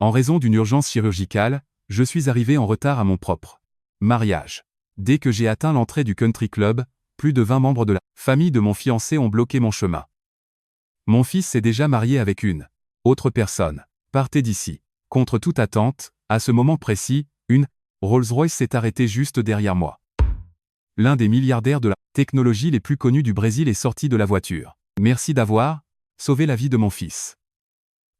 En raison d'une urgence chirurgicale, je suis arrivé en retard à mon propre mariage. Dès que j'ai atteint l'entrée du country club, plus de 20 membres de la famille de mon fiancé ont bloqué mon chemin. Mon fils s'est déjà marié avec une autre personne. Partez d'ici. Contre toute attente, à ce moment précis, une Rolls-Royce s'est arrêtée juste derrière moi. L'un des milliardaires de la technologie les plus connus du Brésil est sorti de la voiture. Merci d'avoir sauvé la vie de mon fils.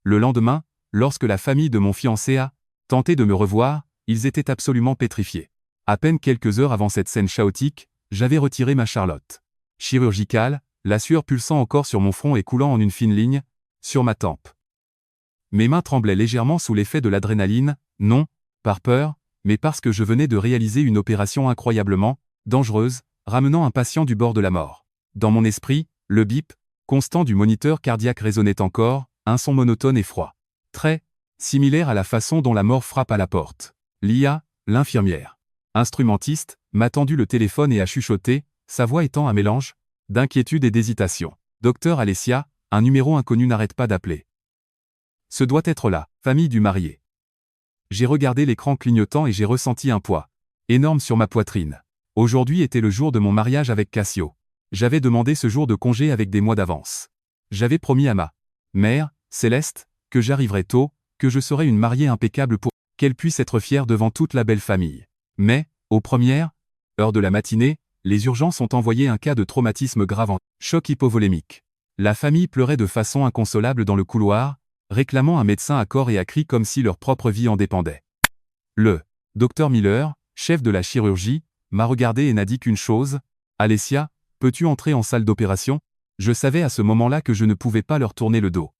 Le lendemain, lorsque la famille de mon fiancé a tenté de me revoir, ils étaient absolument pétrifiés. À peine quelques heures avant cette scène chaotique, j'avais retiré ma Charlotte chirurgicale, la sueur pulsant encore sur mon front et coulant en une fine ligne sur ma tempe. Mes mains tremblaient légèrement sous l'effet de l'adrénaline, non par peur, mais parce que je venais de réaliser une opération incroyablement dangereuse, ramenant un patient du bord de la mort. Dans mon esprit, le bip constant du moniteur cardiaque résonnait encore, un son monotone et froid. Très similaire à la façon dont la mort frappe à la porte. Lia, l'infirmière instrumentiste, m'a tendu le téléphone et a chuchoté, sa voix étant un mélange d'inquiétude et d'hésitation. Docteur Alessia, un numéro inconnu n'arrête pas d'appeler. Ce doit être la famille du marié. J'ai regardé l'écran clignotant et j'ai ressenti un poids énorme sur ma poitrine. Aujourd'hui était le jour de mon mariage avec Cassio. J'avais demandé ce jour de congé avec des mois d'avance. J'avais promis à ma mère, Céleste, que j'arriverais tôt, que je serais une mariée impeccable pour qu'elle puisse être fière devant toute la belle famille. Mais, aux premières heures de la matinée, les urgences ont envoyé un cas de traumatisme grave en choc hypovolémique. La famille pleurait de façon inconsolable dans le couloir, réclamant un médecin à corps et à cri comme si leur propre vie en dépendait. Le docteur Miller, chef de la chirurgie, m'a regardé et n'a dit qu'une chose, « Alessia, peux-tu entrer en salle d'opération ?» Je savais à ce moment-là que je ne pouvais pas leur tourner le dos.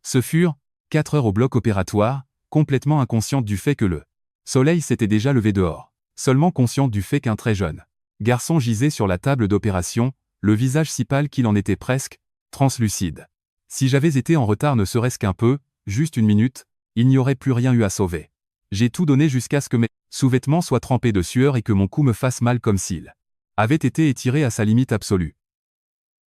Ce furent 4 heures au bloc opératoire, complètement inconsciente du fait que le soleil s'était déjà levé dehors, seulement consciente du fait qu'un très jeune garçon gisait sur la table d'opération, le visage si pâle qu'il en était presque translucide. Si j'avais été en retard ne serait-ce qu'un peu, juste une minute, il n'y aurait plus rien eu à sauver. J'ai tout donné jusqu'à ce que mes sous-vêtements soient trempés de sueur et que mon cou me fasse mal comme s'il avait été étiré à sa limite absolue.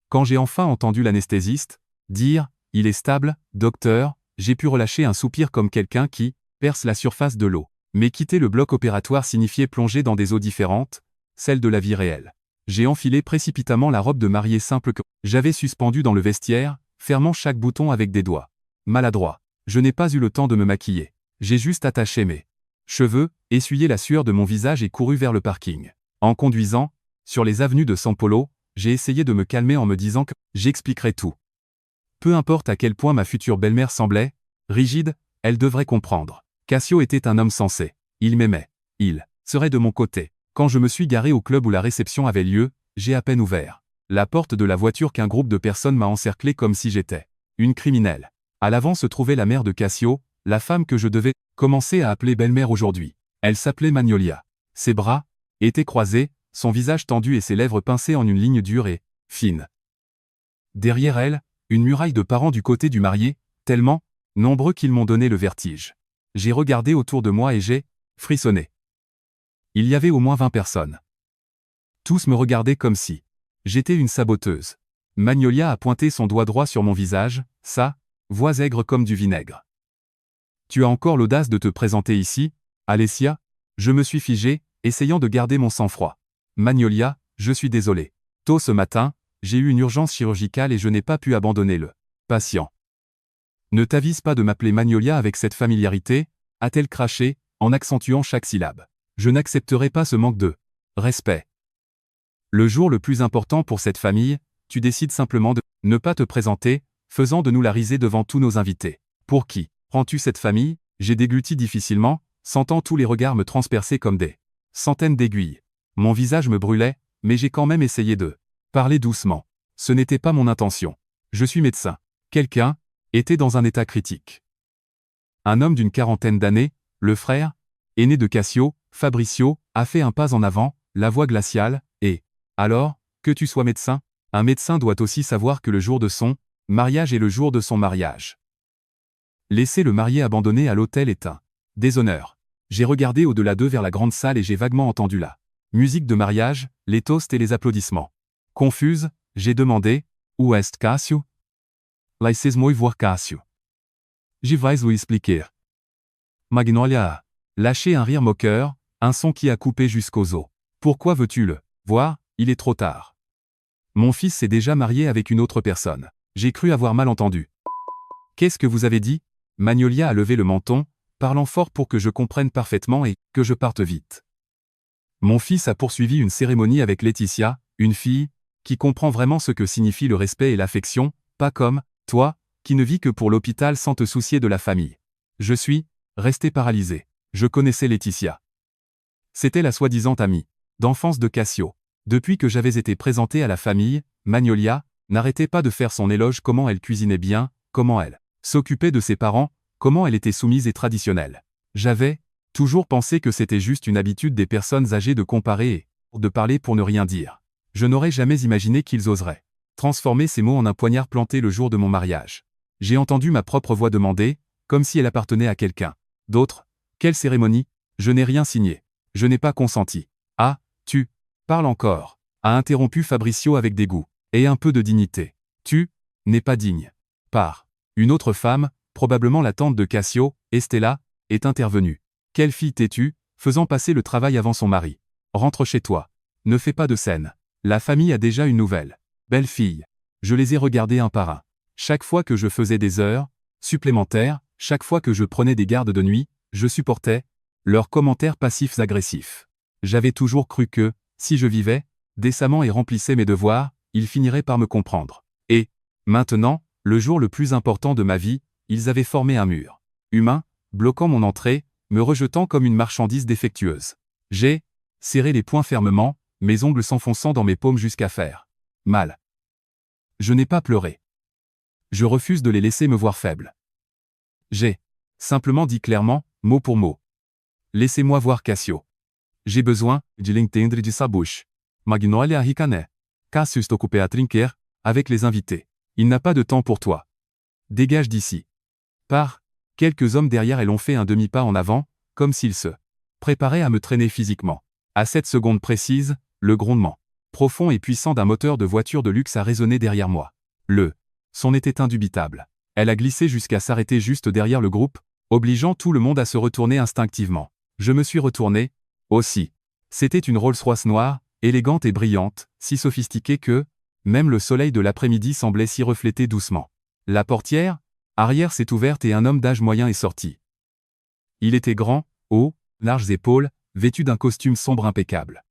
Quand j'ai enfin entendu l'anesthésiste dire « Il est stable, docteur », j'ai pu relâcher un soupir comme quelqu'un qui perce la surface de l'eau. Mais quitter le bloc opératoire signifiait plonger dans des eaux différentes, celles de la vie réelle. J'ai enfilé précipitamment la robe de mariée simple que j'avais suspendue dans le vestiaire, fermant chaque bouton avec des doigts maladroits. Je n'ai pas eu le temps de me maquiller. J'ai juste attaché mes cheveux, essuyé la sueur de mon visage et couru vers le parking. En conduisant, sur les avenues de São Paulo, j'ai essayé de me calmer en me disant que j'expliquerai tout. Peu importe à quel point ma future belle-mère semblait rigide, elle devrait comprendre. Cassio était un homme sensé. Il m'aimait. Il serait de mon côté. Quand je me suis garé au club où la réception avait lieu, j'ai à peine ouvert la porte de la voiture qu'un groupe de personnes m'a encerclé comme si j'étais une criminelle. À l'avant se trouvait la mère de Cassio, la femme que je devais commencer à appeler belle-mère aujourd'hui. Elle s'appelait Magnolia. Ses bras étaient croisés, son visage tendu et ses lèvres pincées en une ligne dure et fine. Derrière elle, une muraille de parents du côté du marié, tellement nombreux qu'ils m'ont donné le vertige. J'ai regardé autour de moi et j'ai frissonné. Il y avait au moins 20 personnes. Tous me regardaient comme si j'étais une saboteuse. Magnolia a pointé son doigt droit sur mon visage, sa voix aigre comme du vinaigre. Tu as encore l'audace de te présenter ici, Alessia? Je me suis figé, essayant de garder mon sang-froid. Magnolia, je suis désolé. Tôt ce matin, j'ai eu une urgence chirurgicale et je n'ai pas pu abandonner le patient. Ne t'avise pas de m'appeler Magnolia avec cette familiarité, a-t-elle craché, en accentuant chaque syllabe. Je n'accepterai pas ce manque de respect. Le jour le plus important pour cette famille, tu décides simplement de ne pas te présenter, faisant de nous la risée devant tous nos invités. Pour qui prends-tu cette famille? J'ai dégluti difficilement, sentant tous les regards me transpercer comme des centaines d'aiguilles. Mon visage me brûlait, mais j'ai quand même essayé de parler doucement. Ce n'était pas mon intention. Je suis médecin. Quelqu'un était dans un état critique. Un homme d'une quarantaine d'années, le frère aîné de Cassio, Fabricio, a fait un pas en avant, la voix glaciale, et « Alors, que tu sois médecin, un médecin doit aussi savoir que le jour de son mariage est le jour de son mariage. Laisser le marié abandonné à l'hôtel est un déshonneur. J'ai regardé au-delà d'eux vers la grande salle et j'ai vaguement entendu la musique de mariage, les toasts et les applaudissements. Confuse, j'ai demandé « Où est Cassio? Laissez-moi voir Cassio. Je vais vous expliquer. Magnolia. Lâcher un rire moqueur, un son qui a coupé jusqu'aux os. Pourquoi veux-tu le voir? Il est trop tard. Mon fils s'est déjà marié avec une autre personne. J'ai cru avoir mal entendu. Qu'est-ce que vous avez dit? Magnolia a levé le menton, parlant fort pour que je comprenne parfaitement et que je parte vite. Mon fils a poursuivi une cérémonie avec Laetitia, une fille, qui comprend vraiment ce que signifie le respect et l'affection, pas comme, toi, qui ne vis que pour l'hôpital sans te soucier de la famille. Je suis resté paralysé. Je connaissais Laetitia. C'était la soi-disant amie d'enfance de Cassio. Depuis que j'avais été présenté à la famille, Magnolia n'arrêtait pas de faire son éloge comment elle cuisinait bien, comment elle s'occupait de ses parents, comment elle était soumise et traditionnelle. J'avais toujours pensé que c'était juste une habitude des personnes âgées de comparer et de parler pour ne rien dire. Je n'aurais jamais imaginé qu'ils oseraient transformer ces mots en un poignard planté le jour de mon mariage. J'ai entendu ma propre voix demander, comme si elle appartenait à quelqu'un d'autre, quelle cérémonie? Je n'ai rien signé. Je n'ai pas consenti. Ah, tu parles encore, a interrompu Fabricio avec dégoût et un peu de dignité. Tu n'es pas digne. Pars. Une autre femme, probablement la tante de Cassio, Estella, est intervenue. Quelle fille têtue, faisant passer le travail avant son mari. Rentre chez toi. Ne fais pas de scène. La famille a déjà une nouvelle belle fille. Je les ai regardées un par un. Chaque fois que je faisais des heures supplémentaires, chaque fois que je prenais des gardes de nuit, je supportais leurs commentaires passifs agressifs. J'avais toujours cru que, si je vivais décemment et remplissais mes devoirs, ils finiraient par me comprendre. Et, maintenant, le jour le plus important de ma vie, ils avaient formé un mur humain, bloquant mon entrée, me rejetant comme une marchandise défectueuse. J'ai serré les poings fermement, mes ongles s'enfonçant dans mes paumes jusqu'à faire mal. Je n'ai pas pleuré. Je refuse de les laisser me voir faible. J'ai simplement dit clairement, mot pour mot. Laissez-moi voir Cassio. J'ai besoin de l'entendre de sa bouche. Magnolia ricane. Cassio est occupé à trinquer avec les invités. Il n'a pas de temps pour toi. Dégage d'ici. Pars. Quelques hommes derrière elles ont fait un demi-pas en avant, comme s'ils se préparaient à me traîner physiquement. À cette seconde précise, le grondement profond et puissant d'un moteur de voiture de luxe a résonné derrière moi. Le son était indubitable. Elle a glissé jusqu'à s'arrêter juste derrière le groupe, obligeant tout le monde à se retourner instinctivement. Je me suis retourné, aussi. C'était une Rolls-Royce noire, élégante et brillante, si sophistiquée que, même le soleil de l'après-midi semblait s'y refléter doucement. La portière arrière s'est ouverte et un homme d'âge moyen est sorti. Il était grand, haut, larges épaules, vêtu d'un costume sombre impeccable.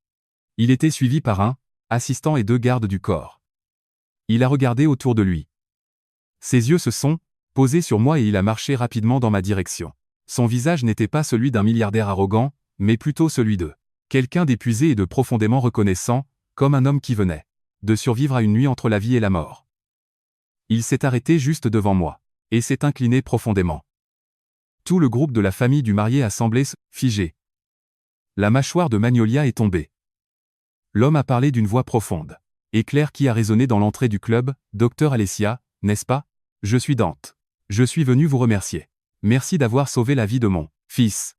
Il était suivi par un assistant et 2 gardes du corps. Il a regardé autour de lui. Ses yeux se sont posés sur moi et il a marché rapidement dans ma direction. Son visage n'était pas celui d'un milliardaire arrogant, mais plutôt celui de quelqu'un d'épuisé et de profondément reconnaissant, comme un homme qui venait de survivre à une nuit entre la vie et la mort. Il s'est arrêté juste devant moi, et s'est incliné profondément. Tout le groupe de la famille du marié a semblé se figer. La mâchoire de Magnolia est tombée. L'homme a parlé d'une voix profonde et claire qui a résonné dans l'entrée du club. Docteur Alessia, n'est-ce pas? Je suis Dante. Je suis venu vous remercier. Merci d'avoir sauvé la vie de mon fils.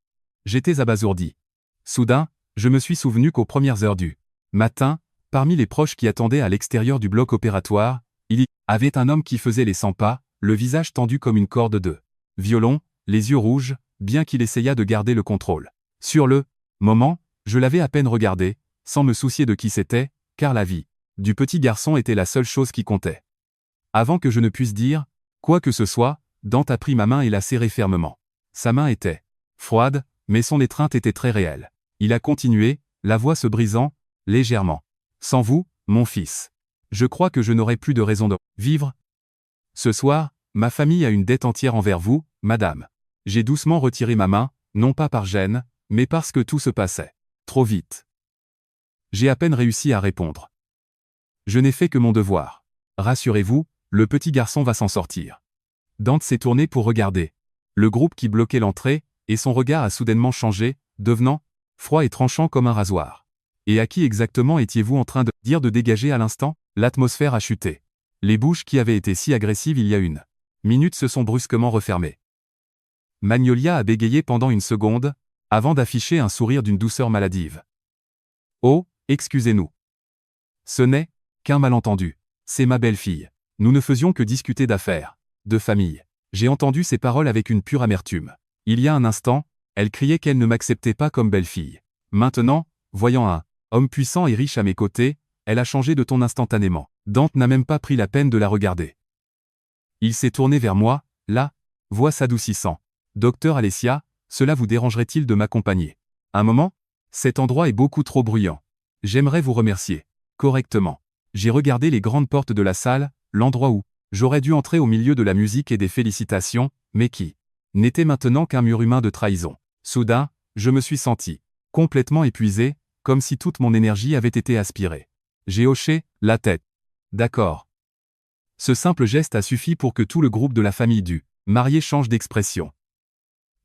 J'étais abasourdi. Soudain, je me suis souvenu qu'aux premières heures du matin, parmi les proches qui attendaient à l'extérieur du bloc opératoire, il y avait un homme qui faisait les 100 pas, le visage tendu comme une corde de violon, les yeux rouges, bien qu'il essayât de garder le contrôle. Sur le moment, je l'avais à peine regardé, sans me soucier de qui c'était, car la vie du petit garçon était la seule chose qui comptait. Avant que je ne puisse dire quoi que ce soit, Dante a pris ma main et l'a serrée fermement. Sa main était froide, mais son étreinte était très réelle. Il a continué, la voix se brisant, légèrement. Sans vous, mon fils, je crois que je n'aurai plus de raison de vivre. Ce soir, ma famille a une dette entière envers vous, madame. J'ai doucement retiré ma main, non pas par gêne, mais parce que tout se passait trop vite. J'ai à peine réussi à répondre. Je n'ai fait que mon devoir. Rassurez-vous, le petit garçon va s'en sortir. Dante s'est tourné pour regarder le groupe qui bloquait l'entrée, et son regard a soudainement changé, devenant froid et tranchant comme un rasoir. Et à qui exactement étiez-vous en train de dire de dégager à l'instant? L'atmosphère a chuté. Les bouches qui avaient été si agressives il y a une minute se sont brusquement refermées. Magnolia a bégayé pendant une seconde, avant d'afficher un sourire d'une douceur maladive. Oh, excusez-nous. Ce n'est qu'un malentendu. C'est ma belle-fille. Nous ne faisions que discuter d'affaires, de famille. J'ai entendu ces paroles avec une pure amertume. Il y a un instant, Elle criait qu'elle ne m'acceptait pas comme belle-fille. Maintenant, voyant un homme puissant et riche à mes côtés, elle a changé de ton instantanément. Dante n'a même pas pris la peine de la regarder. Il s'est tourné vers moi, la voix s'adoucissant. Docteur Alessia, cela vous dérangerait-il de m'accompagner? Un moment? Cet endroit est beaucoup trop bruyant. J'aimerais vous remercier. Correctement. J'ai regardé les grandes portes de la salle, l'endroit où j'aurais dû entrer au milieu de la musique et des félicitations, mais qui n'était maintenant qu'un mur humain de trahison. Soudain, je me suis senti complètement épuisé, comme si toute mon énergie avait été aspirée. J'ai hoché la tête. D'accord. Ce simple geste a suffi pour que tout le groupe de la famille du marié change d'expression.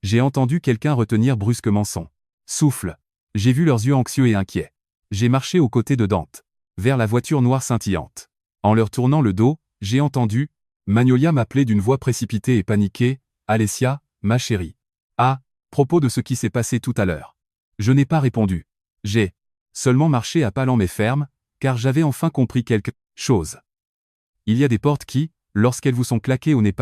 J'ai entendu quelqu'un retenir brusquement son souffle. J'ai vu leurs yeux anxieux et inquiets. J'ai marché aux côtés de Dante, vers la voiture noire scintillante. En leur tournant le dos, j'ai entendu Magnolia m'appeler d'une voix précipitée et paniquée, « Alessia, ma chérie. » À propos de ce qui s'est passé tout à l'heure. Je n'ai pas répondu. J'ai seulement marché à pas lents mais fermes, car j'avais enfin compris quelque chose. Il y a des portes qui, lorsqu'elles vous sont claquées au nez,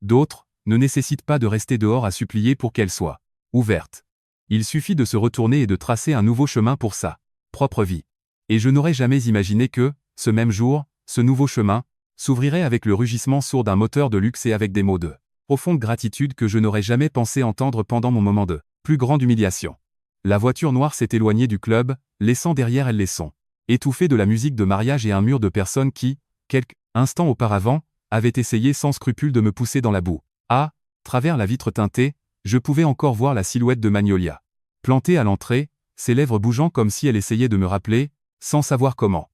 d'autres, ne nécessitent pas de rester dehors à supplier pour qu'elles soient ouvertes. Il suffit de se retourner et de tracer un nouveau chemin pour sa propre vie. Et je n'aurais jamais imaginé que, ce même jour, ce nouveau chemin s'ouvrirait avec le rugissement sourd d'un moteur de luxe et avec des mots de profonde gratitude que je n'aurais jamais pensé entendre pendant mon moment de plus grande humiliation. La voiture noire s'est éloignée du club, laissant derrière elle les sons étouffés de la musique de mariage et un mur de personnes qui, quelques instants auparavant, avaient essayé sans scrupule de me pousser dans la boue. À travers la vitre teintée, je pouvais encore voir la silhouette de Magnolia. Plantée à l'entrée, ses lèvres bougeant comme si elle essayait de me rappeler, sans savoir comment.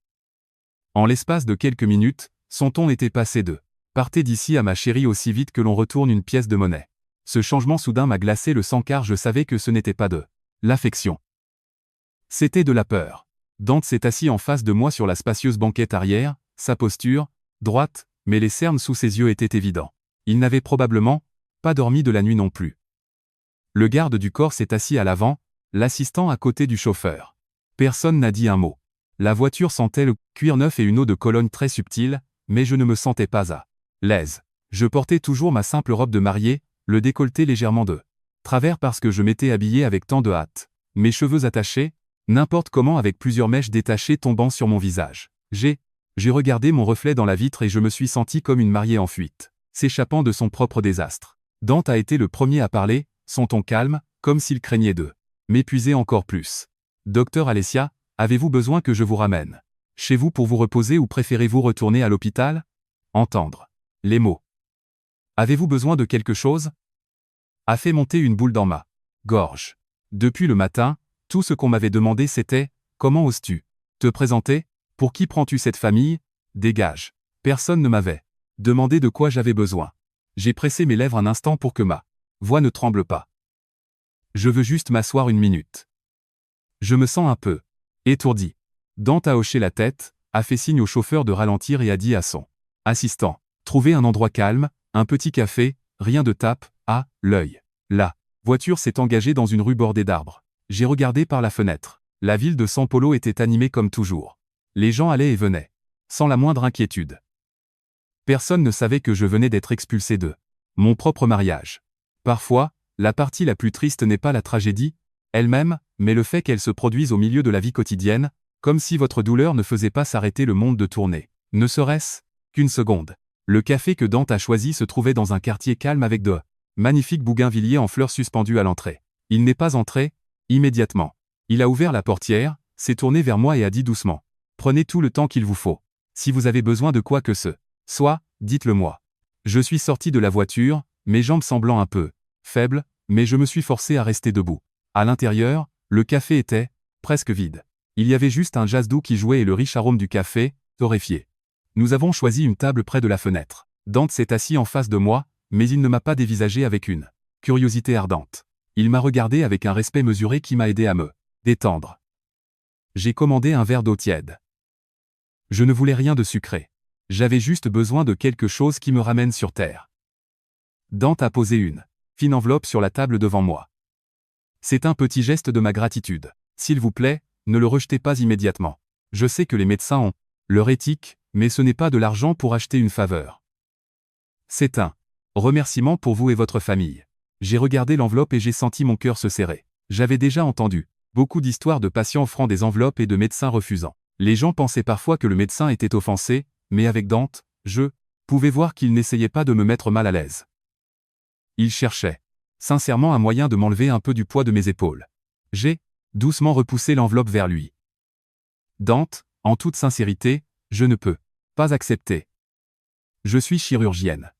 En l'espace de quelques minutes, son ton était passé de « Partez d'ici à ma chérie aussi vite que l'on retourne une pièce de monnaie ». Ce changement soudain m'a glacé le sang car je savais que ce n'était pas de l'affection. C'était de la peur. Dante s'est assis en face de moi sur la spacieuse banquette arrière, sa posture, droite, mais les cernes sous ses yeux étaient évidents. Il n'avait probablement pas dormi de la nuit non plus. Le garde du corps s'est assis à l'avant, l'assistant à côté du chauffeur. Personne n'a dit un mot. La voiture sentait le cuir neuf et une eau de Cologne très subtile, mais je ne me sentais pas à l'aise. Je portais toujours ma simple robe de mariée, le décolleté légèrement de travers parce que je m'étais habillé avec tant de hâte. Mes cheveux attachés, n'importe comment avec plusieurs mèches détachées tombant sur mon visage. J'ai regardé mon reflet dans la vitre et je me suis senti comme une mariée en fuite, s'échappant de son propre désastre. Dante a été le premier à parler, son ton calme, comme s'il craignait de m'épuiser encore plus. Docteur Alessia, avez-vous besoin que je vous ramène chez vous pour vous reposer ou préférez-vous retourner à l'hôpital? Entendre les mots. Avez-vous besoin de quelque chose? A fait monter une boule dans ma gorge. Depuis le matin, tout ce qu'on m'avait demandé c'était « Comment oses-tu te présenter? Pour qui prends-tu cette famille? Dégage. » Personne ne m'avait demandé de quoi j'avais besoin. J'ai pressé mes lèvres un instant pour que ma voix ne tremble pas. Je veux juste m'asseoir une minute. Je me sens un peu étourdi. Dante a hoché la tête, a fait signe au chauffeur de ralentir et a dit à son assistant « Trouvez un endroit calme, un petit café, rien de tape, à l'œil. » La voiture s'est engagée dans une rue bordée d'arbres. J'ai regardé par la fenêtre. La ville de San Polo était animée comme toujours. Les gens allaient et venaient, sans la moindre inquiétude. Personne ne savait que je venais d'être expulsé de mon propre mariage. Parfois, la partie la plus triste n'est pas la tragédie elle-même, mais le fait qu'elle se produise au milieu de la vie quotidienne, comme si votre douleur ne faisait pas s'arrêter le monde de tourner. Ne serait-ce qu'une seconde. Le café que Dante a choisi se trouvait dans un quartier calme avec de magnifiques bougainvilliers en fleurs suspendus à l'entrée. Il n'est pas entré immédiatement. Il a ouvert la portière, s'est tourné vers moi et a dit doucement « Prenez tout le temps qu'il vous faut. Si vous avez besoin de quoi que ce soit, dites-le moi. » Je suis sorti de la voiture, mes jambes semblant un peu faibles, mais je me suis forcé à rester debout. À l'intérieur, le café était presque vide. Il y avait juste un jazz doux qui jouait et le riche arôme du café, torréfié. Nous avons choisi une table près de la fenêtre. Dante s'est assis en face de moi, mais il ne m'a pas dévisagé avec une curiosité ardente. Il m'a regardé avec un respect mesuré qui m'a aidé à me détendre. J'ai commandé un verre d'eau tiède. Je ne voulais rien de sucré. J'avais juste besoin de quelque chose qui me ramène sur terre. Dante a posé une fine enveloppe sur la table devant moi. C'est un petit geste de ma gratitude. S'il vous plaît, ne le rejetez pas immédiatement. Je sais que les médecins ont leur éthique, mais ce n'est pas de l'argent pour acheter une faveur. C'est un remerciement pour vous et votre famille. J'ai regardé l'enveloppe et j'ai senti mon cœur se serrer. J'avais déjà entendu beaucoup d'histoires de patients offrant des enveloppes et de médecins refusant. Les gens pensaient parfois que le médecin était offensé, mais avec Dante, je pouvais voir qu'il n'essayait pas de me mettre mal à l'aise. Il cherchait sincèrement un moyen de m'enlever un peu du poids de mes épaules. J'ai doucement repoussé l'enveloppe vers lui. Dante, en toute sincérité, je ne peux pas accepter. Je suis chirurgienne.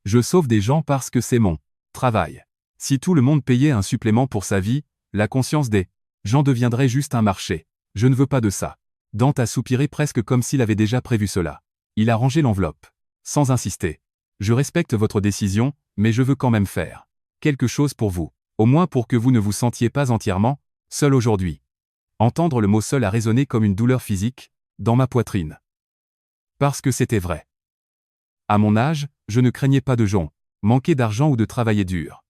Je sauve des gens parce que c'est mon travail. Si tout le monde payait un supplément pour sa vie, la conscience des gens deviendrait juste un marché. Je ne veux pas de ça. Dante a soupiré presque comme s'il avait déjà prévu cela. Il a rangé l'enveloppe. Sans insister. Je respecte votre décision, mais je veux quand même faire quelque chose pour vous. Au moins pour que vous ne vous sentiez pas entièrement seul aujourd'hui. Entendre le mot seul a résonné comme une douleur physique dans ma poitrine. Parce que c'était vrai. À mon âge, je ne craignais pas de jonc, manquer d'argent ou de travailler dur.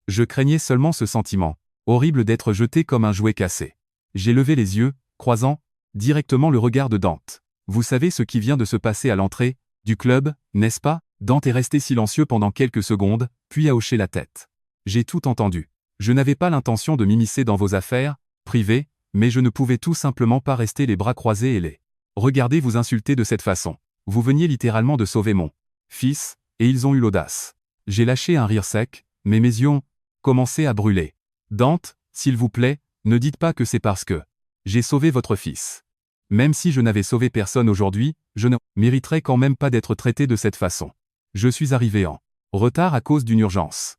Je craignais seulement ce sentiment horrible d'être jeté comme un jouet cassé. J'ai levé les yeux, croisant directement le regard de Dante. Vous savez ce qui vient de se passer à l'entrée du club, n'est-ce pas? Dante est resté silencieux pendant quelques secondes, puis a hoché la tête. J'ai tout entendu. Je n'avais pas l'intention de m'immiscer dans vos affaires privées, mais je ne pouvais tout simplement pas rester les bras croisés et les regarder vous insulter de cette façon. Vous veniez littéralement de sauver mon fils, et ils ont eu l'audace. J'ai lâché un rire sec, mais mes yeux ont commencé à brûler. Dante, s'il vous plaît, ne dites pas que c'est parce que j'ai sauvé votre fils. Même si je n'avais sauvé personne aujourd'hui, je ne mériterais quand même pas d'être traité de cette façon. Je suis arrivé en retard à cause d'une urgence.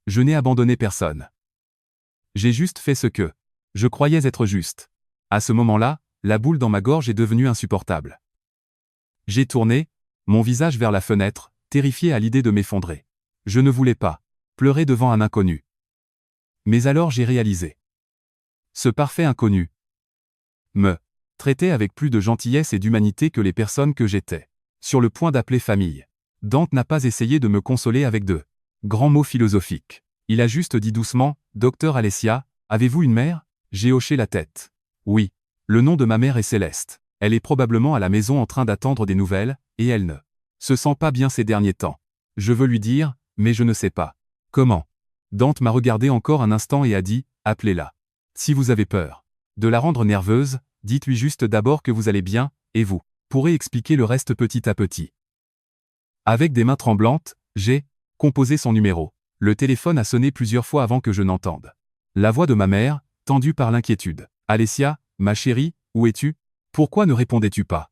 Je n'ai abandonné personne. J'ai juste fait ce que je croyais être juste. À ce moment-là, la boule dans ma gorge est devenue insupportable. J'ai tourné mon visage vers la fenêtre, terrifié à l'idée de m'effondrer. Je ne voulais pas pleurer devant un inconnu. Mais alors j'ai réalisé. Ce parfait inconnu me traitait avec plus de gentillesse et d'humanité que les personnes que j'étais sur le point d'appeler famille. Dante n'a pas essayé de me consoler avec de grands mots philosophiques. Il a juste dit doucement, « Docteur Alessia, avez-vous une mère ?» J'ai hoché la tête. Oui, le nom de ma mère est Céleste. Elle est probablement à la maison en train d'attendre des nouvelles, et elle ne se sent pas bien ces derniers temps. Je veux lui dire, mais je ne sais pas. Comment? Dante m'a regardé encore un instant et a dit, « Appelez-la. Si vous avez peur de la rendre nerveuse, dites-lui juste d'abord que vous allez bien, et vous pourrez expliquer le reste petit à petit. » Avec des mains tremblantes, j'ai composé son numéro. Le téléphone a sonné plusieurs fois avant que je n'entende la voix de ma mère, tendue par l'inquiétude. « Alessia, ma chérie, où es-tu? Pourquoi ne répondais-tu pas?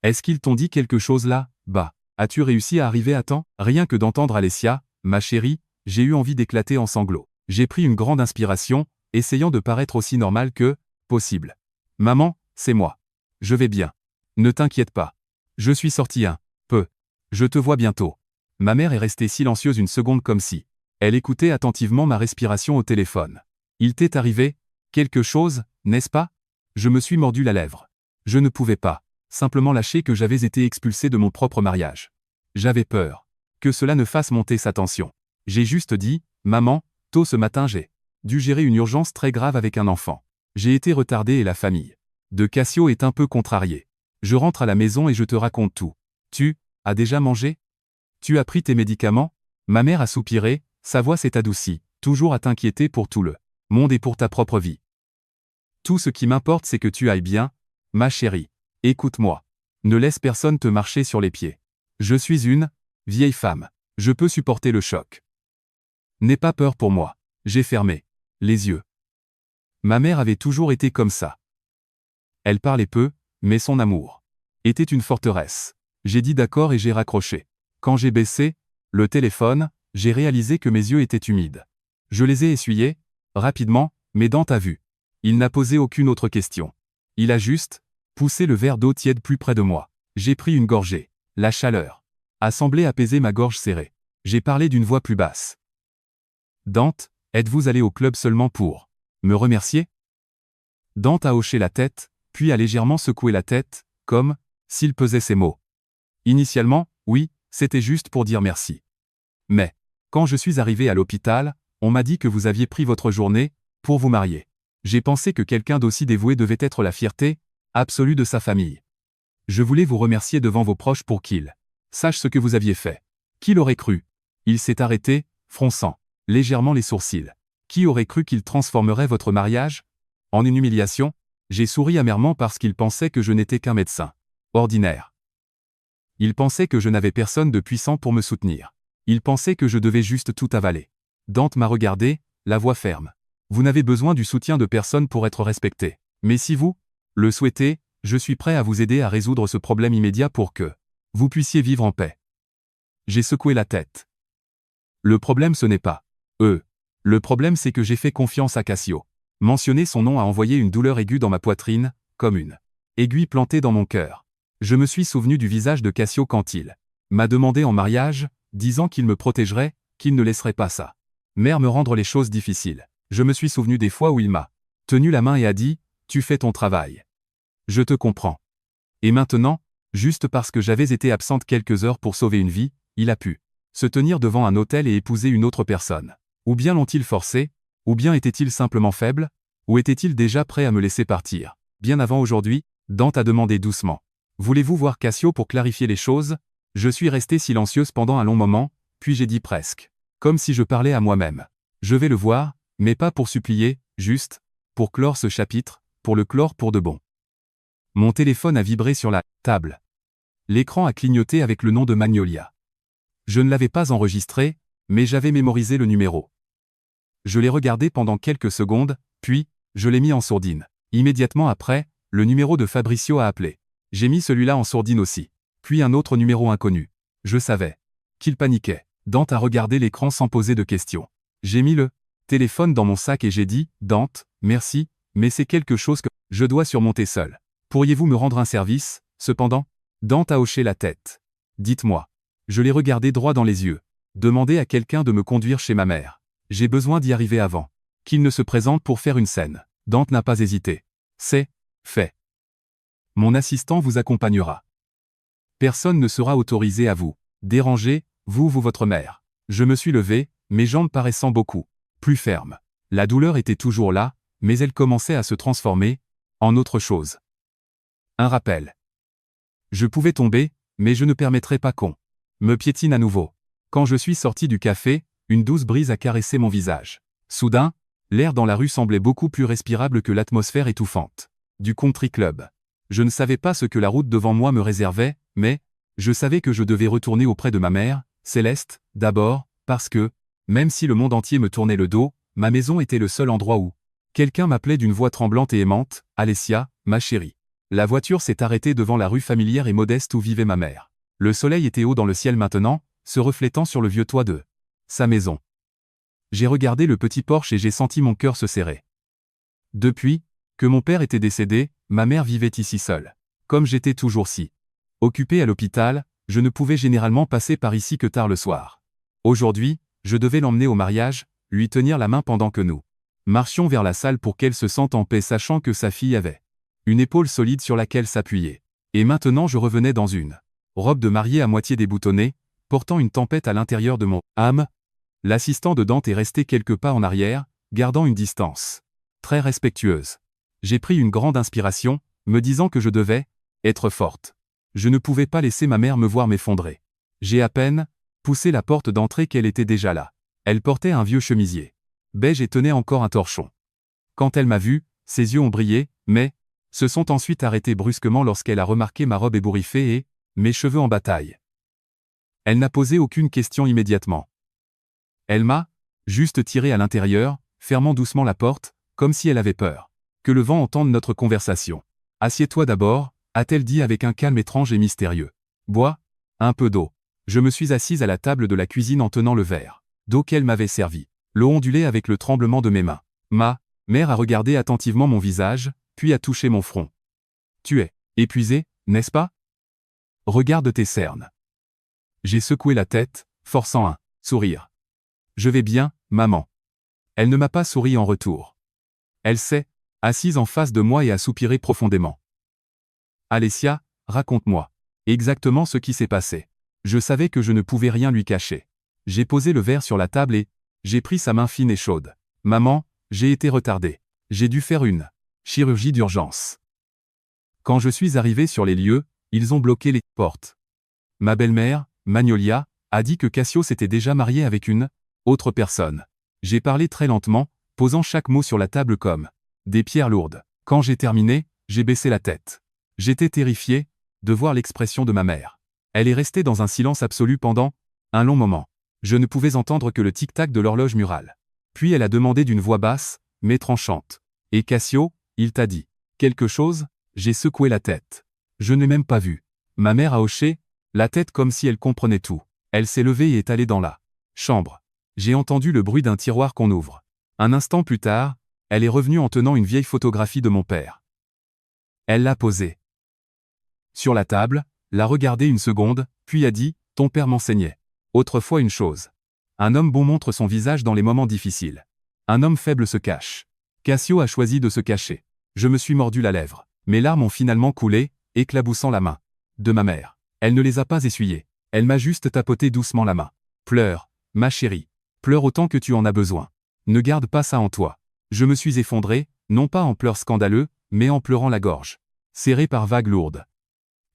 Est-ce qu'ils t'ont dit quelque chose là? Bah, as-tu réussi à arriver à temps? » Rien que d'entendre Alessia, ma chérie, j'ai eu envie d'éclater en sanglots. J'ai pris une grande inspiration, essayant de paraître aussi normal que possible. « Maman, c'est moi. Je vais bien. Ne t'inquiète pas. Je suis sorti un peu. Je te vois bientôt. » Ma mère est restée silencieuse une seconde comme si elle écoutait attentivement ma respiration au téléphone. « Il t'est arrivé quelque chose, n'est-ce pas? » Je me suis mordu la lèvre. Je ne pouvais pas simplement lâcher que j'avais été expulsé de mon propre mariage. J'avais peur que cela ne fasse monter sa tension. J'ai juste dit, « Maman, tôt ce matin j'ai dû gérer une urgence très grave avec un enfant. J'ai été retardé et la famille de Cassio est un peu contrariée. Je rentre à la maison et je te raconte tout. Tu as déjà mangé? Tu as pris tes médicaments? » Ma mère a soupiré, sa voix s'est adoucie, toujours à t'inquiéter pour tout le monde et pour ta propre vie. Tout ce qui m'importe c'est que tu ailles bien, ma chérie. Écoute-moi. Ne laisse personne te marcher sur les pieds. Je suis une vieille femme. Je peux supporter le choc. N'aie pas peur pour moi. J'ai fermé les yeux. Ma mère avait toujours été comme ça. Elle parlait peu, mais son amour était une forteresse. J'ai dit d'accord et j'ai raccroché. Quand j'ai baissé le téléphone, j'ai réalisé que mes yeux étaient humides. Je les ai essuyés, rapidement, mais Dante a vu. Il n'a posé aucune autre question. Il a juste poussé le verre d'eau tiède plus près de moi. J'ai pris une gorgée. La chaleur a semblé apaiser ma gorge serrée. J'ai parlé d'une voix plus basse. « Dante, êtes-vous allé au club seulement pour me remercier? » Dante a hoché la tête, puis a légèrement secoué la tête, comme s'il pesait ses mots. Initialement, oui, c'était juste pour dire merci. Mais, quand je suis arrivé à l'hôpital, on m'a dit que vous aviez pris votre journée pour vous marier. J'ai pensé que quelqu'un d'aussi dévoué devait être la fierté absolue de sa famille. Je voulais vous remercier devant vos proches pour qu'ils sachent ce que vous aviez fait. Qui l'aurait cru? Il s'est arrêté, fronçant légèrement les sourcils. Qui aurait cru qu'il transformerait votre mariage en une humiliation? J'ai souri amèrement parce qu'il pensait que je n'étais qu'un médecin ordinaire. Il pensait que je n'avais personne de puissant pour me soutenir. Il pensait que je devais juste tout avaler. Dante m'a regardé, la voix ferme. Vous n'avez besoin du soutien de personne pour être respecté. Mais si vous le souhaitez, je suis prêt à vous aider à résoudre ce problème immédiat pour que vous puissiez vivre en paix. J'ai secoué la tête. Le problème ce n'est pas eux. Le problème c'est que j'ai fait confiance à Cassio. Mentionner son nom a envoyé une douleur aiguë dans ma poitrine, comme une aiguille plantée dans mon cœur. Je me suis souvenu du visage de Cassio quand il m'a demandé en mariage, disant qu'il me protégerait, qu'il ne laisserait pas sa mère me rendre les choses difficiles. Je me suis souvenu des fois où il m'a tenu la main et a dit « Tu fais ton travail. Je te comprends. » Et maintenant, juste parce que j'avais été absente quelques heures pour sauver une vie, il a pu se tenir devant un autel et épouser une autre personne. Ou bien l'ont-ils forcé? Ou bien était-il simplement faible? Ou était-il déjà prêt à me laisser partir? Bien avant aujourd'hui, Dante a demandé doucement. Voulez-vous voir Cassio pour clarifier les choses? Je suis restée silencieuse pendant un long moment, puis j'ai dit presque, comme si je parlais à moi-même. Je vais le voir, mais pas pour supplier, juste, pour clore ce chapitre, pour le clore pour de bon. Mon téléphone a vibré sur la table. L'écran a clignoté avec le nom de Magnolia. Je ne l'avais pas enregistré, mais j'avais mémorisé le numéro. Je l'ai regardé pendant quelques secondes, puis, je l'ai mis en sourdine. Immédiatement après, le numéro de Fabricio a appelé. J'ai mis celui-là en sourdine aussi. Puis un autre numéro inconnu. Je savais qu'il paniquait. Dante a regardé l'écran sans poser de questions. J'ai mis le téléphone dans mon sac et j'ai dit « Dante, merci, mais c'est quelque chose que je dois surmonter seul. Pourriez-vous me rendre un service, cependant ?» Dante a hoché la tête. « Dites-moi. » Je l'ai regardé droit dans les yeux. Demandez à quelqu'un de me conduire chez ma mère. J'ai besoin d'y arriver avant qu'il ne se présente pour faire une scène. Dante n'a pas hésité. C'est fait. Mon assistant vous accompagnera. Personne ne sera autorisé à vous déranger, vous ou votre mère. Je me suis levé, mes jambes paraissant beaucoup plus fermes. La douleur était toujours là, mais elle commençait à se transformer en autre chose. Un rappel. Je pouvais tomber, mais je ne permettrai pas qu'on me piétine à nouveau. Quand je suis sorti du café, une douce brise a caressé mon visage. Soudain, l'air dans la rue semblait beaucoup plus respirable que l'atmosphère étouffante du country club. Je ne savais pas ce que la route devant moi me réservait, mais je savais que je devais retourner auprès de ma mère, Céleste, d'abord, parce que, même si le monde entier me tournait le dos, ma maison était le seul endroit où quelqu'un m'appelait d'une voix tremblante et aimante, « Alessia, ma chérie ». La voiture s'est arrêtée devant la rue familière et modeste où vivait ma mère. Le soleil était haut dans le ciel maintenant, se reflétant sur le vieux toit de sa maison. J'ai regardé le petit porche et j'ai senti mon cœur se serrer. Depuis que mon père était décédé, ma mère vivait ici seule. Comme j'étais toujours si occupé à l'hôpital, je ne pouvais généralement passer par ici que tard le soir. Aujourd'hui, je devais l'emmener au mariage, lui tenir la main pendant que nous marchions vers la salle pour qu'elle se sente en paix sachant que sa fille avait une épaule solide sur laquelle s'appuyer. Et maintenant je revenais dans une robe de mariée à moitié déboutonnée, portant une tempête à l'intérieur de mon âme. L'assistant de Dante est resté quelques pas en arrière, gardant une distance très respectueuse. J'ai pris une grande inspiration, me disant que je devais être forte. Je ne pouvais pas laisser ma mère me voir m'effondrer. J'ai à peine poussé la porte d'entrée qu'elle était déjà là. Elle portait un vieux chemisier beige et tenait encore un torchon. Quand elle m'a vu, ses yeux ont brillé, mais se sont ensuite arrêtés brusquement lorsqu'elle a remarqué ma robe ébouriffée et mes cheveux en bataille. Elle n'a posé aucune question immédiatement. Elle m'a juste tiré à l'intérieur, fermant doucement la porte, comme si elle avait peur que le vent entende notre conversation. « Assieds-toi d'abord », a-t-elle dit avec un calme étrange et mystérieux. « Bois un peu d'eau. » Je me suis assise à la table de la cuisine en tenant le verre d'eau qu'elle m'avait servi. L'eau ondulait avec le tremblement de mes mains. Ma mère a regardé attentivement mon visage, puis a touché mon front. « Tu es épuisé, n'est-ce pas? Regarde tes cernes. » J'ai secoué la tête, forçant un sourire. « Je vais bien, maman. » Elle ne m'a pas souri en retour. Elle s'est assise en face de moi et a soupiré profondément. « Alessia, raconte-moi exactement ce qui s'est passé. » Je savais que je ne pouvais rien lui cacher. J'ai posé le verre sur la table et j'ai pris sa main fine et chaude. « Maman, j'ai été retardé. J'ai dû faire une chirurgie d'urgence. Quand je suis arrivé sur les lieux, ils ont bloqué les portes. Ma belle-mère, Magnolia, a dit que Cassio s'était déjà marié avec une autre personne. J'ai parlé très lentement, posant chaque mot sur la table comme des pierres lourdes. Quand j'ai terminé, j'ai baissé la tête. J'étais terrifié de voir l'expression de ma mère. Elle est restée dans un silence absolu pendant un long moment. Je ne pouvais entendre que le tic-tac de l'horloge murale. Puis elle a demandé d'une voix basse, mais tranchante. « Et Cassio, il t'a dit quelque chose ?» J'ai secoué la tête. Je n'ai même pas vu. Ma mère a hoché la tête comme si elle comprenait tout. Elle s'est levée et est allée dans la chambre. J'ai entendu le bruit d'un tiroir qu'on ouvre. Un instant plus tard, elle est revenue en tenant une vieille photographie de mon père. Elle l'a posée sur la table, l'a regardée une seconde, puis a dit « Ton père m'enseignait autrefois une chose. Un homme bon montre son visage dans les moments difficiles. Un homme faible se cache. » Cassio a choisi de se cacher. Je me suis mordu la lèvre. Mes larmes ont finalement coulé, éclaboussant la main de ma mère. Elle ne les a pas essuyées. Elle m'a juste tapoté doucement la main. « Pleure, ma chérie. Pleure autant que tu en as besoin. Ne garde pas ça en toi. » Je me suis effondré, non pas en pleurs scandaleux, mais en pleurant la gorge serrée par vagues lourdes.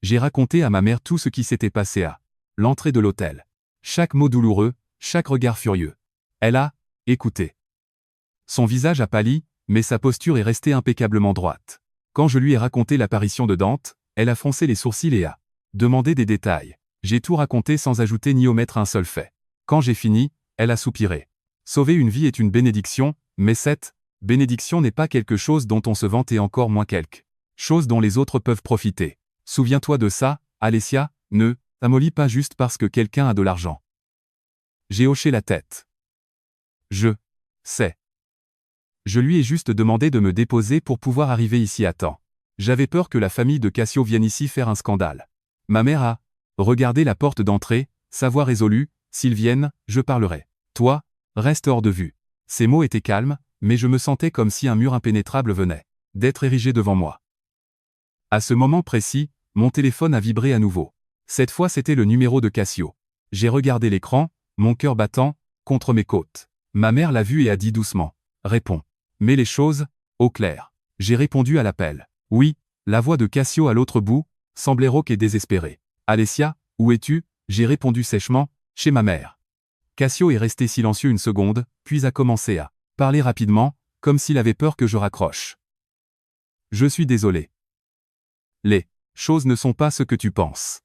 J'ai raconté à ma mère tout ce qui s'était passé à l'entrée de l'hôtel. Chaque mot douloureux, chaque regard furieux. Elle a écouté. Son visage a pâli, mais sa posture est restée impeccablement droite. Quand je lui ai raconté l'apparition de Dante, elle a froncé les sourcils et a demandé des détails. J'ai tout raconté sans ajouter ni omettre un seul fait. Quand j'ai fini, elle a soupiré. Sauver une vie est une bénédiction, mais cette bénédiction n'est pas quelque chose dont on se vante et encore moins quelque chose dont les autres peuvent profiter. Souviens-toi de ça, Alessia, ne t'amollis pas juste parce que quelqu'un a de l'argent. J'ai hoché la tête. Je sais. Je lui ai juste demandé de me déposer pour pouvoir arriver ici à temps. J'avais peur que la famille de Cassio vienne ici faire un scandale. Ma mère a regardé la porte d'entrée, sa voix résolue, « S'ils viennent, je parlerai. Toi, reste hors de vue. » Ces mots étaient calmes, mais je me sentais comme si un mur impénétrable venait d'être érigé devant moi. À ce moment précis, mon téléphone a vibré à nouveau. Cette fois c'était le numéro de Cassio. J'ai regardé l'écran, mon cœur battant contre mes côtes. Ma mère l'a vu et a dit doucement « Réponds. » Mets les choses au clair. J'ai répondu à l'appel. Oui, la voix de Cassio à l'autre bout semblait rauque et désespérée. « Alessia, où es-tu » J'ai répondu sèchement « Chez ma mère. » Cassio est resté silencieux une seconde, puis a commencé à parler rapidement, comme s'il avait peur que je raccroche. « Je suis désolé. Les choses ne sont pas ce que tu penses.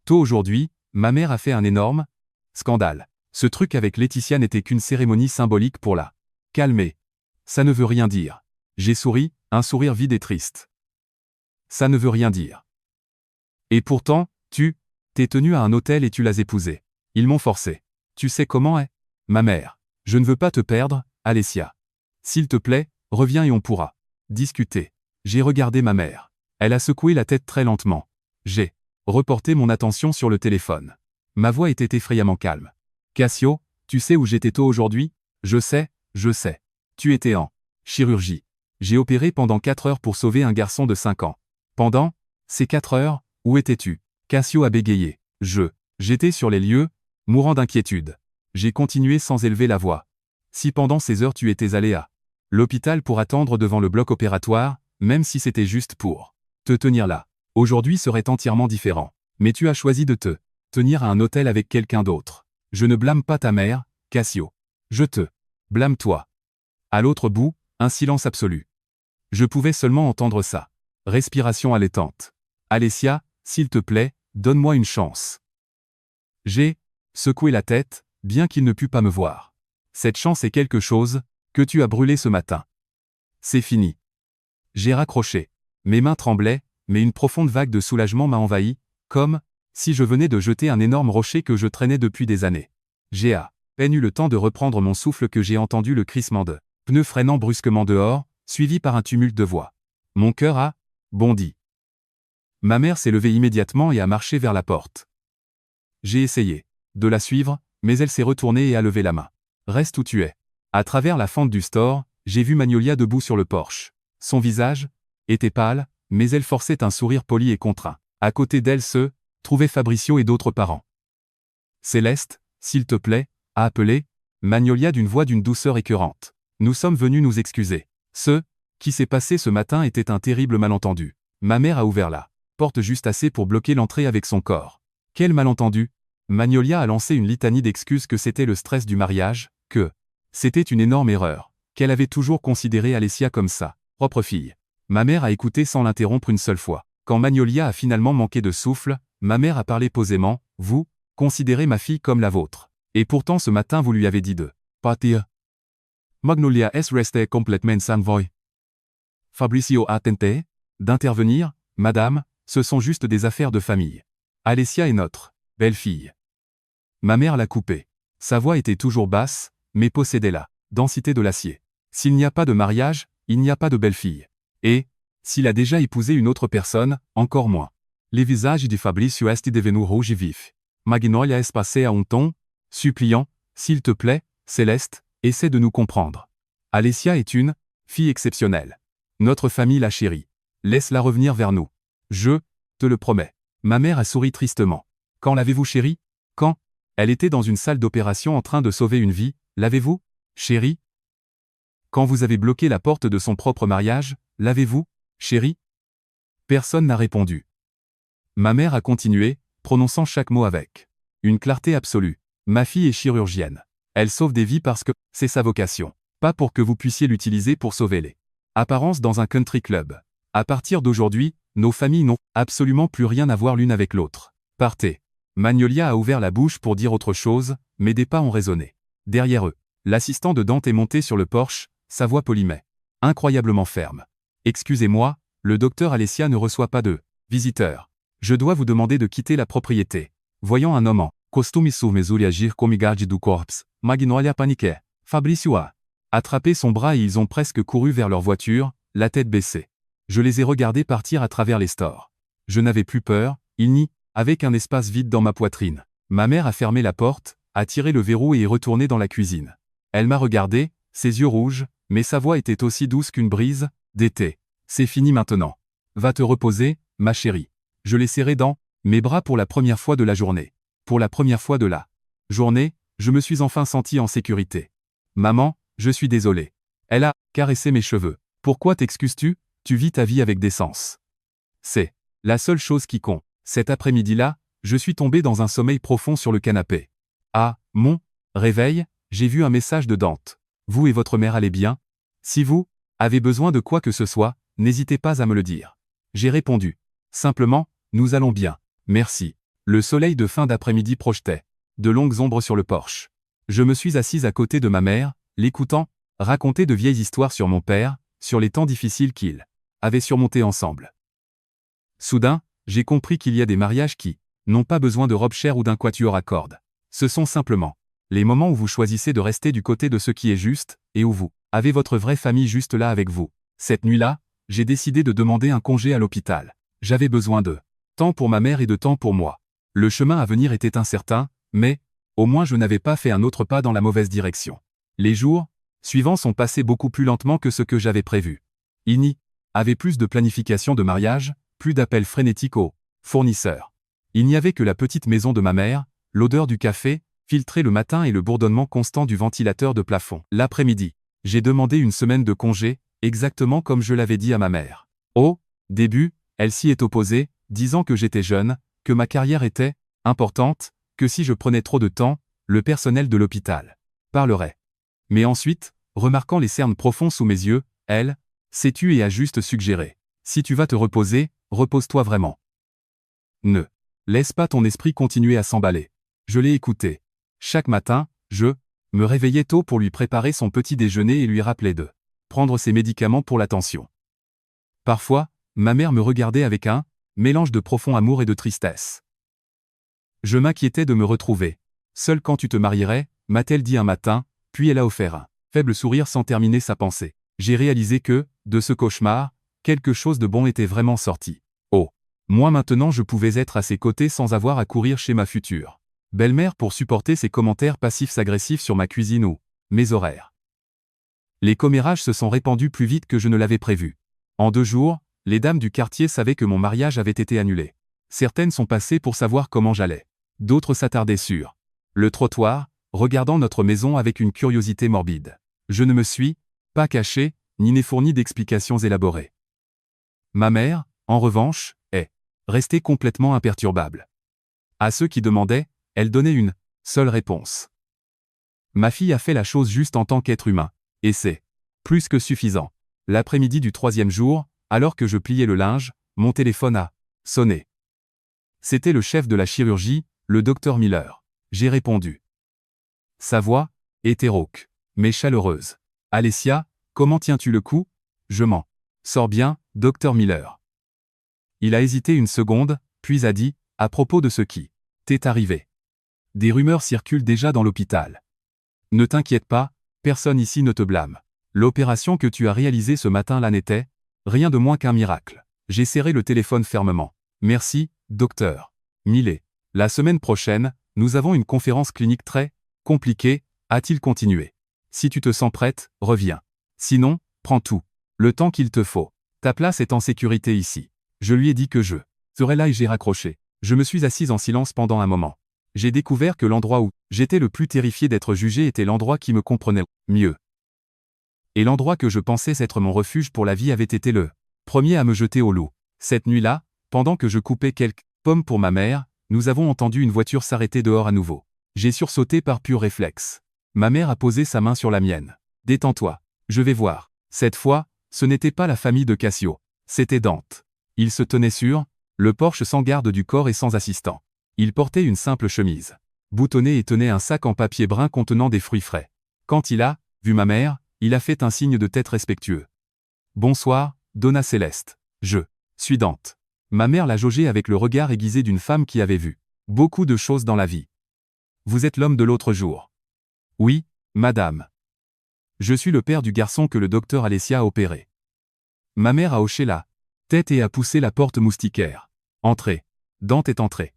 Tôt aujourd'hui, ma mère a fait un énorme scandale. Ce truc avec Laetitia n'était qu'une cérémonie symbolique pour la calmer. Ça ne veut rien dire. » J'ai souri, un sourire vide et triste. Ça ne veut rien dire. Et pourtant, t'es tenu à un hôtel et tu l'as épousé. Ils m'ont forcé. Tu sais comment est ma mère. Je ne veux pas te perdre, Alessia. S'il te plaît, reviens et on pourra discuter. J'ai regardé ma mère. Elle a secoué la tête très lentement. J'ai reporté mon attention sur le téléphone. Ma voix était effrayamment calme. Cassio, tu sais où j'étais tôt aujourd'hui ? Je sais. Tu étais en chirurgie. J'ai opéré pendant 4 heures pour sauver un garçon de 5 ans. Pendant ces 4 heures, où étais-tu ? Cassio a bégayé. J'étais sur les lieux, mourant d'inquiétude. J'ai continué sans élever la voix. Si pendant ces heures tu étais allé à l'hôpital pour attendre devant le bloc opératoire, même si c'était juste pour te tenir là, aujourd'hui serait entièrement différent. Mais tu as choisi de te tenir à un hôtel avec quelqu'un d'autre. Je ne blâme pas ta mère, Cassio. Je te blâme toi. À l'autre bout, un silence absolu. Je pouvais seulement entendre ça. Respiration allaitante. Alessia, s'il te plaît, donne-moi une chance. J'ai secoué la tête, bien qu'il ne pût pas me voir. Cette chance est quelque chose que tu as brûlé ce matin. C'est fini. J'ai raccroché. Mes mains tremblaient, mais une profonde vague de soulagement m'a envahi, comme si je venais de jeter un énorme rocher que je traînais depuis des années. J'ai à peine eu le temps de reprendre mon souffle que j'ai entendu le crissement de pneus freinant brusquement dehors, suivi par un tumulte de voix. Mon cœur a bondi. Ma mère s'est levée immédiatement et a marché vers la porte. J'ai essayé de la suivre, mais elle s'est retournée et a levé la main. Reste où tu es. À travers la fente du store, j'ai vu Magnolia debout sur le porche. Son visage était pâle, mais elle forçait un sourire poli et contraint. À côté d'elle se trouvaient Fabricio et d'autres parents. Céleste, s'il te plaît, a appelé Magnolia d'une voix d'une douceur écœurante. Nous sommes venus nous excuser. Ce qui s'est passé ce matin était un terrible malentendu. Ma mère a ouvert la porte juste assez pour bloquer l'entrée avec son corps. Quel malentendu ? Magnolia a lancé une litanie d'excuses que c'était le stress du mariage, que c'était une énorme erreur, qu'elle avait toujours considéré Alessia comme sa propre fille. Ma mère a écouté sans l'interrompre une seule fois. Quand Magnolia a finalement manqué de souffle, ma mère a parlé posément, « Vous, considérez ma fille comme la vôtre. Et pourtant ce matin vous lui avez dit de partir. » Magnolia est restée complètement sans voix. Fabricio a tenté d'intervenir, « Madame, ce sont juste des affaires de famille. Alessia est notre belle-fille. » Ma mère l'a coupé. Sa voix était toujours basse, mais possédait la densité de l'acier. S'il n'y a pas de mariage, il n'y a pas de belle-fille. Et, s'il a déjà épousé une autre personne, encore moins. Les visages de Fabricio est devenu rouge vif. Magnolia est passé à un ton suppliant, « S'il te plaît, Céleste, essaie de nous comprendre. Alessia est une fille exceptionnelle. Notre famille la chérit. Laisse-la revenir vers nous. Je te le promets. » Ma mère a souri tristement. « Quand l'avez-vous chérie? Quand? » Elle était dans une salle d'opération en train de sauver une vie, l'avez-vous, chérie? Quand vous avez bloqué la porte de son propre mariage, l'avez-vous, chérie? Personne n'a répondu. Ma mère a continué, prononçant chaque mot avec une clarté absolue. Ma fille est chirurgienne. Elle sauve des vies parce que c'est sa vocation. Pas pour que vous puissiez l'utiliser pour sauver les apparences dans un country club. À partir d'aujourd'hui, nos familles n'ont absolument plus rien à voir l'une avec l'autre. Partez. Magnolia a ouvert la bouche pour dire autre chose, mais des pas ont résonné. Derrière eux, l'assistant de Dante est monté sur le porche, sa voix polie mais incroyablement ferme. « Excusez-moi, le docteur Alessia ne reçoit pas de visiteurs. Je dois vous demander de quitter la propriété. » Voyant un homme en costume sur mesure agir comme garde du corps, Magnolia paniquait. Fabricio a attrapé son bras et ils ont presque couru vers leur voiture, la tête baissée. Je les ai regardés partir à travers les stores. Je n'avais plus peur, il n'y avait qu'un espace vide dans ma poitrine. Ma mère a fermé la porte, a tiré le verrou et est retournée dans la cuisine. Elle m'a regardé, ses yeux rouges, mais sa voix était aussi douce qu'une brise d'été. « C'est fini maintenant. Va te reposer, ma chérie. » Je l'ai serré dans mes bras pour la première fois de la journée. Pour la première fois de la journée, je me suis enfin senti en sécurité. « Maman, je suis désolé. » Elle a caressé mes cheveux. « Pourquoi t'excuses-tu? Tu vis ta vie avec décence. » C'est la seule chose qui compte. Cet après-midi-là, je suis tombé dans un sommeil profond sur le canapé. À mon réveil, j'ai vu un message de Dante. « Vous et votre mère allez bien? Si vous avez besoin de quoi que ce soit, n'hésitez pas à me le dire. » J'ai répondu. Simplement, « Nous allons bien. Merci. » Le soleil de fin d'après-midi projetait de longues ombres sur le porche. Je me suis assise à côté de ma mère, l'écoutant raconter de vieilles histoires sur mon père, sur les temps difficiles qu'ils avaient surmontés ensemble. Soudain, j'ai compris qu'il y a des mariages qui n'ont pas besoin de robe chère ou d'un quatuor à cordes. Ce sont simplement les moments où vous choisissez de rester du côté de ce qui est juste, et où vous avez votre vraie famille juste là avec vous. Cette nuit-là, j'ai décidé de demander un congé à l'hôpital. J'avais besoin de temps pour ma mère et de temps pour moi. Le chemin à venir était incertain, mais, au moins je n'avais pas fait un autre pas dans la mauvaise direction. Les jours suivants sont passés beaucoup plus lentement que ce que j'avais prévu. Il n'y avait plus de planification de mariage, plus d'appels frénétiques aux fournisseurs. Il n'y avait que la petite maison de ma mère, l'odeur du café, filtré le matin et le bourdonnement constant du ventilateur de plafond. L'après-midi, j'ai demandé une semaine de congé, exactement comme je l'avais dit à ma mère. Au début, elle s'y est opposée, disant que j'étais jeune, que ma carrière était importante, que si je prenais trop de temps, le personnel de l'hôpital parlerait. Mais ensuite, remarquant les cernes profonds sous mes yeux, elle s'est tue et a juste suggéré. Si tu vas te reposer, repose-toi vraiment. Ne laisse pas ton esprit continuer à s'emballer. Je l'ai écouté. Chaque matin, je me réveillais tôt pour lui préparer son petit déjeuner et lui rappeler de prendre ses médicaments pour la tension. Parfois, ma mère me regardait avec un mélange de profond amour et de tristesse. Je m'inquiétais de me retrouver seul quand tu te marierais, m'a-t-elle dit un matin, puis elle a offert un faible sourire sans terminer sa pensée. J'ai réalisé que, de ce cauchemar, quelque chose de bon était vraiment sorti. Oh, moi maintenant je pouvais être à ses côtés sans avoir à courir chez ma future belle-mère pour supporter ses commentaires passifs-agressifs sur ma cuisine ou mes horaires. Les commérages se sont répandus plus vite que je ne l'avais prévu. En 2 jours, les dames du quartier savaient que mon mariage avait été annulé. Certaines sont passées pour savoir comment j'allais. D'autres s'attardaient sur le trottoir, regardant notre maison avec une curiosité morbide. Je ne me suis pas caché, ni n'ai fourni d'explications élaborées. Ma mère, en revanche, est restée complètement imperturbable. À ceux qui demandaient, Elle donnait une seule réponse. Ma fille a fait la chose juste en tant qu'être humain. Et c'est plus que suffisant. L'après-midi du 3e jour, alors que je pliais le linge, mon téléphone a sonné. C'était le chef de la chirurgie, le docteur Miller. J'ai répondu. Sa voix était rauque, mais chaleureuse. Alessia, comment tiens-tu le coup? Je m'en sors bien, docteur Miller. Il a hésité une seconde, puis a dit, à propos de ce qui t'est arrivé. Des rumeurs circulent déjà dans l'hôpital. Ne t'inquiète pas, personne ici ne te blâme. L'opération que tu as réalisée ce matin-là n'était rien de moins qu'un miracle. J'ai serré le téléphone fermement. Merci, docteur Millet. La semaine prochaine, nous avons une conférence clinique très compliquée, a-t-il continué. Si tu te sens prête, reviens. Sinon, prends tout le temps qu'il te faut. Ta place est en sécurité ici. Je lui ai dit que je serais là et j'ai raccroché. Je me suis assise en silence pendant un moment. J'ai découvert que l'endroit où j'étais le plus terrifié d'être jugé était l'endroit qui me comprenait mieux. Et l'endroit que je pensais être mon refuge pour la vie avait été le premier à me jeter au loup. Cette nuit-là, pendant que je coupais quelques pommes pour ma mère, nous avons entendu une voiture s'arrêter dehors à nouveau. J'ai sursauté par pur réflexe. Ma mère a posé sa main sur la mienne. Détends-toi, je vais voir. Cette fois, ce n'était pas la famille de Cassio, c'était Dante. Il se tenait sur le porche sans garde du corps et sans assistant. Il portait une simple chemise boutonnée et tenait un sac en papier brun contenant des fruits frais. Quand il a vu ma mère, il a fait un signe de tête respectueux. Bonsoir, Donna Céleste. Je suis Dante. Ma mère l'a jaugé avec le regard aiguisé d'une femme qui avait vu beaucoup de choses dans la vie. Vous êtes l'homme de l'autre jour. Oui, madame. Je suis le père du garçon que le docteur Alessia a opéré. Ma mère a hoché la tête et a poussé la porte moustiquaire. Entrez. Dante est entré.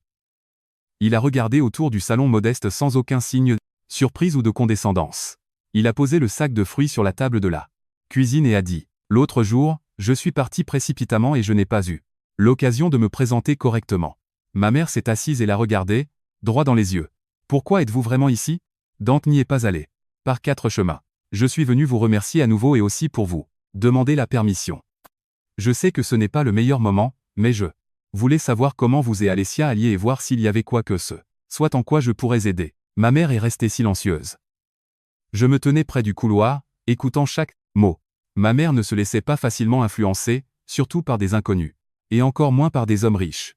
Il a regardé autour du salon modeste sans aucun signe de surprise ou de condescendance. Il a posé le sac de fruits sur la table de la cuisine et a dit « L'autre jour, je suis parti précipitamment et je n'ai pas eu l'occasion de me présenter correctement. » Ma mère s'est assise et l'a regardé, droit dans les yeux. « Pourquoi êtes-vous vraiment ici ?» Dante n'y est pas allé. Par 4 chemins. Je suis venu vous remercier à nouveau et aussi pour vous demander la permission. Je sais que ce n'est pas le meilleur moment, mais je voulais savoir comment vous et Alessia alliez et voir s'il y avait quoi que ce soit en quoi je pourrais aider. Ma mère est restée silencieuse. Je me tenais près du couloir, écoutant chaque mot. Ma mère ne se laissait pas facilement influencer, surtout par des inconnus. Et encore moins par des hommes riches.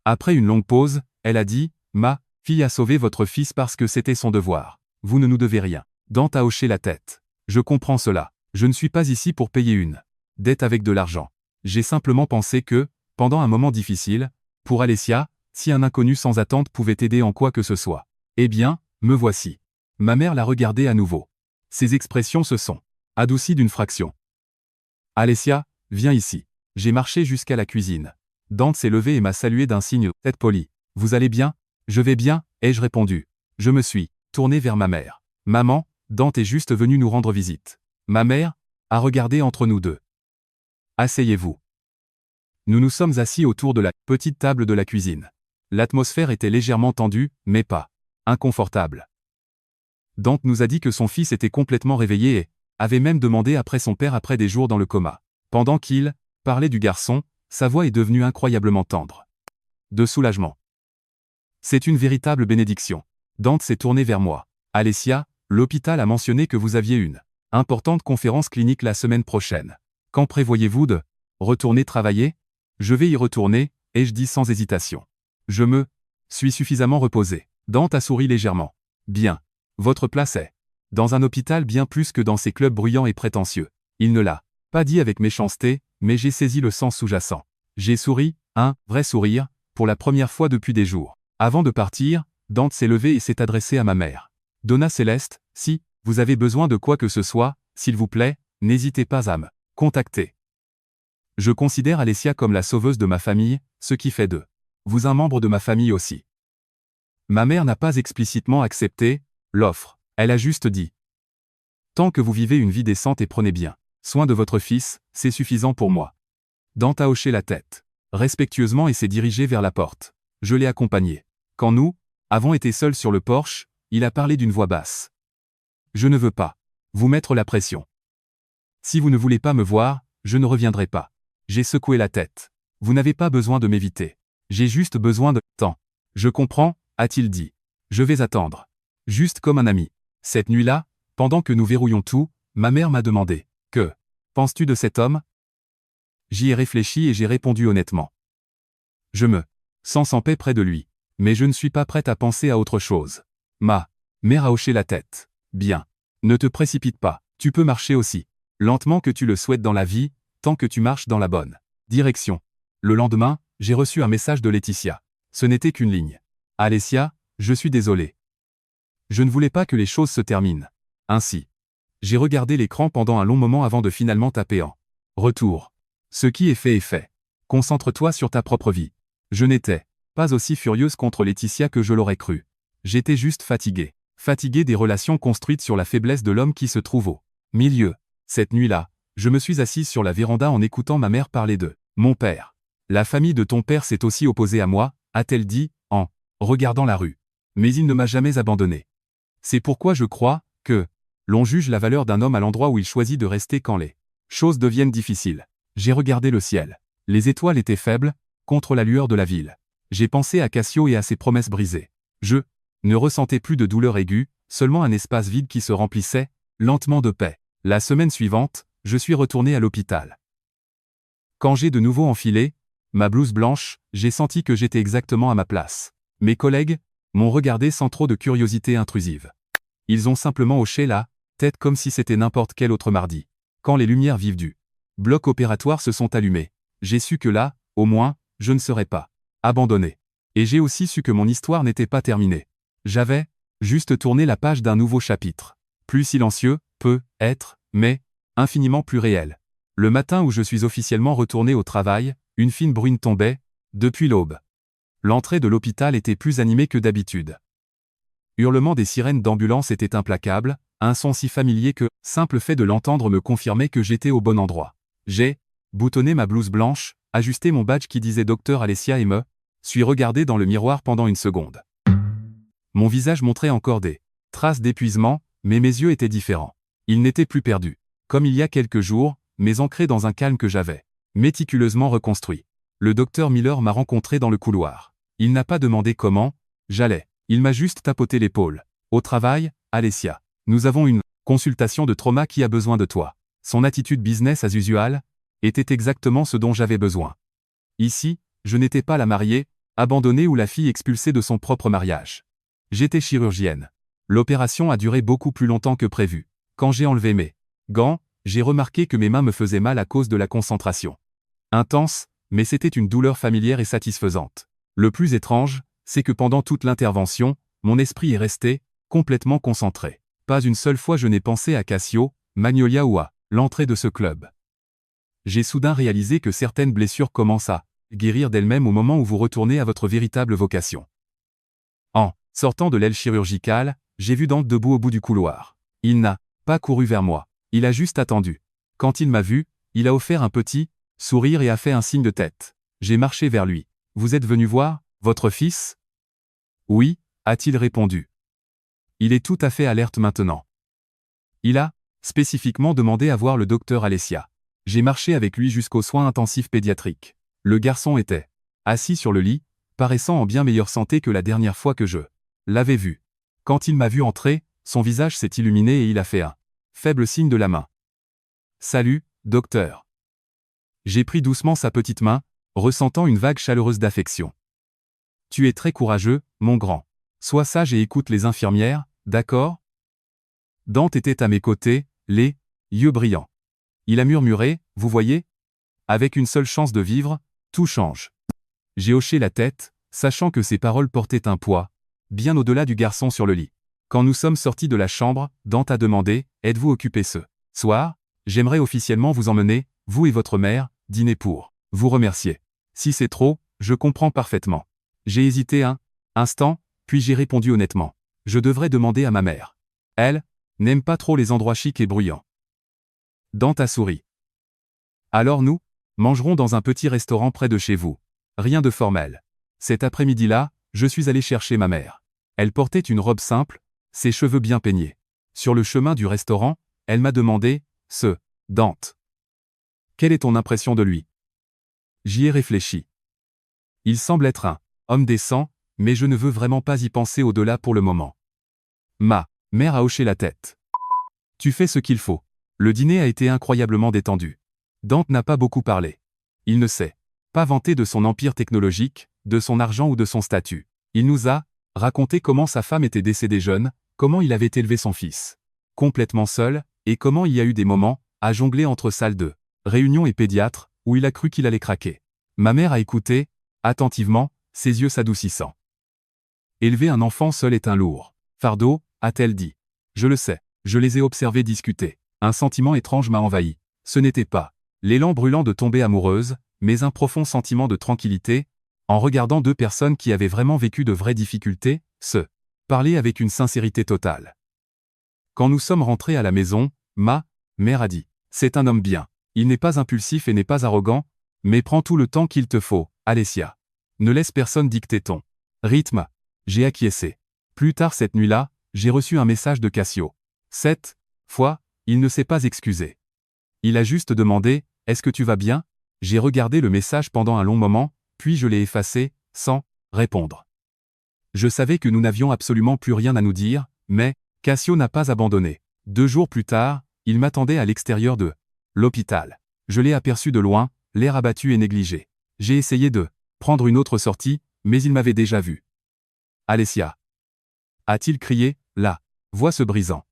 Après une longue pause, elle a dit « Ma fille a sauvé votre fils parce que c'était son devoir. Vous ne nous devez rien. » Dante a hoché la tête. Je comprends cela. Je ne suis pas ici pour payer une dette avec de l'argent. J'ai simplement pensé que, pendant un moment difficile, pour Alessia, si un inconnu sans attente pouvait aider en quoi que ce soit. Eh bien, me voici. Ma mère l'a regardé à nouveau. Ses expressions se sont adoucies d'une fraction. Alessia, viens ici. J'ai marché jusqu'à la cuisine. Dante s'est levé et m'a salué d'un signe de tête poli. Vous allez bien? Je vais bien, ai-je répondu. Je me suis tourné vers ma mère. Maman, Dante est juste venu nous rendre visite. Ma mère a regardé entre nous deux. Asseyez-vous. Nous nous sommes assis autour de la petite table de la cuisine. L'atmosphère était légèrement tendue, mais pas inconfortable. Dante nous a dit que son fils était complètement réveillé et avait même demandé après son père après des jours dans le coma. Pendant qu'il parlait du garçon, sa voix est devenue incroyablement tendre. De soulagement. C'est une véritable bénédiction. Dante s'est tourné vers moi. Alessia, l'hôpital a mentionné que vous aviez une importante conférence clinique la semaine prochaine. Quand prévoyez-vous de retourner travailler? Je vais y retourner, ai-je dit sans hésitation. Je me suis suffisamment reposé. Dante a souri légèrement. Bien. Votre place est dans un hôpital bien plus que dans ces clubs bruyants et prétentieux. Il ne l'a pas dit avec méchanceté, mais j'ai saisi le sens sous-jacent. J'ai souri, un vrai sourire, pour la première fois depuis des jours. Avant de partir, Dante s'est levé et s'est adressé à ma mère. Donna Céleste, si vous avez besoin de quoi que ce soit, s'il vous plaît, n'hésitez pas à me contacter. Je considère Alessia comme la sauveuse de ma famille, ce qui fait de vous un membre de ma famille aussi. Ma mère n'a pas explicitement accepté l'offre. Elle a juste dit « Tant que vous vivez une vie décente et prenez bien soin de votre fils, c'est suffisant pour moi. » Dante a hoché la tête respectueusement et s'est dirigé vers la porte. Je l'ai accompagné. Quand nous avons été seuls sur le porche, il a parlé d'une voix basse. « Je ne veux pas vous mettre la pression. Si vous ne voulez pas me voir, je ne reviendrai pas. » J'ai secoué la tête. Vous n'avez pas besoin de m'éviter. J'ai juste besoin de temps. Je comprends, a-t-il dit. Je vais attendre. Juste comme un ami. Cette nuit-là, pendant que nous verrouillons tout, ma mère m'a demandé. Que penses-tu de cet homme? J'y ai réfléchi et j'ai répondu honnêtement. Je me sens sans paix près de lui. Mais je ne suis pas prête à penser à autre chose. Ma mère a hoché la tête. Bien. Ne te précipite pas. Tu peux marcher aussi. Lentement que tu le souhaites dans la vie, tant que tu marches dans la bonne direction. Le lendemain, j'ai reçu un message de Laetitia. Ce n'était qu'une ligne. Alessia, je suis désolé. Je ne voulais pas que les choses se terminent ainsi. J'ai regardé l'écran pendant un long moment avant de finalement taper en retour. Ce qui est fait est fait. Concentre-toi sur ta propre vie. Je n'étais pas aussi furieuse contre Laetitia que je l'aurais cru. J'étais juste fatiguée. Fatiguée des relations construites sur la faiblesse de l'homme qui se trouve au milieu. Cette nuit-là, je me suis assise sur la véranda en écoutant ma mère parler de mon père. La famille de ton père s'est aussi opposée à moi, a-t-elle dit, en regardant la rue. Mais il ne m'a jamais abandonné. C'est pourquoi je crois que l'on juge la valeur d'un homme à l'endroit où il choisit de rester quand les choses deviennent difficiles. J'ai regardé le ciel. Les étoiles étaient faibles, contre la lueur de la ville. J'ai pensé à Cassio et à ses promesses brisées. Je ne ressentais plus de douleur aiguë, seulement un espace vide qui se remplissait, lentement de paix. La semaine suivante, je suis retourné à l'hôpital. Quand j'ai de nouveau enfilé ma blouse blanche, j'ai senti que j'étais exactement à ma place. Mes collègues m'ont regardé sans trop de curiosité intrusive. Ils ont simplement hoché la tête comme si c'était n'importe quel autre mardi. Quand les lumières vives du bloc opératoire se sont allumées, j'ai su que là, au moins, je ne serais pas abandonné. Et j'ai aussi su que mon histoire n'était pas terminée. J'avais juste tourné la page d'un nouveau chapitre. Plus silencieux, peut-être, mais infiniment plus réel. Le matin où je suis officiellement retourné au travail, une fine bruine tombait, depuis l'aube. L'entrée de l'hôpital était plus animée que d'habitude. Hurlement des sirènes d'ambulance était implacable, un son si familier que, simple fait de l'entendre me confirmait que j'étais au bon endroit. J'ai boutonné ma blouse blanche, ajusté mon badge qui disait Docteur Alessia et me suis regardé dans le miroir pendant une seconde. Mon visage montrait encore des traces d'épuisement, mais mes yeux étaient différents. Ils n'étaient plus perdus. Comme il y a quelques jours, mais ancrés dans un calme que j'avais méticuleusement reconstruit. Le docteur Miller m'a rencontré dans le couloir. Il n'a pas demandé comment j'allais. Il m'a juste tapoté l'épaule. Au travail, Alessia. Nous avons une consultation de trauma qui a besoin de toi. Son attitude business as usual était exactement ce dont j'avais besoin. Ici, je n'étais pas la mariée, abandonnée ou la fille expulsée de son propre mariage. J'étais chirurgienne. L'opération a duré beaucoup plus longtemps que prévu. Quand j'ai enlevé mes gants, j'ai remarqué que mes mains me faisaient mal à cause de la concentration. Intense, mais c'était une douleur familière et satisfaisante. Le plus étrange, c'est que pendant toute l'intervention, mon esprit est resté complètement concentré. Pas une seule fois je n'ai pensé à Cassio, Magnolia ou à l'entrée de ce club. J'ai soudain réalisé que certaines blessures commencent à guérir d'elles-mêmes au moment où vous retournez à votre véritable vocation. En sortant de l'aile chirurgicale, j'ai vu Dante debout au bout du couloir. Il n'a pas couru vers moi. Il a juste attendu. Quand il m'a vu, il a offert un petit sourire et a fait un signe de tête. J'ai marché vers lui. Vous êtes venu voir votre fils? Oui, a-t-il répondu. Il est tout à fait alerte maintenant. Il a spécifiquement demandé à voir le docteur Alessia. J'ai marché avec lui jusqu'aux soins intensifs pédiatriques. Le garçon était assis sur le lit, paraissant en bien meilleure santé que la dernière fois que je l'avais vu. Quand il m'a vu entrer, son visage s'est illuminé et il a fait un faible signe de la main. Salut, docteur. J'ai pris doucement sa petite main, ressentant une vague chaleureuse d'affection. Tu es très courageux, mon grand. Sois sage et écoute les infirmières, d'accord? Dante était à mes côtés, les yeux brillants. Il a murmuré, vous voyez? Avec une seule chance de vivre, tout change. J'ai hoché la tête, sachant que ces paroles portaient un poids, bien au-delà du garçon sur le lit. Quand nous sommes sortis de la chambre, Dante a demandé, êtes-vous occupé ce soir? J'aimerais officiellement vous emmener, vous et votre mère, dîner pour vous remercier. Si c'est trop, je comprends parfaitement. J'ai hésité un instant, puis j'ai répondu honnêtement. Je devrais demander à ma mère. Elle n'aime pas trop les endroits chics et bruyants. Dante a souri. Alors nous mangerons dans un petit restaurant près de chez vous. Rien de formel. Cet après-midi-là, je suis allé chercher ma mère. Elle portait une robe simple, ses cheveux bien peignés. Sur le chemin du restaurant, elle m'a demandé, Dante. Quelle est ton impression de lui? J'y ai réfléchi. Il semble être un homme décent, mais je ne veux vraiment pas y penser au-delà pour le moment. Ma mère a hoché la tête. Tu fais ce qu'il faut. Le dîner a été incroyablement détendu. Dante n'a pas beaucoup parlé. Il ne s'est pas vanté de son empire technologique, de son argent ou de son statut. Il nous a raconté comment sa femme était décédée jeune, comment il avait élevé son fils complètement seul, et comment il y a eu des moments à jongler entre salle de réunion et pédiatre, où il a cru qu'il allait craquer. Ma mère a écouté, attentivement, ses yeux s'adoucissant. Élever un enfant seul est un lourd fardeau, a-t-elle dit. Je le sais, je les ai observés discuter. Un sentiment étrange m'a envahi. Ce n'était pas l'élan brûlant de tomber amoureuse, mais un profond sentiment de tranquillité, en regardant deux personnes qui avaient vraiment vécu de vraies difficultés, se parler avec une sincérité totale. Quand nous sommes rentrés à la maison, ma mère a dit « C'est un homme bien. Il n'est pas impulsif et n'est pas arrogant, mais prends tout le temps qu'il te faut, Alessia. Ne laisse personne dicter ton rythme. » J'ai acquiescé. Plus tard cette nuit-là, j'ai reçu un message de Cassio. Cette fois, il ne s'est pas excusé. Il a juste demandé « Est-ce que tu vas bien ?» J'ai regardé le message pendant un long moment, puis je l'ai effacé, sans répondre. Je savais que nous n'avions absolument plus rien à nous dire, mais Cassio n'a pas abandonné. 2 jours plus tard, il m'attendait à l'extérieur de l'hôpital. Je l'ai aperçu de loin, l'air abattu et négligé. J'ai essayé de prendre une autre sortie, mais il m'avait déjà vu. « Alessia !» a-t-il crié, la voix se brisant.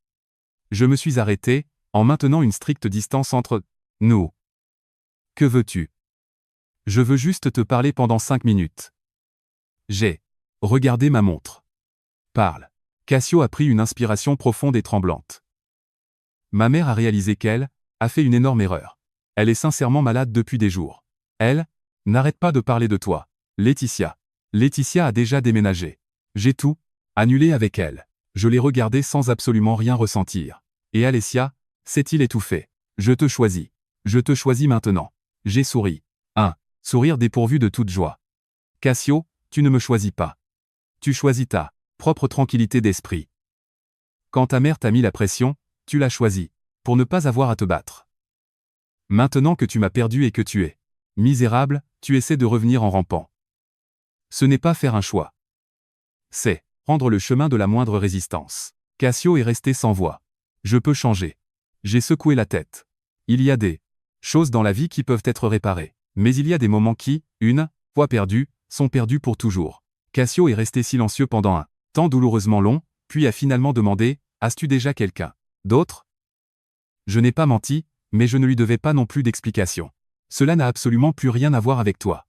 Je me suis arrêté, en maintenant une stricte distance entre nous. « Que veux-tu ? Je veux juste te parler pendant 5 minutes. » J'ai regardé ma montre. « Parle. » Cassio a pris une inspiration profonde et tremblante. Ma mère a réalisé qu'elle a fait une énorme erreur. Elle est sincèrement malade depuis des jours. Elle n'arrête pas de parler de toi. Laetitia. Laetitia a déjà déménagé. J'ai tout annulé avec elle. Je l'ai regardée sans absolument rien ressentir. Et Alessia s'est-il étouffé. Je te choisis. Je te choisis maintenant. J'ai souri. Un sourire dépourvu de toute joie. Cassio, tu ne me choisis pas. Tu choisis ta propre tranquillité d'esprit. Quand ta mère t'a mis la pression, tu l'as choisi, pour ne pas avoir à te battre. Maintenant que tu m'as perdu et que tu es misérable, tu essaies de revenir en rampant. Ce n'est pas faire un choix. C'est prendre le chemin de la moindre résistance. Cassio est resté sans voix. Je peux changer. J'ai secoué la tête. Il y a des choses dans la vie qui peuvent être réparées, mais il y a des moments qui, une fois perdus, sont perdus pour toujours. Cassio est resté silencieux pendant un temps douloureusement long, puis a finalement demandé « As-tu déjà quelqu'un d'autre ?» Je n'ai pas menti, mais je ne lui devais pas non plus d'explication. Cela n'a absolument plus rien à voir avec toi.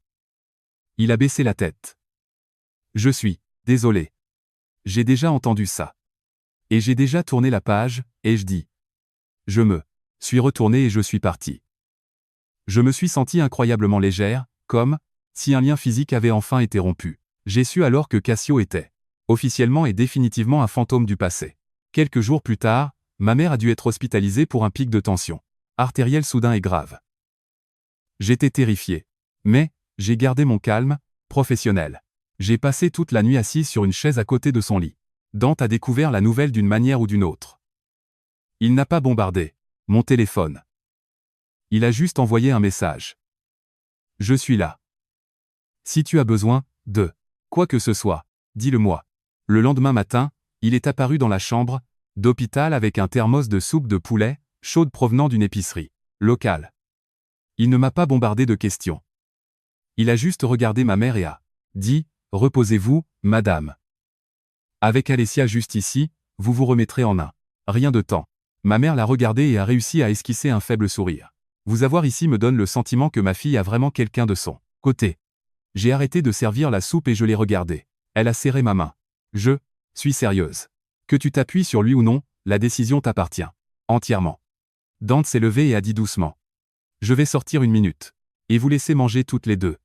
Il a baissé la tête. Je suis désolé. J'ai déjà entendu ça. Et j'ai déjà tourné la page, et je dis. Je me suis retourné et je suis parti. Je me suis senti incroyablement légère, comme si un lien physique avait enfin été rompu. J'ai su alors que Cassio était officiellement et définitivement un fantôme du passé. Quelques jours plus tard, ma mère a dû être hospitalisée pour un pic de tension artérielle soudain et grave. J'étais terrifié. Mais j'ai gardé mon calme professionnel. J'ai passé toute la nuit assise sur une chaise à côté de son lit. Dante a découvert la nouvelle d'une manière ou d'une autre. Il n'a pas bombardé mon téléphone. Il a juste envoyé un message. Je suis là. Si tu as besoin de quoi que ce soit, dis-le-moi. Le lendemain matin, il est apparu dans la chambre d'hôpital avec un thermos de soupe de poulet, chaude provenant d'une épicerie locale. Il ne m'a pas bombardé de questions. Il a juste regardé ma mère et a dit « Reposez-vous, madame. Avec Alessia juste ici, vous vous remettrez en un rien de temps. » Ma mère l'a regardé et a réussi à esquisser un faible sourire. Vous avoir ici me donne le sentiment que ma fille a vraiment quelqu'un de son côté. J'ai arrêté de servir la soupe et je l'ai regardée. Elle a serré ma main. Je suis sérieuse. Que tu t'appuies sur lui ou non, la décision t'appartient. Entièrement. Dante s'est levée et a dit doucement. Je vais sortir 1 minute. Et vous laisser manger toutes les deux.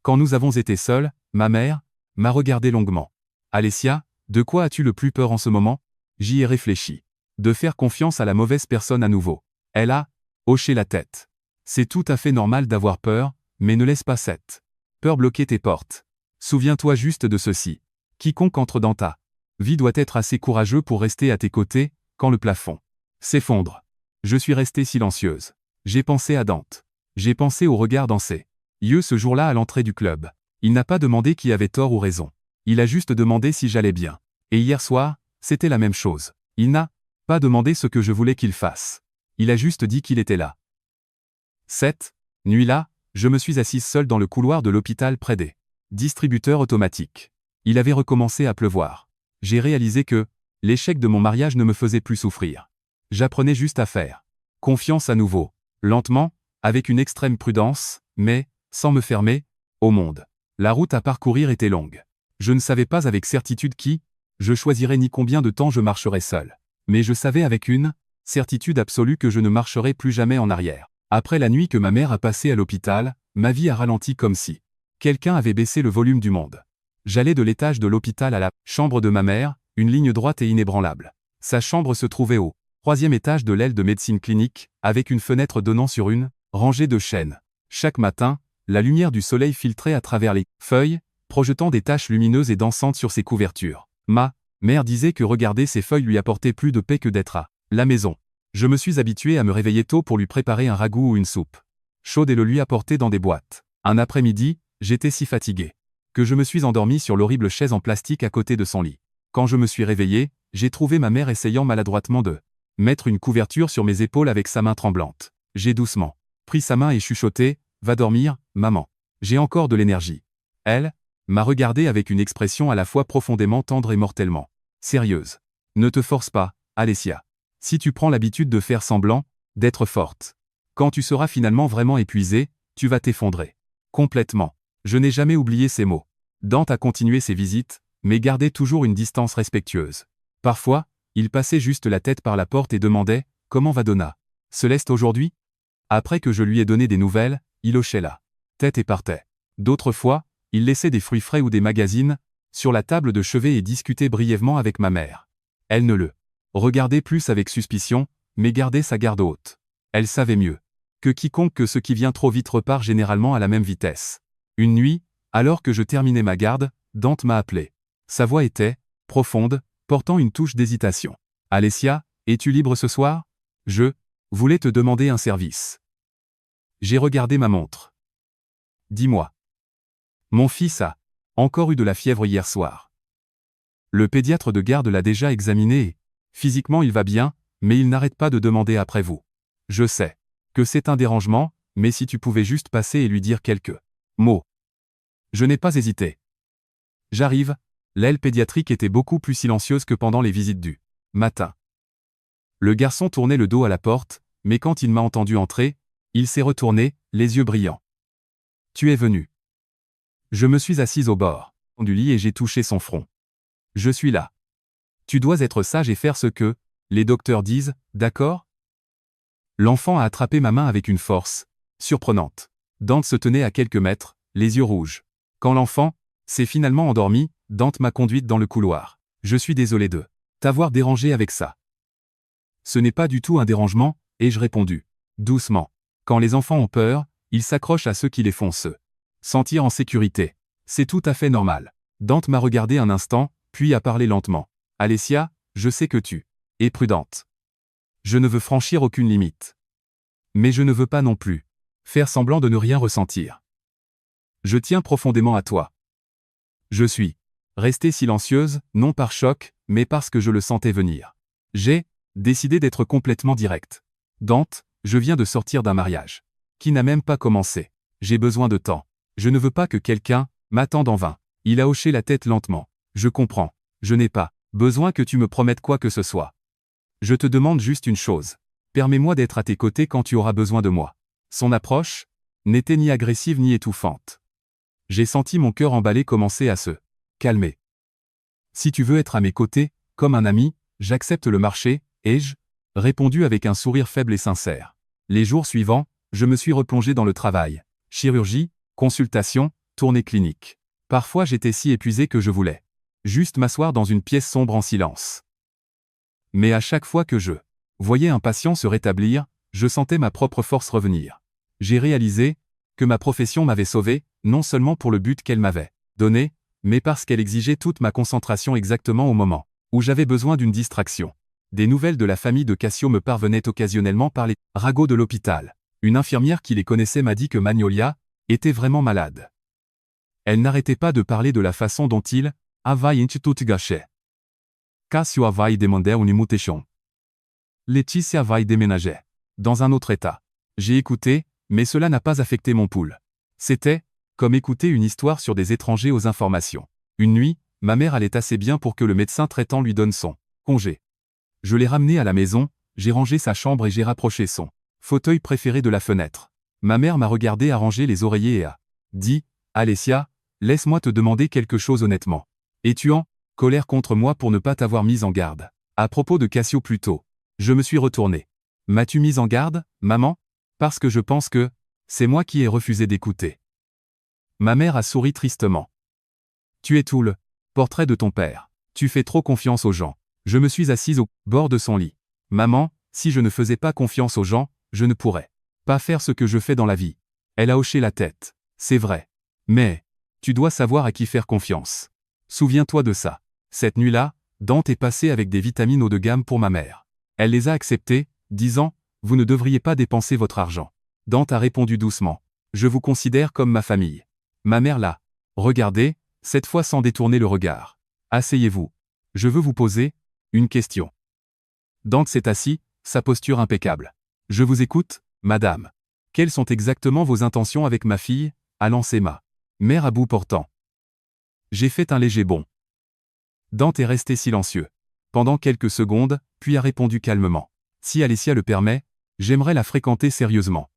Quand nous avons été seuls, ma mère m'a regardé longuement. Alessia, de quoi as-tu le plus peur en ce moment ? J'y ai réfléchi. De faire confiance à la mauvaise personne à nouveau. Elle a hoché la tête. C'est tout à fait normal d'avoir peur, mais ne laisse pas cette peur bloquer tes portes. Souviens-toi juste de ceci. Quiconque entre dans ta vie doit être assez courageux pour rester à tes côtés, quand le plafond s'effondre. Je suis restée silencieuse. J'ai pensé à Dante. J'ai pensé au regard dans ses yeux ce jour-là à l'entrée du club. Il n'a pas demandé qui avait tort ou raison. Il a juste demandé si j'allais bien. Et hier soir, c'était la même chose. Il n'a pas demandé ce que je voulais qu'il fasse. Il a juste dit qu'il était là. Cette nuit-là, je me suis assise seule dans le couloir de l'hôpital près des distributeurs automatiques. Il avait recommencé à pleuvoir. J'ai réalisé que l'échec de mon mariage ne me faisait plus souffrir. J'apprenais juste à faire confiance à nouveau, lentement, avec une extrême prudence, mais sans me fermer au monde. La route à parcourir était longue. Je ne savais pas avec certitude qui je choisirais ni combien de temps je marcherais seul. Mais je savais avec une certitude absolue que je ne marcherais plus jamais en arrière. Après la nuit que ma mère a passée à l'hôpital, ma vie a ralenti comme si quelqu'un avait baissé le volume du monde. J'allais de l'étage de l'hôpital à la chambre de ma mère, une ligne droite et inébranlable. Sa chambre se trouvait au 3e étage de l'aile de médecine clinique, avec une fenêtre donnant sur une rangée de chênes. Chaque matin, la lumière du soleil filtrait à travers les feuilles, projetant des taches lumineuses et dansantes sur ses couvertures. Ma mère disait que regarder ces feuilles lui apportait plus de paix que d'être à la maison. Je me suis habitué à me réveiller tôt pour lui préparer un ragoût ou une soupe chaude et le lui apporter dans des boîtes. Un après-midi, j'étais si fatigué que je me suis endormi sur l'horrible chaise en plastique à côté de son lit. Quand je me suis réveillé, j'ai trouvé ma mère essayant maladroitement de mettre une couverture sur mes épaules avec sa main tremblante. J'ai doucement pris sa main et chuchoté, « Va dormir, maman. J'ai encore de l'énergie. » Elle m'a regardé avec une expression à la fois profondément tendre et mortellement sérieuse. « Ne te force pas, Alessia. Si tu prends l'habitude de faire semblant d'être forte, quand tu seras finalement vraiment épuisée, tu vas t'effondrer. Complètement. » Je n'ai jamais oublié ces mots. Dante a continué ses visites, mais gardait toujours une distance respectueuse. Parfois, il passait juste la tête par la porte et demandait « Comment va Donna? Céleste aujourd'hui ?» Après que je lui ai donné des nouvelles, il hochait la tête et partait. D'autres fois, il laissait des fruits frais ou des magazines sur la table de chevet et discutait brièvement avec ma mère. Elle ne le regardait plus avec suspicion, mais gardait sa garde haute. Elle savait mieux que quiconque que ce qui vient trop vite repart généralement à la même vitesse. Une nuit, alors que je terminais ma garde, Dante m'a appelé. Sa voix était profonde, portant une touche d'hésitation. « Alessia, es-tu libre ce soir? Je voulais te demander un service. » J'ai regardé ma montre. « Dis-moi. » « Mon fils a encore eu de la fièvre hier soir. Le pédiatre de garde l'a déjà examiné et, physiquement il va bien, mais il n'arrête pas de demander après vous. Je sais que c'est un dérangement, mais si tu pouvais juste passer et lui dire quelques mots. » Je n'ai pas hésité. J'arrive. L'aile pédiatrique était beaucoup plus silencieuse que pendant les visites du matin. Le garçon tournait le dos à la porte, mais quand il m'a entendu entrer, il s'est retourné, les yeux brillants. « Tu es venu. » Je me suis assise au bord du lit et j'ai touché son front. « Je suis là. Tu dois être sage et faire ce que les docteurs disent, d'accord ?» L'enfant a attrapé ma main avec une force surprenante. Dante se tenait à quelques mètres, les yeux rouges. Quand l'enfant s'est finalement endormi, Dante m'a conduite dans le couloir. « Je suis désolé de t'avoir dérangé avec ça. » « Ce n'est pas du tout un dérangement, » ai-je répondu. Doucement. Quand les enfants ont peur, ils s'accrochent à ceux qui les font se sentir en sécurité. C'est tout à fait normal. Dante m'a regardé un instant, puis a parlé lentement. « Alessia, je sais que tu es prudente. Je ne veux franchir aucune limite. Mais je ne veux pas non plus faire semblant de ne rien ressentir. Je tiens profondément à toi. » Je suis restée silencieuse, non par choc, mais parce que je le sentais venir. J'ai décidé d'être complètement direct. « Dante, je viens de sortir d'un mariage qui n'a même pas commencé. J'ai besoin de temps. Je ne veux pas que quelqu'un m'attende en vain. » Il a hoché la tête lentement. « Je comprends. Je n'ai pas besoin que tu me promettes quoi que ce soit. Je te demande juste une chose. Permets-moi d'être à tes côtés quand tu auras besoin de moi. » Son approche n'était ni agressive ni étouffante. J'ai senti mon cœur emballé commencer à se calmer. « Si tu veux être à mes côtés, comme un ami, j'accepte le marché, » ai-je répondu avec un sourire faible et sincère. Les jours suivants, je me suis replongé dans le travail. Chirurgie, consultation, tournée clinique. Parfois j'étais si épuisé que je voulais juste m'asseoir dans une pièce sombre en silence. Mais à chaque fois que je voyais un patient se rétablir, je sentais ma propre force revenir. J'ai réalisé que ma profession m'avait sauvé, non seulement pour le but qu'elle m'avait donné, mais parce qu'elle exigeait toute ma concentration exactement au moment où j'avais besoin d'une distraction. Des nouvelles de la famille de Cassio me parvenaient occasionnellement par les ragots de l'hôpital. Une infirmière qui les connaissait m'a dit que Magnolia était vraiment malade. Elle n'arrêtait pas de parler de la façon dont il Avai Institut Gachet. Cassio avai demandé une mutation. Laetitia avai déménagé. Dans un autre état. J'ai écouté, mais cela n'a pas affecté mon pouls. C'était comme écouter une histoire sur des étrangers aux informations. Une nuit, ma mère allait assez bien pour que le médecin traitant lui donne son congé. Je l'ai ramené à la maison, j'ai rangé sa chambre et j'ai rapproché son fauteuil préféré de la fenêtre. Ma mère m'a regardé arranger les oreillers et a dit « Alessia, laisse-moi te demander quelque chose honnêtement. Es-tu en colère contre moi pour ne pas t'avoir mise en garde à propos de Cassio plus tôt ?» Je me suis retourné. « M'as-tu mise en garde, maman ? Parce que je pense que c'est moi qui ai refusé d'écouter. » Ma mère a souri tristement. « Tu es tout le portrait de ton père. Tu fais trop confiance aux gens. » Je me suis assise au bord de son lit. « Maman, si je ne faisais pas confiance aux gens, je ne pourrais pas faire ce que je fais dans la vie. » Elle a hoché la tête. « C'est vrai. Mais tu dois savoir à qui faire confiance. Souviens-toi de ça. » Cette nuit-là, Dante est passée avec des vitamines haut de gamme pour ma mère. Elle les a acceptées, disant « Vous ne devriez pas dépenser votre argent. » Dante a répondu doucement « Je vous considère comme ma famille. » Ma mère l'a regardé, cette fois sans détourner le regard. « Asseyez-vous. Je veux vous poser une question. » Dante s'est assis, sa posture impeccable. « Je vous écoute, madame. Quelles sont exactement vos intentions avec ma fille ?» a lancé ma mère à bout portant. J'ai fait un léger bond. Dante est resté silencieux. Pendant quelques secondes, puis a répondu calmement. « Si Alessia le permet, j'aimerais la fréquenter sérieusement.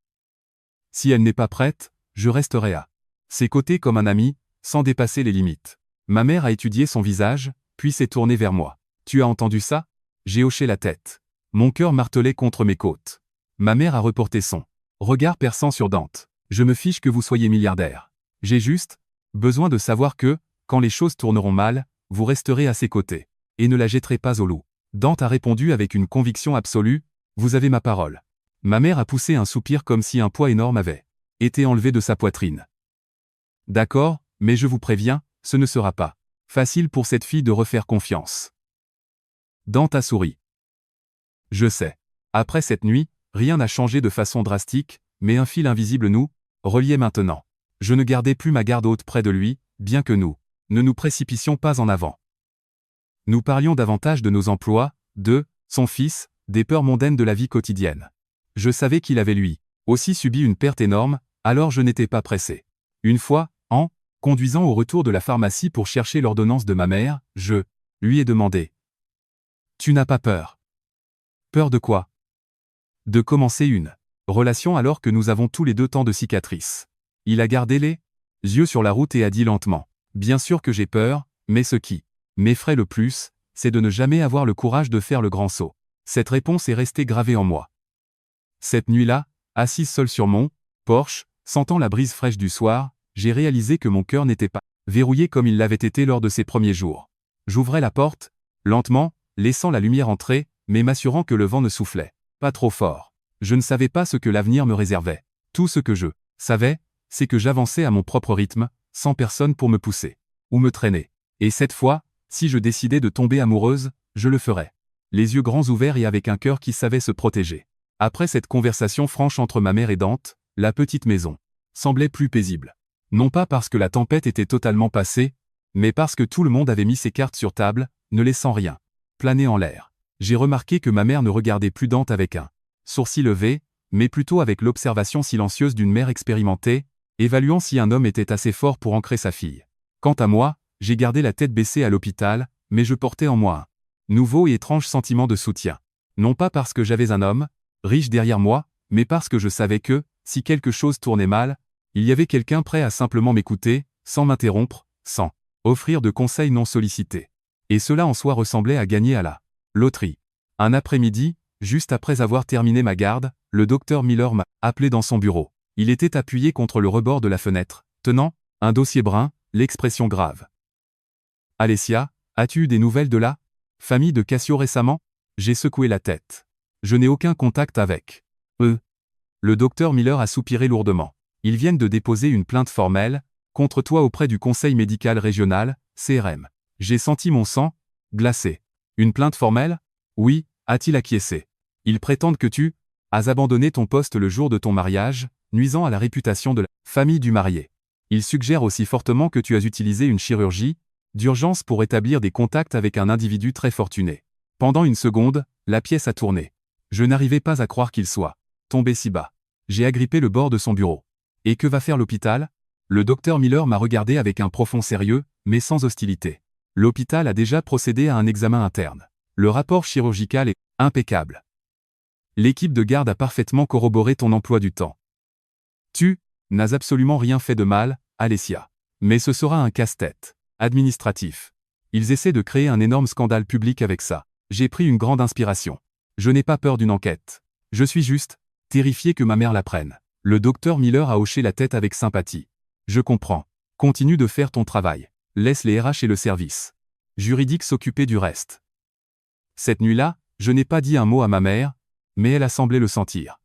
Si elle n'est pas prête, je resterai à ses côtés comme un ami, sans dépasser les limites. » Ma mère a étudié son visage, puis s'est tournée vers moi. « Tu as entendu ça ?» J'ai hoché la tête. Mon cœur martelait contre mes côtes. Ma mère a reporté son regard perçant sur Dante. « Je me fiche que vous soyez milliardaire. J'ai juste besoin de savoir que, quand les choses tourneront mal, vous resterez à ses côtés. Et ne la jetterez pas au loup. » Dante a répondu avec une conviction absolue. « Vous avez ma parole. » Ma mère a poussé un soupir comme si un poids énorme avait été enlevé de sa poitrine. « D'accord, mais je vous préviens, ce ne sera pas facile pour cette fille de refaire confiance. » Dante a souri. « Je sais. Après cette nuit, rien n'a changé de façon drastique, mais un fil invisible nous reliait maintenant. Je ne gardais plus ma garde haute près de lui, bien que nous ne nous précipitions pas en avant. Nous parlions davantage de nos emplois, de son fils, des peurs mondaines de la vie quotidienne. Je savais qu'il avait lui aussi subi une perte énorme, alors je n'étais pas pressé. Une fois, en conduisant au retour de la pharmacie pour chercher l'ordonnance de ma mère, je lui ai demandé. « Tu n'as pas peur ? » « Peur de quoi ? » De commencer une relation alors que nous avons tous les deux tant de cicatrices. Il a gardé les yeux sur la route et a dit lentement. « Bien sûr que j'ai peur, mais ce qui m'effraie le plus, c'est de ne jamais avoir le courage de faire le grand saut. » Cette réponse est restée gravée en moi. Cette nuit-là, assise seule sur mon porche, sentant la brise fraîche du soir, j'ai réalisé que mon cœur n'était pas verrouillé comme il l'avait été lors de ses premiers jours. J'ouvrais la porte, lentement, laissant la lumière entrer, mais m'assurant que le vent ne soufflait pas trop fort. Je ne savais pas ce que l'avenir me réservait. Tout ce que je savais, c'est que j'avançais à mon propre rythme, sans personne pour me pousser ou me traîner. Et cette fois, si je décidais de tomber amoureuse, je le ferais. Les yeux grands ouverts et avec un cœur qui savait se protéger. Après cette conversation franche entre ma mère et Dante, la petite maison semblait plus paisible. Non pas parce que la tempête était totalement passée, mais parce que tout le monde avait mis ses cartes sur table, ne laissant rien planer en l'air. J'ai remarqué que ma mère ne regardait plus Dante avec un sourcil levé, mais plutôt avec l'observation silencieuse d'une mère expérimentée, évaluant si un homme était assez fort pour ancrer sa fille. Quant à moi, j'ai gardé la tête baissée à l'hôpital, mais je portais en moi un nouveau et étrange sentiment de soutien. Non pas parce que j'avais un homme riche derrière moi, mais parce que je savais que, si quelque chose tournait mal, il y avait quelqu'un prêt à simplement m'écouter, sans m'interrompre, sans offrir de conseils non sollicités. Et cela en soi ressemblait à gagner à la loterie. Un après-midi, juste après avoir terminé ma garde, le docteur Miller m'a appelé dans son bureau. Il était appuyé contre le rebord de la fenêtre, tenant un dossier brun, l'expression grave. « Alessia, as-tu eu des nouvelles de la famille de Cassio récemment ?» J'ai secoué la tête. « Je n'ai aucun contact avec eux. » Le docteur Miller a soupiré lourdement. « Ils viennent de déposer une plainte formelle contre toi auprès du Conseil médical régional, CRM. » J'ai senti mon sang glacé. « Une plainte formelle ? » ? Oui, a-t-il acquiescé. « Ils prétendent que tu as abandonné ton poste le jour de ton mariage, nuisant à la réputation de la famille du marié. Ils suggèrent aussi fortement que tu as utilisé une chirurgie d'urgence pour établir des contacts avec un individu très fortuné. Pendant une seconde, la pièce a tourné. Je n'arrivais pas à croire qu'il soit tombé si bas. J'ai agrippé le bord de son bureau. Et que va faire l'hôpital? Le docteur Miller m'a regardé avec un profond sérieux, mais sans hostilité. L'hôpital a déjà procédé à un examen interne. Le rapport chirurgical est impeccable. L'équipe de garde a parfaitement corroboré ton emploi du temps. Tu n'as absolument rien fait de mal, Alessia. Mais ce sera un casse-tête administratif. Ils essaient de créer un énorme scandale public avec ça. J'ai pris une grande inspiration. Je n'ai pas peur d'une enquête. Je suis juste terrifié que ma mère l'apprenne. Le docteur Miller a hoché la tête avec sympathie. Je comprends. Continue de faire ton travail. Laisse les RH et le service juridique s'occuper du reste. Cette nuit-là, je n'ai pas dit un mot à ma mère, mais elle a semblé le sentir.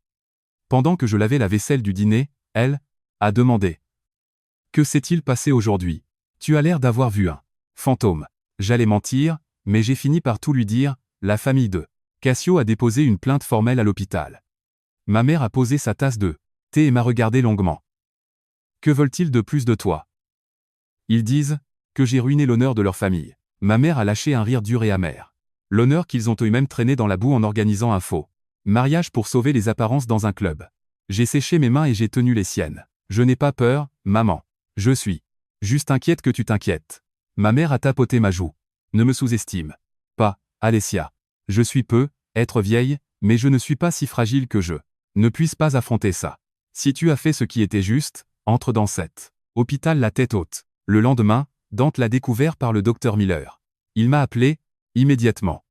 Pendant que je lavais la vaisselle du dîner, elle a demandé: que s'est-il passé aujourd'hui? Tu as l'air d'avoir vu un fantôme. J'allais mentir, mais j'ai fini par tout lui dire. La famille de Cassio a déposé une plainte formelle à l'hôpital. Ma mère a posé sa tasse de thé et m'a regardé longuement. Que veulent-ils de plus de toi? Ils disent que j'ai ruiné l'honneur de leur famille. Ma mère a lâché un rire dur et amer. L'honneur qu'ils ont eux-mêmes traîné dans la boue en organisant un faux mariage pour sauver les apparences dans un club. J'ai séché mes mains et j'ai tenu les siennes. Je n'ai pas peur, maman. Je suis juste inquiète que tu t'inquiètes. Ma mère a tapoté ma joue. Ne me sous-estime pas, Alessia. Je suis être vieille, mais je ne suis pas si fragile que je ne puisse pas affronter ça. Si tu as fait ce qui était juste, entre dans cet hôpital la tête haute. Le lendemain, Dante l'a découvert par le docteur Miller. Il m'a appelé immédiatement.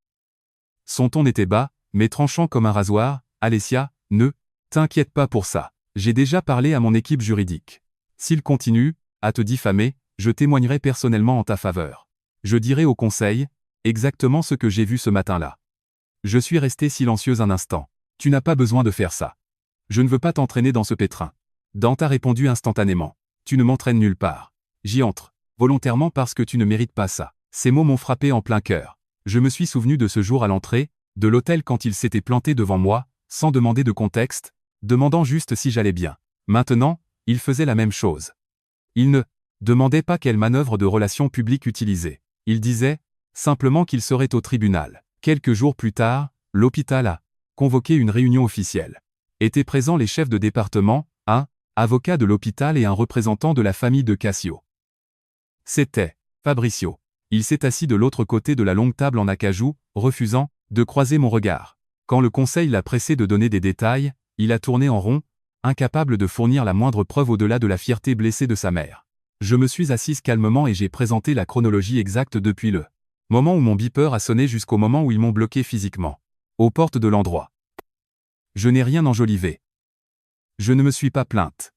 Son ton était bas, mais tranchant comme un rasoir. Alessia, ne t'inquiète pas pour ça. J'ai déjà parlé à mon équipe juridique. S'il continue à te diffamer, je témoignerai personnellement en ta faveur. Je dirai au conseil exactement ce que j'ai vu ce matin-là. Je suis resté silencieuse un instant. Tu n'as pas besoin de faire ça. Je ne veux pas t'entraîner dans ce pétrin. Dante a répondu instantanément. Tu ne m'entraînes nulle part. J'y entre, volontairement parce que tu ne mérites pas ça. Ces mots m'ont frappé en plein cœur. Je me suis souvenu de ce jour à l'entrée de l'hôtel quand il s'était planté devant moi, sans demander de contexte, demandant juste si j'allais bien. Maintenant, il faisait la même chose. Il ne demandait pas quelle manœuvre de relations publiques utiliser. Il disait simplement qu'il serait au tribunal. Quelques jours plus tard, l'hôpital a convoqué une réunion officielle. Étaient présents les chefs de département, un avocat de l'hôpital et un représentant de la famille de Cassio. C'était Fabrizio. Il s'est assis de l'autre côté de la longue table en acajou, refusant de croiser mon regard. Quand le conseil l'a pressé de donner des détails, il a tourné en rond, incapable de fournir la moindre preuve au-delà de la fierté blessée de sa mère. Je me suis assise calmement et j'ai présenté la chronologie exacte depuis le moment où mon beeper a sonné jusqu'au moment où ils m'ont bloqué physiquement. Aux portes de l'endroit. Je n'ai rien enjolivé. Je ne me suis pas plainte.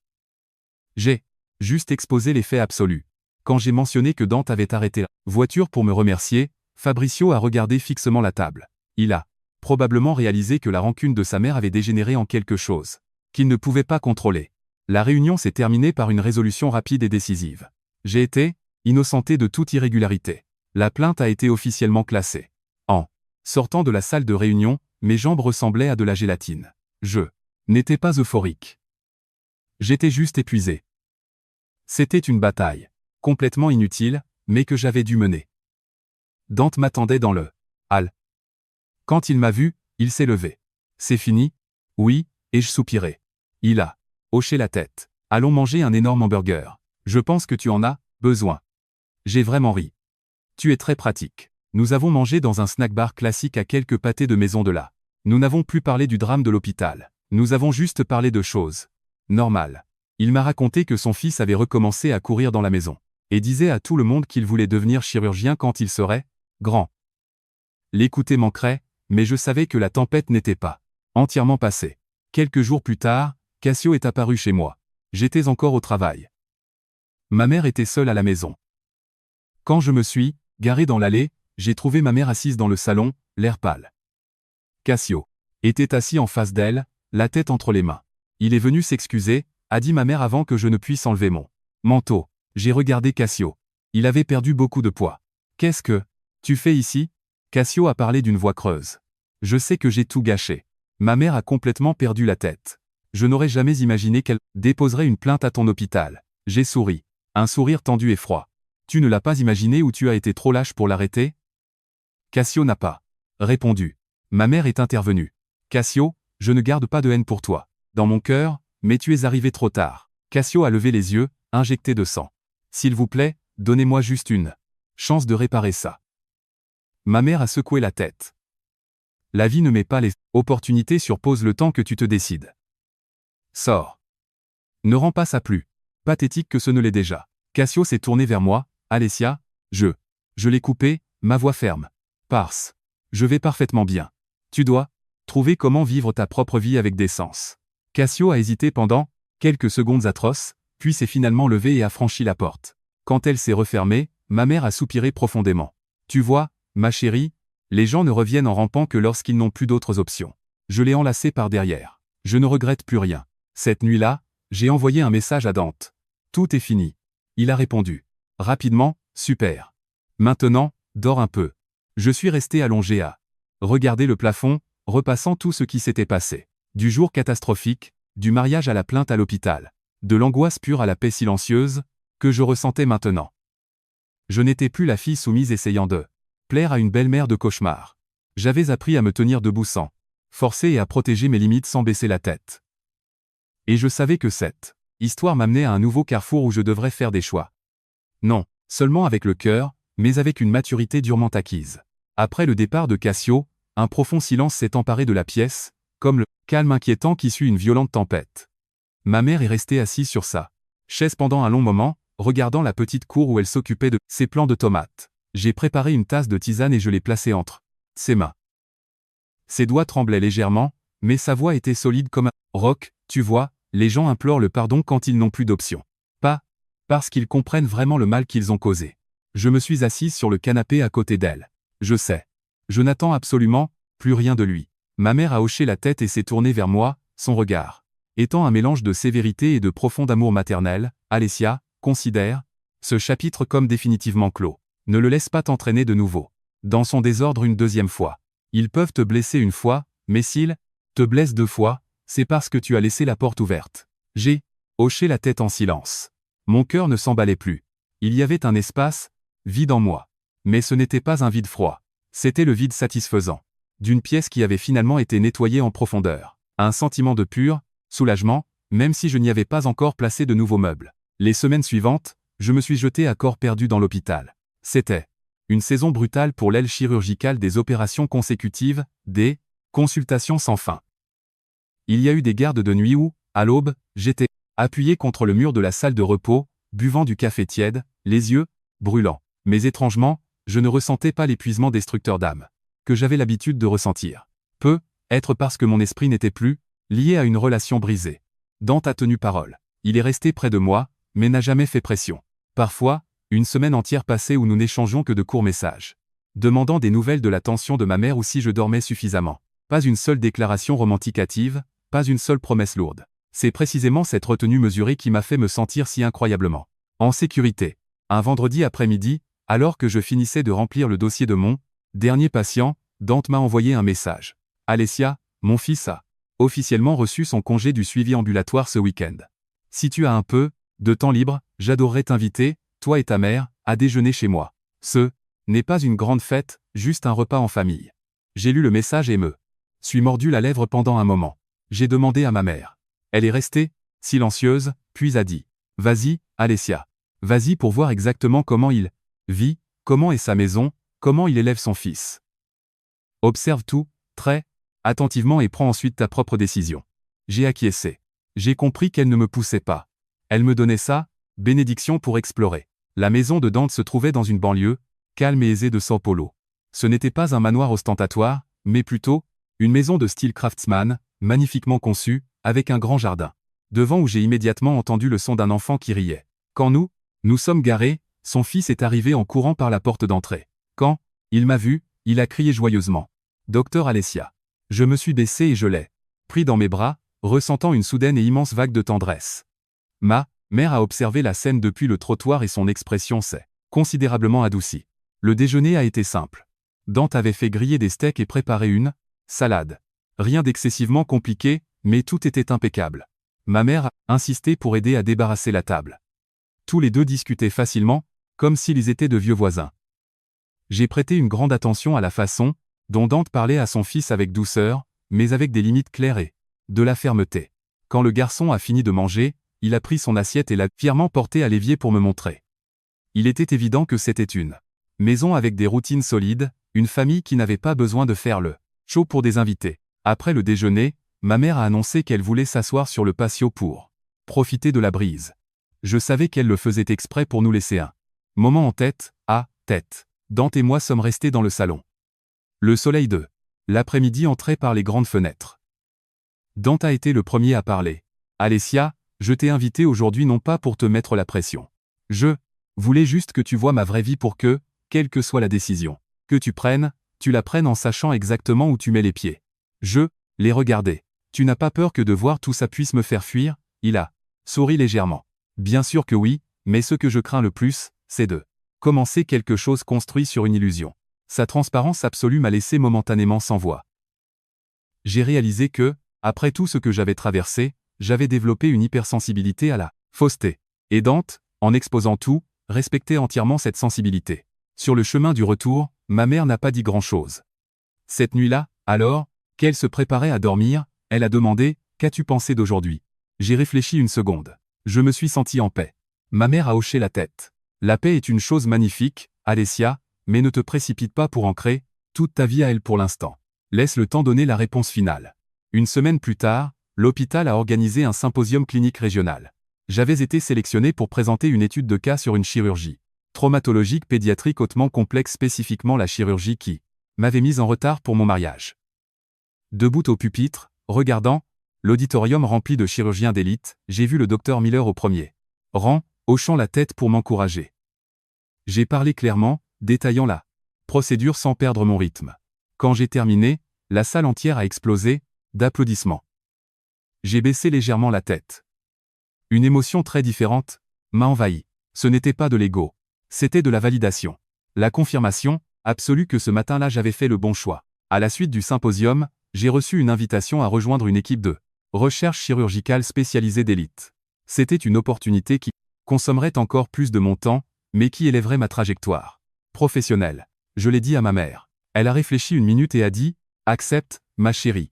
J'ai juste exposé les faits absolus. Quand j'ai mentionné que Dante avait arrêté la voiture pour me remercier, Fabrizio a regardé fixement la table. Il a probablement réalisé que la rancune de sa mère avait dégénéré en quelque chose qu'il ne pouvait pas contrôler. La réunion s'est terminée par une résolution rapide et décisive. J'ai été innocenté de toute irrégularité. La plainte a été officiellement classée. En sortant de la salle de réunion, mes jambes ressemblaient à de la gélatine. Je n'étais pas euphorique. J'étais juste épuisé. C'était une bataille complètement inutile, mais que j'avais dû mener. Dante m'attendait dans le hall. Quand il m'a vu, il s'est levé. C'est fini? Oui, ai-je soupiré. Il a hoché la tête. Allons manger un énorme hamburger. Je pense que tu en as besoin. J'ai vraiment ri. Tu es très pratique. Nous avons mangé dans un snack-bar classique à quelques pâtés de maison de là. Nous n'avons plus parlé du drame de l'hôpital. Nous avons juste parlé de choses normales. Il m'a raconté que son fils avait recommencé à courir dans la maison. Et disait à tout le monde qu'il voulait devenir chirurgien quand il serait grand. L'écouter manquerait, mais je savais que la tempête n'était pas entièrement passée. Quelques jours plus tard, Cassio est apparu chez moi. J'étais encore au travail. Ma mère était seule à la maison. Quand je me suis garé dans l'allée, j'ai trouvé ma mère assise dans le salon, l'air pâle. Cassio était assis en face d'elle, la tête entre les mains. Il est venu s'excuser, a dit ma mère avant que je ne puisse enlever mon manteau. J'ai regardé Cassio. Il avait perdu beaucoup de poids. Qu'est-ce que tu fais ici? Cassio a parlé d'une voix creuse. Je sais que j'ai tout gâché. Ma mère a complètement perdu la tête. Je n'aurais jamais imaginé qu'elle déposerait une plainte à ton hôpital. J'ai souri. Un sourire tendu et froid. Tu ne l'as pas imaginé ou tu as été trop lâche pour l'arrêter? Cassio n'a pas répondu. Ma mère est intervenue. Cassio, je ne garde pas de haine pour toi. Dans mon cœur, mais tu es arrivé trop tard. Cassio a levé les yeux, injecté de sang. S'il vous plaît, donnez-moi juste une chance de réparer ça. Ma mère a secoué la tête. La vie ne met pas les opportunités sur pause le temps que tu te décides. Sors. Ne rends pas ça plus pathétique que ce ne l'est déjà. Cassio s'est tourné vers moi. Alessia, je l'ai coupé, ma voix ferme. Parce. Je vais parfaitement bien. Tu dois trouver comment vivre ta propre vie avec décence. Cassio a hésité pendant quelques secondes atroces, puis s'est finalement levé et a franchi la porte. Quand elle s'est refermée, ma mère a soupiré profondément. Tu vois, ma chérie, les gens ne reviennent en rampant que lorsqu'ils n'ont plus d'autres options. Je l'ai enlacé par derrière. Je ne regrette plus rien. Cette nuit-là, j'ai envoyé un message à Dante. Tout est fini. Il a répondu. Rapidement, super. Maintenant, dors un peu. Je suis resté allongé à regarder le plafond, repassant tout ce qui s'était passé. Du jour catastrophique, du mariage à la plainte à l'hôpital, de l'angoisse pure à la paix silencieuse, que je ressentais maintenant. Je n'étais plus la fille soumise essayant de plaire à une belle-mère de cauchemar. J'avais appris à me tenir debout sans forcer et à protéger mes limites sans baisser la tête. Et je savais que cette histoire m'amenait à un nouveau carrefour où je devrais faire des choix. Non, seulement avec le cœur, mais avec une maturité durement acquise. Après le départ de Cassio, un profond silence s'est emparé de la pièce, comme le calme inquiétant qui suit une violente tempête. Ma mère est restée assise sur sa chaise pendant un long moment, regardant la petite cour où elle s'occupait de ses plants de tomates. J'ai préparé une tasse de tisane et je l'ai placée entre ses mains. Ses doigts tremblaient légèrement, mais sa voix était solide comme un roc. Tu vois, les gens implorent le pardon quand ils n'ont plus d'option. Pas parce qu'ils comprennent vraiment le mal qu'ils ont causé. Je me suis assise sur le canapé à côté d'elle. Je sais. Je n'attends absolument plus rien de lui. Ma mère a hoché la tête et s'est tournée vers moi, son regard étant un mélange de sévérité et de profond amour maternel. Alessia, considère ce chapitre comme définitivement clos. Ne le laisse pas t'entraîner de nouveau dans son désordre une deuxième fois. Ils peuvent te blesser une fois, mais s'ils te blessent deux fois, c'est parce que tu as laissé la porte ouverte. J'ai hoché la tête en silence. Mon cœur ne s'emballait plus. Il y avait un espace vide en moi. Mais ce n'était pas un vide froid. C'était le vide satisfaisant d'une pièce qui avait finalement été nettoyée en profondeur. Un sentiment de pur soulagement, même si je n'y avais pas encore placé de nouveaux meubles. Les semaines suivantes, je me suis jeté à corps perdu dans l'hôpital. C'était une saison brutale pour l'aile chirurgicale, des opérations consécutives, des consultations sans fin. Il y a eu des gardes de nuit où, à l'aube, j'étais appuyé contre le mur de la salle de repos, buvant du café tiède, les yeux brûlants. Mais étrangement, je ne ressentais pas l'épuisement destructeur d'âme que j'avais l'habitude de ressentir. Peut-être parce que mon esprit n'était plus lié à une relation brisée. Dante a tenu parole. Il est resté près de moi, mais n'a jamais fait pression. Parfois, une semaine entière passait où nous n'échangeons que de courts messages, demandant des nouvelles de la tension de ma mère ou si je dormais suffisamment. Pas une seule déclaration romantique hâtive, pas une seule promesse lourde. C'est précisément cette retenue mesurée qui m'a fait me sentir si incroyablement en sécurité. Un vendredi après-midi, alors que je finissais de remplir le dossier de mon dernier patient, Dante m'a envoyé un message. Alessia, mon fils a officiellement reçu son congé du suivi ambulatoire ce week-end. Si tu as un peu de temps libre, j'adorerais t'inviter, toi et ta mère, à déjeuner chez moi. Ce n'est pas une grande fête, juste un repas en famille. J'ai lu le message et me suis mordu la lèvre pendant un moment. J'ai demandé à ma mère. Elle est restée silencieuse, puis a dit « Vas-y, Alessia. Vas-y pour voir exactement comment il vit, comment est sa maison, comment il élève son fils. Observe tout, très attentivement et prends ensuite ta propre décision. » J'ai acquiescé. J'ai compris qu'elle ne me poussait pas. Elle me donnait sa bénédiction pour explorer. La maison de Dante se trouvait dans une banlieue, calme et aisée de São Paulo. Ce n'était pas un manoir ostentatoire, mais plutôt une maison de style craftsman, magnifiquement conçue, avec un grand jardin. Devant où j'ai immédiatement entendu le son d'un enfant qui riait. Quand nous sommes garés, son fils est arrivé en courant par la porte d'entrée. Quand il m'a vu, il a crié joyeusement. « Docteur Alessia !» Je me suis baissé et je l'ai pris dans mes bras, ressentant une soudaine et immense vague de tendresse. Ma mère a observé la scène depuis le trottoir et son expression s'est considérablement adoucie. Le déjeuner a été simple. Dante avait fait griller des steaks et préparé une salade. Rien d'excessivement compliqué, mais tout était impeccable. Ma mère a insisté pour aider à débarrasser la table. Tous les deux discutaient facilement, comme s'ils étaient de vieux voisins. J'ai prêté une grande attention à la façon dont Dante parlait à son fils avec douceur, mais avec des limites claires et de la fermeté. Quand le garçon a fini de manger, il a pris son assiette et l'a fièrement portée à l'évier pour me montrer. Il était évident que c'était une maison avec des routines solides, une famille qui n'avait pas besoin de faire le show pour des invités. Après le déjeuner, ma mère a annoncé qu'elle voulait s'asseoir sur le patio pour profiter de la brise. Je savais qu'elle le faisait exprès pour nous laisser un moment en tête à tête. Dante et moi sommes restés dans le salon. Le soleil de l'après-midi entrait par les grandes fenêtres. Dante a été le premier à parler. « Alessia, je t'ai invité aujourd'hui non pas pour te mettre la pression. Je voulais juste que tu vois ma vraie vie pour que, quelle que soit la décision que tu la prennes en sachant exactement où tu mets les pieds. » Je les regardais. « Tu n'as pas peur que de voir tout ça puisse me faire fuir ?» Il a souri légèrement. « Bien sûr que oui, mais ce que je crains le plus, c'est de commencer quelque chose construit sur une illusion. » Sa transparence absolue m'a laissé momentanément sans voix. J'ai réalisé que, après tout ce que j'avais traversé, j'avais développé une hypersensibilité à la fausseté. Et Dante, en exposant tout, respectait entièrement cette sensibilité. Sur le chemin du retour, ma mère n'a pas dit grand-chose. Cette nuit-là, alors, qu'elle se préparait à dormir, elle a demandé « Qu'as-tu pensé d'aujourd'hui ?» J'ai réfléchi une seconde. Je me suis senti en paix. Ma mère a hoché la tête. « La paix est une chose magnifique, Alessia, mais ne te précipite pas pour ancrer toute ta vie à elle pour l'instant. Laisse le temps donner la réponse finale. » Une semaine plus tard, l'hôpital a organisé un symposium clinique régional. J'avais été sélectionné pour présenter une étude de cas sur une chirurgie traumatologique pédiatrique hautement complexe, spécifiquement la chirurgie qui m'avait mise en retard pour mon mariage. Debout au pupitre, regardant l'auditorium rempli de chirurgiens d'élite, j'ai vu le docteur Miller au premier rang, hochant la tête pour m'encourager. J'ai parlé clairement, détaillant la procédure sans perdre mon rythme. Quand j'ai terminé, la salle entière a explosé d'applaudissements. J'ai baissé légèrement la tête. Une émotion très différente m'a envahi. Ce n'était pas de l'ego. C'était de la validation. La confirmation absolue que ce matin-là j'avais fait le bon choix. À la suite du symposium, j'ai reçu une invitation à rejoindre une équipe de recherche chirurgicale spécialisée d'élite. C'était une opportunité qui consommerait encore plus de mon temps, mais qui élèverait ma trajectoire professionnelle. Je l'ai dit à ma mère. Elle a réfléchi une minute et a dit « Accepte, ma chérie.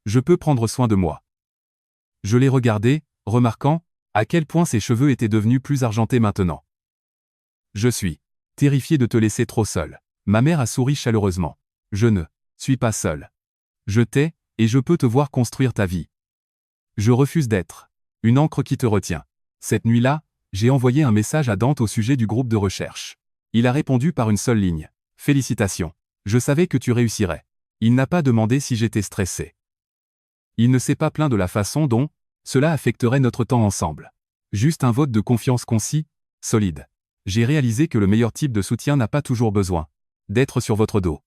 Je peux prendre soin de moi. » Je l'ai regardé, remarquant à quel point ses cheveux étaient devenus plus argentés maintenant. « Je suis terrifié de te laisser trop seul. » Ma mère a souri chaleureusement. « Je ne suis pas seul. Je t'ai, et je peux te voir construire ta vie. Je refuse d'être une encre qui te retient. » Cette nuit-là, j'ai envoyé un message à Dante au sujet du groupe de recherche. Il a répondu par une seule ligne. « Félicitations. Je savais que tu réussirais. » Il n'a pas demandé si j'étais stressé. Il ne s'est pas plaint de la façon dont cela affecterait notre temps ensemble. Juste un vote de confiance concis, solide. J'ai réalisé que le meilleur type de soutien n'a pas toujours besoin d'être sur votre dos.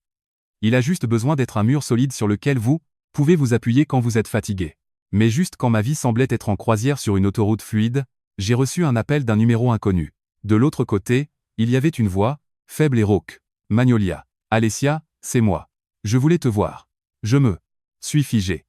Il a juste besoin d'être un mur solide sur lequel vous pouvez vous appuyer quand vous êtes fatigué. Mais juste quand ma vie semblait être en croisière sur une autoroute fluide, j'ai reçu un appel d'un numéro inconnu. De l'autre côté, il y avait une voix, faible et rauque. « Magnolia. Alessia, c'est moi. Je voulais te voir. » Je me suis figé.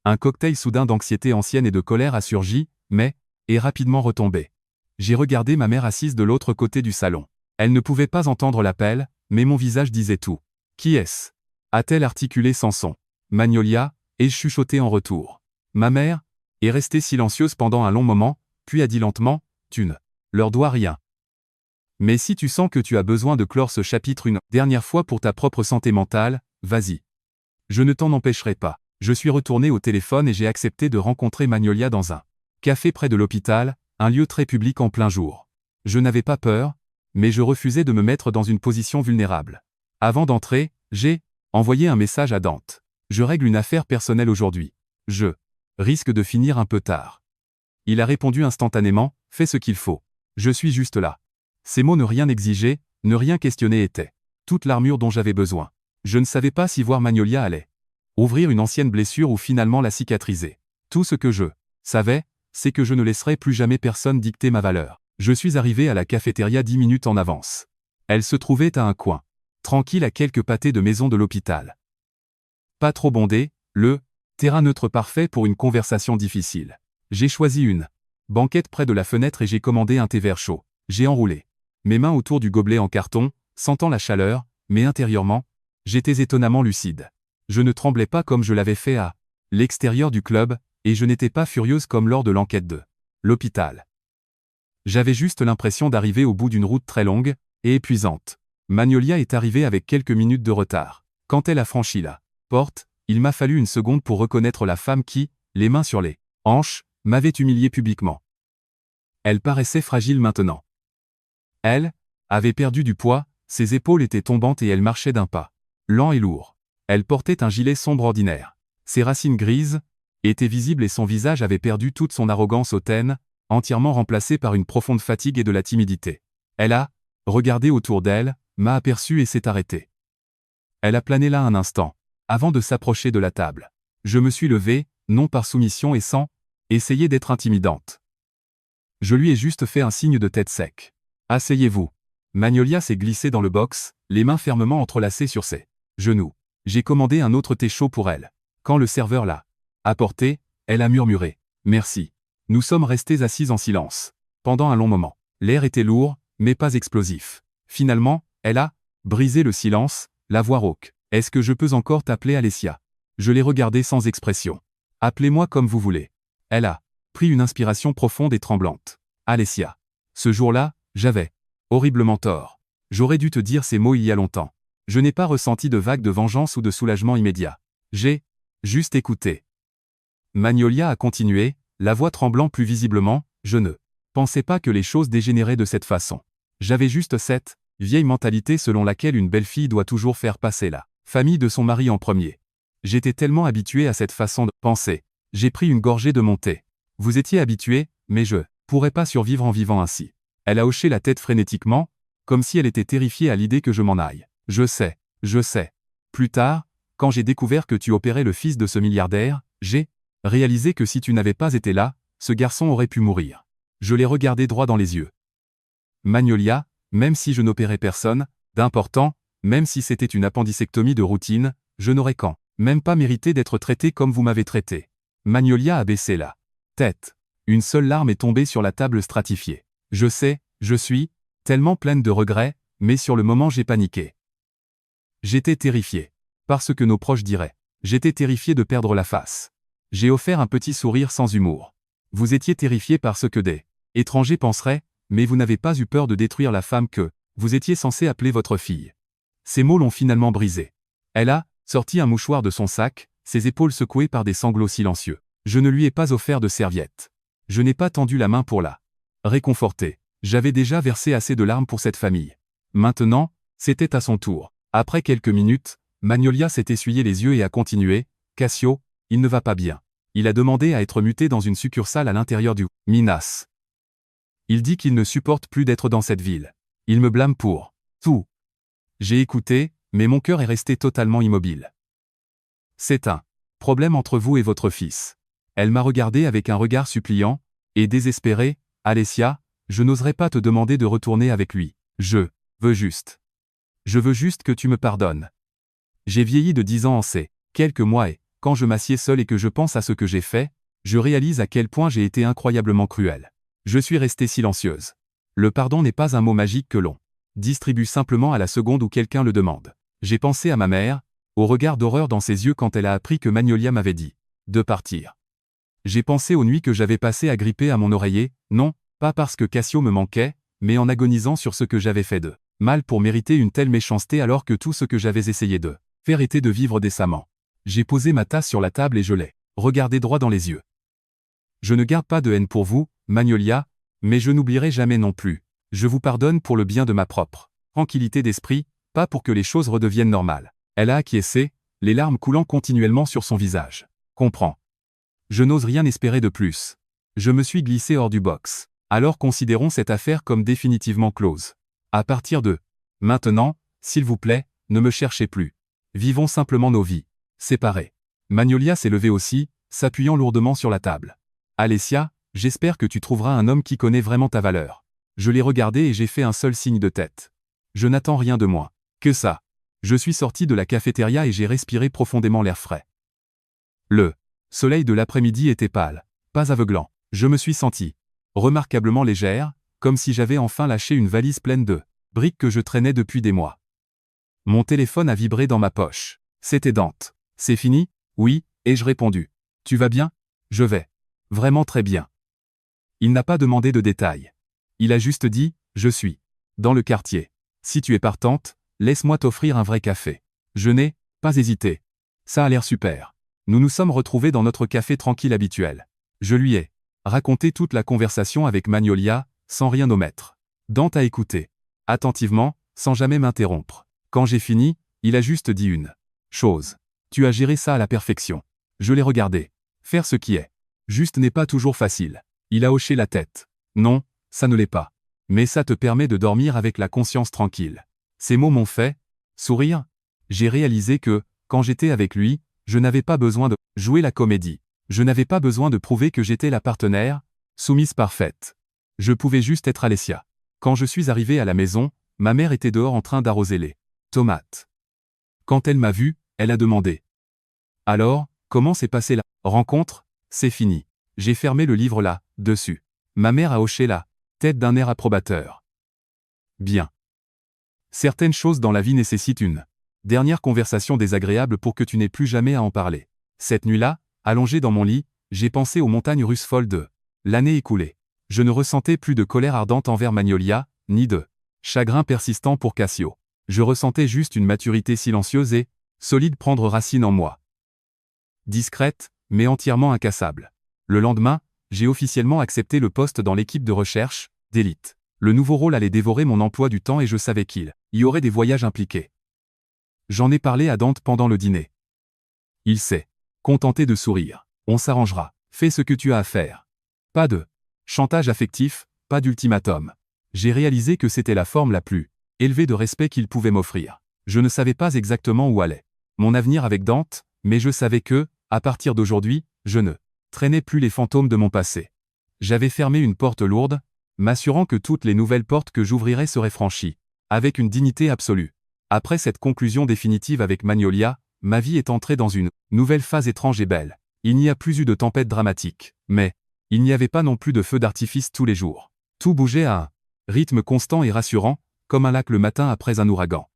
Un cocktail soudain d'anxiété ancienne et de colère a surgi, mais est rapidement retombé. J'ai regardé ma mère assise de l'autre côté du salon. Elle ne pouvait pas entendre l'appel, mais mon visage disait tout. « Qui est-ce » a-t-elle articulé sans son. « Magnolia » ai-je chuchoté en retour. Ma mère est restée silencieuse pendant un long moment, puis a dit lentement « Tu ne leur dois rien. Mais si tu sens que tu as besoin de clore ce chapitre une dernière fois pour ta propre santé mentale, vas-y. Je ne t'en empêcherai pas. » Je suis retourné au téléphone et j'ai accepté de rencontrer Magnolia dans un café près de l'hôpital, un lieu très public en plein jour. Je n'avais pas peur, mais je refusais de me mettre dans une position vulnérable. Avant d'entrer, j'ai envoyé un message à Dante. Je règle une affaire personnelle aujourd'hui. Je risque de finir un peu tard. Il a répondu instantanément, fais ce qu'il faut. Je suis juste là. Ces mots ne rien exiger, ne rien questionner étaient toute l'armure dont j'avais besoin. Je ne savais pas si voir Magnolia allait ouvrir une ancienne blessure ou finalement la cicatriser. Tout ce que je savais, c'est que je ne laisserais plus jamais personne dicter ma valeur. Je suis arrivé à la cafétéria 10 minutes en avance. Elle se trouvait à un coin tranquille à quelques pâtés de maison de l'hôpital. Pas trop bondé, le terrain neutre parfait pour une conversation difficile. J'ai choisi une banquette près de la fenêtre et j'ai commandé un thé vert chaud. J'ai enroulé mes mains autour du gobelet en carton, sentant la chaleur, mais intérieurement, j'étais étonnamment lucide. Je ne tremblais pas comme je l'avais fait à l'extérieur du club, et je n'étais pas furieuse comme lors de l'enquête de l'hôpital. J'avais juste l'impression d'arriver au bout d'une route très longue et épuisante. Magnolia est arrivée avec quelques minutes de retard. Quand elle a franchi la porte, il m'a fallu une seconde pour reconnaître la femme qui, les mains sur les hanches, m'avait humilié publiquement. Elle paraissait fragile maintenant. Elle avait perdu du poids, ses épaules étaient tombantes et elle marchait d'un pas lent et lourd. Elle portait un gilet sombre ordinaire. Ses racines grises étaient visibles et son visage avait perdu toute son arrogance hautaine, entièrement remplacée par une profonde fatigue et de la timidité. Elle a regardé autour d'elle, m'a aperçu et s'est arrêtée. Elle a plané là un instant, avant de s'approcher de la table. Je me suis levé, non par soumission et sans essayer d'être intimidante. Je lui ai juste fait un signe de tête sec. Asseyez-vous. Magnolia s'est glissée dans le box, les mains fermement entrelacées sur ses genoux. J'ai commandé un autre thé chaud pour elle. Quand le serveur l'a apporté, elle a murmuré « Merci ». Nous sommes restés assis en silence. Pendant un long moment. L'air était lourd, mais pas explosif. Finalement, elle a brisé le silence, la voix rauque. « Est-ce que je peux encore t'appeler Alessia ?» Je l'ai regardée sans expression. « Appelez-moi comme vous voulez. » Elle a pris une inspiration profonde et tremblante. « Alessia. » Ce jour-là, j'avais horriblement tort. J'aurais dû te dire ces mots il y a longtemps. Je n'ai pas ressenti de vague de vengeance ou de soulagement immédiat. J'ai juste écouté. Magnolia a continué, la voix tremblant plus visiblement, je ne pensais pas que les choses dégénéraient de cette façon. J'avais juste cette vieille mentalité selon laquelle une belle-fille doit toujours faire passer la famille de son mari en premier. J'étais tellement habitué à cette façon de penser. J'ai pris une gorgée de mon thé. Vous étiez habitué, mais je pourrais pas survivre en vivant ainsi. Elle a hoché la tête frénétiquement, comme si elle était terrifiée à l'idée que je m'en aille. Je sais. Plus tard, quand j'ai découvert que tu opérais le fils de ce milliardaire, j'ai réalisé que si tu n'avais pas été là, ce garçon aurait pu mourir. Je l'ai regardé droit dans les yeux. Magnolia, même si je n'opérais personne d'important, même si c'était une appendicectomie de routine, je n'aurais quand même pas mérité d'être traité comme vous m'avez traité. Magnolia a baissé la tête. Une seule larme est tombée sur la table stratifiée. Je sais, je suis tellement pleine de regrets, mais sur le moment j'ai paniqué. J'étais terrifié. Parce que nos proches diraient. J'étais terrifié de perdre la face. J'ai offert un petit sourire sans humour. Vous étiez terrifié parce que des étrangers penseraient, mais vous n'avez pas eu peur de détruire la femme que vous étiez censé appeler votre fille. Ces mots l'ont finalement brisé. Elle a sorti un mouchoir de son sac, ses épaules secouées par des sanglots silencieux. Je ne lui ai pas offert de serviette. Je n'ai pas tendu la main pour la réconforter. J'avais déjà versé assez de larmes pour cette famille. Maintenant, c'était à son tour. Après quelques minutes, Magnolia s'est essuyé les yeux et a continué. « Cassio, il ne va pas bien. Il a demandé à être muté dans une succursale à l'intérieur du Minas. Il dit qu'il ne supporte plus d'être dans cette ville. Il me blâme pour tout. » J'ai écouté, mais mon cœur est resté totalement immobile. « C'est un problème entre vous et votre fils. » Elle m'a regardé avec un regard suppliant et désespéré. « Alessia, je n'oserais pas te demander de retourner avec lui. Je veux juste que tu me pardonnes. J'ai vieilli de 10 ans en ces quelques mois et, quand je m'assieds seul et que je pense à ce que j'ai fait, je réalise à quel point j'ai été incroyablement cruel. Je suis restée silencieuse. Le pardon n'est pas un mot magique que l'on distribue simplement à la seconde où quelqu'un le demande. J'ai pensé à ma mère, au regard d'horreur dans ses yeux quand elle a appris que Magnolia m'avait dit de partir. J'ai pensé aux nuits que j'avais passées agrippée à mon oreiller, non, pas parce que Cassio me manquait, mais en agonisant sur ce que j'avais fait de mal pour mériter une telle méchanceté alors que tout ce que j'avais essayé de faire était de vivre décemment. J'ai posé ma tasse sur la table et je l'ai regardé droit dans les yeux. Je ne garde pas de haine pour vous, Magnolia, mais je n'oublierai jamais non plus. Je vous pardonne pour le bien de ma propre tranquillité d'esprit, pas pour que les choses redeviennent normales. Elle a acquiescé, les larmes coulant continuellement sur son visage. Comprends. Je n'ose rien espérer de plus. Je me suis glissé hors du box. Alors considérons cette affaire comme définitivement close. À partir de maintenant, s'il vous plaît, ne me cherchez plus. Vivons simplement nos vies séparées. Magnolia s'est levée aussi, s'appuyant lourdement sur la table. Alessia, j'espère que tu trouveras un homme qui connaît vraiment ta valeur. Je l'ai regardée et j'ai fait un seul signe de tête. Je n'attends rien de moins que ça. Je suis sorti de la cafétéria et j'ai respiré profondément l'air frais. Le soleil de l'après-midi était pâle, pas aveuglant. Je me suis sentie remarquablement légère, comme si j'avais enfin lâché une valise pleine de briques que je traînais depuis des mois. Mon téléphone a vibré dans ma poche. C'était Dante. C'est fini? Oui, ai-je répondu. Tu vas bien? Je vais. Vraiment très bien. Il n'a pas demandé de détails. Il a juste dit, je suis dans le quartier. Si tu es partante, laisse-moi t'offrir un vrai café. Je n'ai pas hésité. Ça a l'air super. Nous nous sommes retrouvés dans notre café tranquille habituel. Je lui ai raconté toute la conversation avec Magnolia, sans rien omettre. Dante a écouté attentivement, sans jamais m'interrompre. Quand j'ai fini, il a juste dit une chose. Tu as géré ça à la perfection. Je l'ai regardé. Faire ce qui est juste n'est pas toujours facile. Il a hoché la tête. Non, ça ne l'est pas. Mais ça te permet de dormir avec la conscience tranquille. Ces mots m'ont fait sourire. J'ai réalisé que, quand j'étais avec lui, je n'avais pas besoin de jouer la comédie. Je n'avais pas besoin de prouver que j'étais la partenaire soumise parfaite. Je pouvais juste être Alessia. Quand je suis arrivé à la maison, ma mère était dehors en train d'arroser les tomates. Quand elle m'a vu, elle a demandé. Alors, comment s'est passée la rencontre? C'est fini. J'ai fermé le livre là, dessus. Ma mère a hoché la tête d'un air approbateur. Bien. Certaines choses dans la vie nécessitent une dernière conversation désagréable pour que tu n'aies plus jamais à en parler. Cette nuit-là, allongé dans mon lit, j'ai pensé aux montagnes russes folles de l'année écoulée. Je ne ressentais plus de colère ardente envers Magnolia, ni de chagrin persistant pour Cassio. Je ressentais juste une maturité silencieuse et solide prendre racine en moi. Discrète, mais entièrement incassable. Le lendemain, j'ai officiellement accepté le poste dans l'équipe de recherche d'élite. Le nouveau rôle allait dévorer mon emploi du temps et je savais qu'il y aurait des voyages impliqués. J'en ai parlé à Dante pendant le dîner. Il s'est contenté de sourire. On s'arrangera. Fais ce que tu as à faire. Pas de chantage affectif, pas d'ultimatum. J'ai réalisé que c'était la forme la plus élevée de respect qu'il pouvait m'offrir. Je ne savais pas exactement où allait mon avenir avec Dante, mais je savais que, à partir d'aujourd'hui, je ne traînais plus les fantômes de mon passé. J'avais fermé une porte lourde, m'assurant que toutes les nouvelles portes que j'ouvrirais seraient franchies, avec une dignité absolue. Après cette conclusion définitive avec Magnolia, ma vie est entrée dans une nouvelle phase étrange et belle. Il n'y a plus eu de tempête dramatique, mais il n'y avait pas non plus de feux d'artifice tous les jours. Tout bougeait à un rythme constant et rassurant, comme un lac le matin après un ouragan.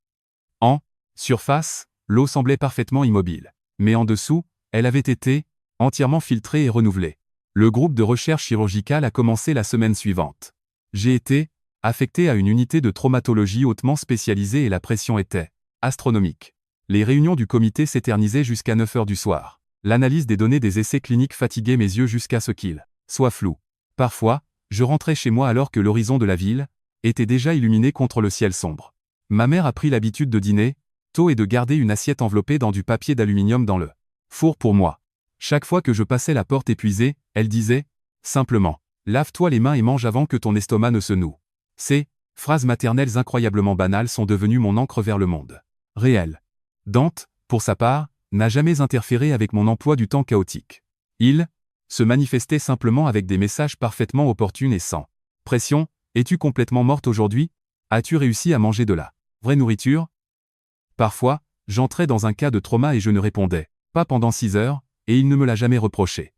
En surface, l'eau semblait parfaitement immobile, mais en dessous, elle avait été entièrement filtrée et renouvelée. Le groupe de recherche chirurgicale a commencé la semaine suivante. J'ai été affecté à une unité de traumatologie hautement spécialisée et la pression était astronomique. Les réunions du comité s'éternisaient jusqu'à 9 heures du soir. L'analyse des données des essais cliniques fatiguait mes yeux jusqu'à ce qu'ils soient flous. Parfois, je rentrais chez moi alors que l'horizon de la ville était déjà illuminé contre le ciel sombre. Ma mère a pris l'habitude de dîner tôt et de garder une assiette enveloppée dans du papier d'aluminium dans le four pour moi. Chaque fois que je passais la porte épuisée, elle disait simplement « Lave-toi les mains et mange avant que ton estomac ne se noue ». Ces phrases maternelles incroyablement banales sont devenues mon encre vers le monde réel. Dante, pour sa part, n'a jamais interféré avec mon emploi du temps chaotique. Il se manifestait simplement avec des messages parfaitement opportuns et sans pression. Es-tu complètement morte aujourd'hui? As-tu réussi à manger de la vraie nourriture? Parfois, j'entrais dans un cas de trauma et je ne répondais pas pendant 6 heures, et il ne me l'a jamais reproché.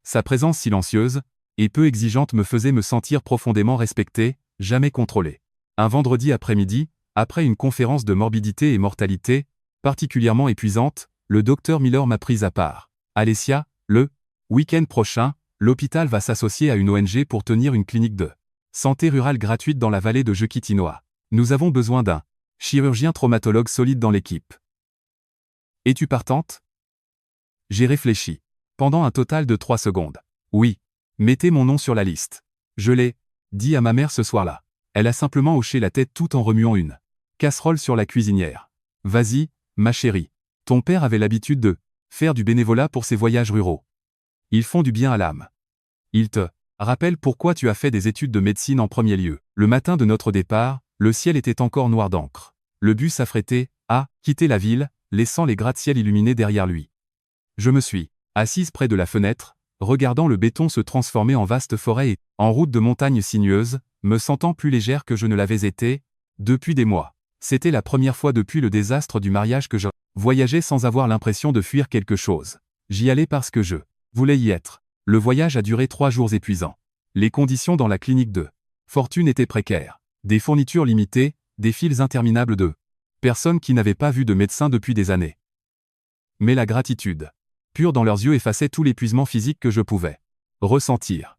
Sa présence silencieuse et peu exigeante me faisait me sentir profondément respecté, jamais contrôlé. Un vendredi après-midi, après une conférence de morbidité et mortalité, particulièrement épuisante, le docteur Miller m'a prise à part. Alessia, le week-end prochain, l'hôpital va s'associer à une ONG pour tenir une clinique de santé rurale gratuite dans la vallée de Jequitinhonha. Nous avons besoin d'un chirurgien traumatologue solide dans l'équipe. Es-tu partante? J'ai réfléchi. Pendant un total de 3 secondes. Oui. Mettez mon nom sur la liste. Je l'ai dit à ma mère ce soir-là. Elle a simplement hoché la tête tout en remuant une casserole sur la cuisinière. Vas-y, ma chérie. Ton père avait l'habitude de faire du bénévolat pour ses voyages ruraux. Ils font du bien à l'âme. Il te rappelle pourquoi tu as fait des études de médecine en premier lieu. Le matin de notre départ, le ciel était encore noir d'encre. Le bus affrété a quitté la ville, laissant les gratte-ciel illuminés derrière lui. Je me suis assise près de la fenêtre, regardant le béton se transformer en vaste forêt et en route de montagnes sinueuses, me sentant plus légère que je ne l'avais été depuis des mois. C'était la première fois depuis le désastre du mariage que je voyageais sans avoir l'impression de fuir quelque chose. J'y allais parce que je voulais y être. Le voyage a duré 3 jours épuisants. Les conditions dans la clinique de fortune était précaire. Des fournitures limitées, des files interminables de personnes qui n'avaient pas vu de médecin depuis des années. Mais la gratitude, pure dans leurs yeux, effaçait tout l'épuisement physique que je pouvais ressentir.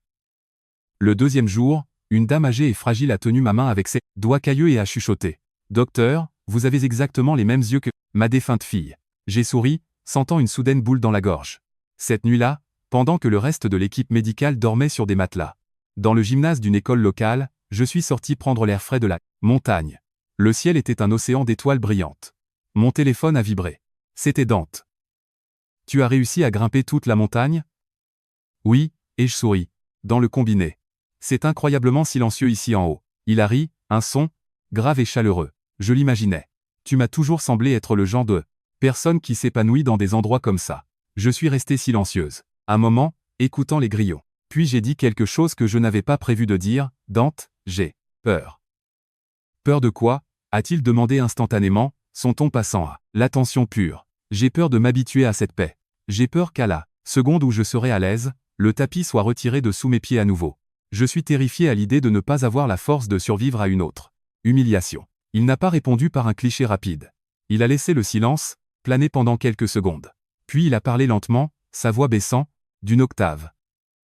Le deuxième jour, une dame âgée et fragile a tenu ma main avec ses doigts cailleux et a chuchoté. « Docteur, vous avez exactement les mêmes yeux que ma défunte fille. » J'ai souri, sentant une soudaine boule dans la gorge. Cette nuit-là, pendant que le reste de l'équipe médicale dormait sur des matelas, dans le gymnase d'une école locale, je suis sorti prendre l'air frais de la montagne. Le ciel était un océan d'étoiles brillantes. Mon téléphone a vibré. C'était Dante. « Tu as réussi à grimper toute la montagne ? » « Oui, » et je souris. Dans le combiné. « C'est incroyablement silencieux ici en haut. » Il a ri, un son grave et chaleureux. Je l'imaginais. « Tu m'as toujours semblé être le genre de personne qui s'épanouit dans des endroits comme ça. » Je suis restée silencieuse. Un moment, écoutant les grillons. Puis j'ai dit quelque chose que je n'avais pas prévu de dire. « Dante, j'ai peur. » « Peur de quoi ?» a-t-il demandé instantanément, son ton passant à l'attention pure. J'ai peur de m'habituer à cette paix. J'ai peur qu'à la seconde où je serai à l'aise, le tapis soit retiré de sous mes pieds à nouveau. Je suis terrifié à l'idée de ne pas avoir la force de survivre à une autre humiliation. Il n'a pas répondu par un cliché rapide. Il a laissé le silence planer pendant quelques secondes. Puis il a parlé lentement, sa voix baissant d'une octave.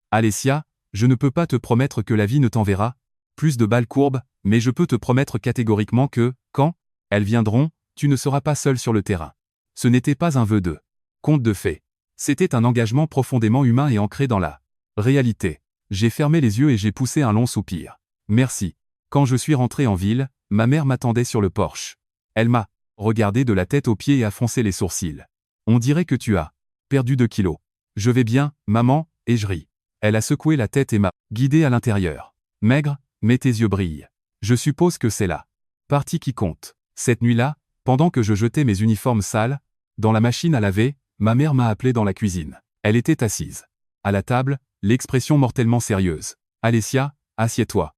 « Alessia, je ne peux pas te promettre que la vie ne t'enverra plus de balles courbes, mais je peux te promettre catégoriquement que, quand elles viendront, tu ne seras pas seul sur le terrain. » Ce n'était pas un vœu de conte de fées. C'était un engagement profondément humain et ancré dans la réalité. J'ai fermé les yeux et j'ai poussé un long soupir. Merci. Quand je suis rentré en ville, ma mère m'attendait sur le porche. Elle m'a regardé de la tête aux pieds et a froncé les sourcils. « On dirait que tu as perdu 2 kilos. »« Je vais bien, maman, » et je ris. Elle a secoué la tête et m'a guidé à l'intérieur. « Maigre, mais tes yeux brillent. Je suppose que c'est la partie qui compte. » Cette nuit-là, pendant que je jetais mes uniformes sales dans la machine à laver, ma mère m'a appelé dans la cuisine. Elle était assise à la table, l'expression mortellement sérieuse. « Alessia, assieds-toi.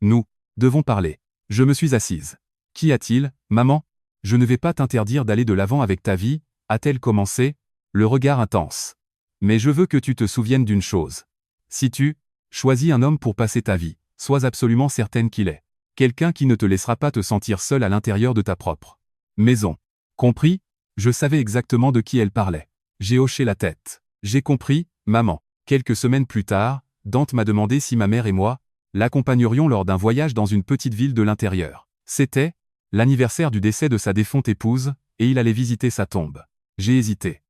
Nous devons parler. » Je me suis assise. « Qu'y a-t-il, maman ? Je ne vais pas t'interdire d'aller de l'avant avec ta vie, » a-t-elle commencé, le regard intense. « Mais je veux que tu te souviennes d'une chose. Si tu choisis un homme pour passer ta vie, sois absolument certaine qu'il est quelqu'un qui ne te laissera pas te sentir seule à l'intérieur de ta propre maison. Compris ? » Je savais exactement de qui elle parlait. J'ai hoché la tête. J'ai compris, maman. Quelques semaines plus tard, Dante m'a demandé si ma mère et moi l'accompagnerions lors d'un voyage dans une petite ville de l'intérieur. C'était l'anniversaire du décès de sa défunte épouse, et il allait visiter sa tombe. J'ai hésité.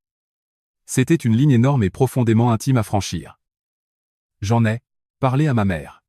C'était une ligne énorme et profondément intime à franchir. J'en ai parlé à ma mère.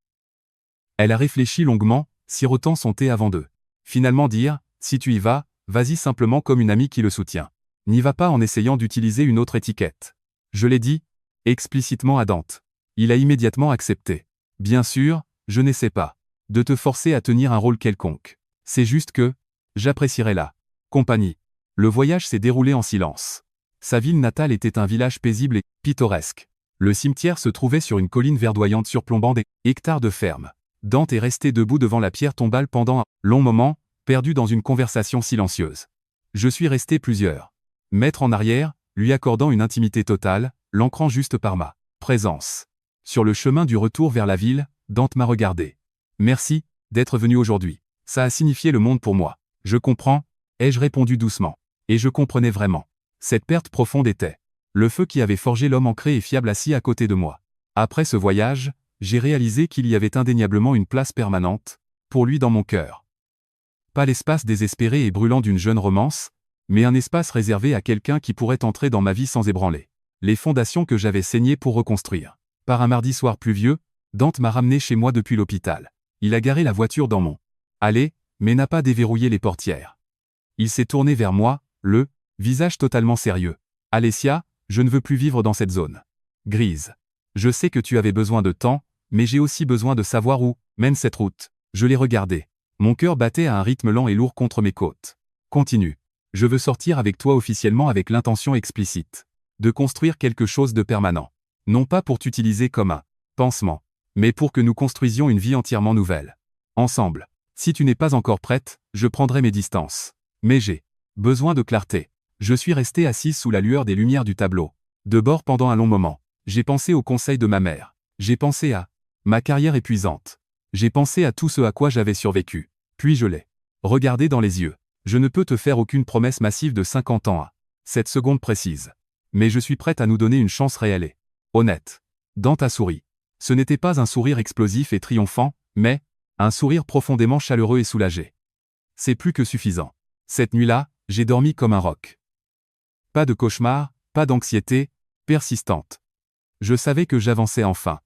Elle a réfléchi longuement, sirotant son thé avant de finalement dire « Si tu y vas, vas-y simplement comme une amie qui le soutient. N'y va pas en essayant d'utiliser une autre étiquette. » Je l'ai dit explicitement à Dante. Il a immédiatement accepté. « Bien sûr, je n'essaie pas de te forcer à tenir un rôle quelconque. C'est juste que j'apprécierais la compagnie. » Le voyage s'est déroulé en silence. Sa ville natale était un village paisible et pittoresque. Le cimetière se trouvait sur une colline verdoyante surplombant des hectares de ferme. Dante est resté debout devant la pierre tombale pendant un long moment, perdu dans une conversation silencieuse. Je suis resté plusieurs mètres en arrière, lui accordant une intimité totale, l'ancrant juste par ma présence. Sur le chemin du retour vers la ville, Dante m'a regardé. « Merci d'être venu aujourd'hui. Ça a signifié le monde pour moi. »« Je comprends » ai-je répondu doucement. Et je comprenais vraiment. Cette perte profonde était le feu qui avait forgé l'homme ancré et fiable assis à côté de moi. Après ce voyage, j'ai réalisé qu'il y avait indéniablement une place permanente pour lui dans mon cœur. Pas l'espace désespéré et brûlant d'une jeune romance, mais un espace réservé à quelqu'un qui pourrait entrer dans ma vie sans ébranler les fondations que j'avais saignées pour reconstruire. Par un mardi soir pluvieux, Dante m'a ramené chez moi depuis l'hôpital. Il a garé la voiture dans mon allée, mais n'a pas déverrouillé les portières. Il s'est tourné vers moi, le visage totalement sérieux. « Alessia, je ne veux plus vivre dans cette zone grise. Je sais que tu avais besoin de temps, mais j'ai aussi besoin de savoir où mène cette route. » Je l'ai regardé. Mon cœur battait à un rythme lent et lourd contre mes côtes. « Continue. Je veux sortir avec toi officiellement avec l'intention explicite de construire quelque chose de permanent. Non pas pour t'utiliser comme un pansement, mais pour que nous construisions une vie entièrement nouvelle. Ensemble. Si tu n'es pas encore prête, je prendrai mes distances. Mais j'ai besoin de clarté. » Je suis resté assis sous la lueur des lumières du tableau de bord pendant un long moment. J'ai pensé aux conseils de ma mère. J'ai pensé à ma carrière épuisante. J'ai pensé à tout ce à quoi j'avais survécu. Puis je l'ai regardé dans les yeux. Je ne peux te faire aucune promesse massive de 50 ans à cette seconde précise. Mais je suis prête à nous donner une chance réelle et honnête. Dante a souri. Ce n'était pas un sourire explosif et triomphant, mais un sourire profondément chaleureux et soulagé. C'est plus que suffisant. Cette nuit-là, j'ai dormi comme un roc. Pas de cauchemar, pas d'anxiété persistante. Je savais que j'avançais enfin.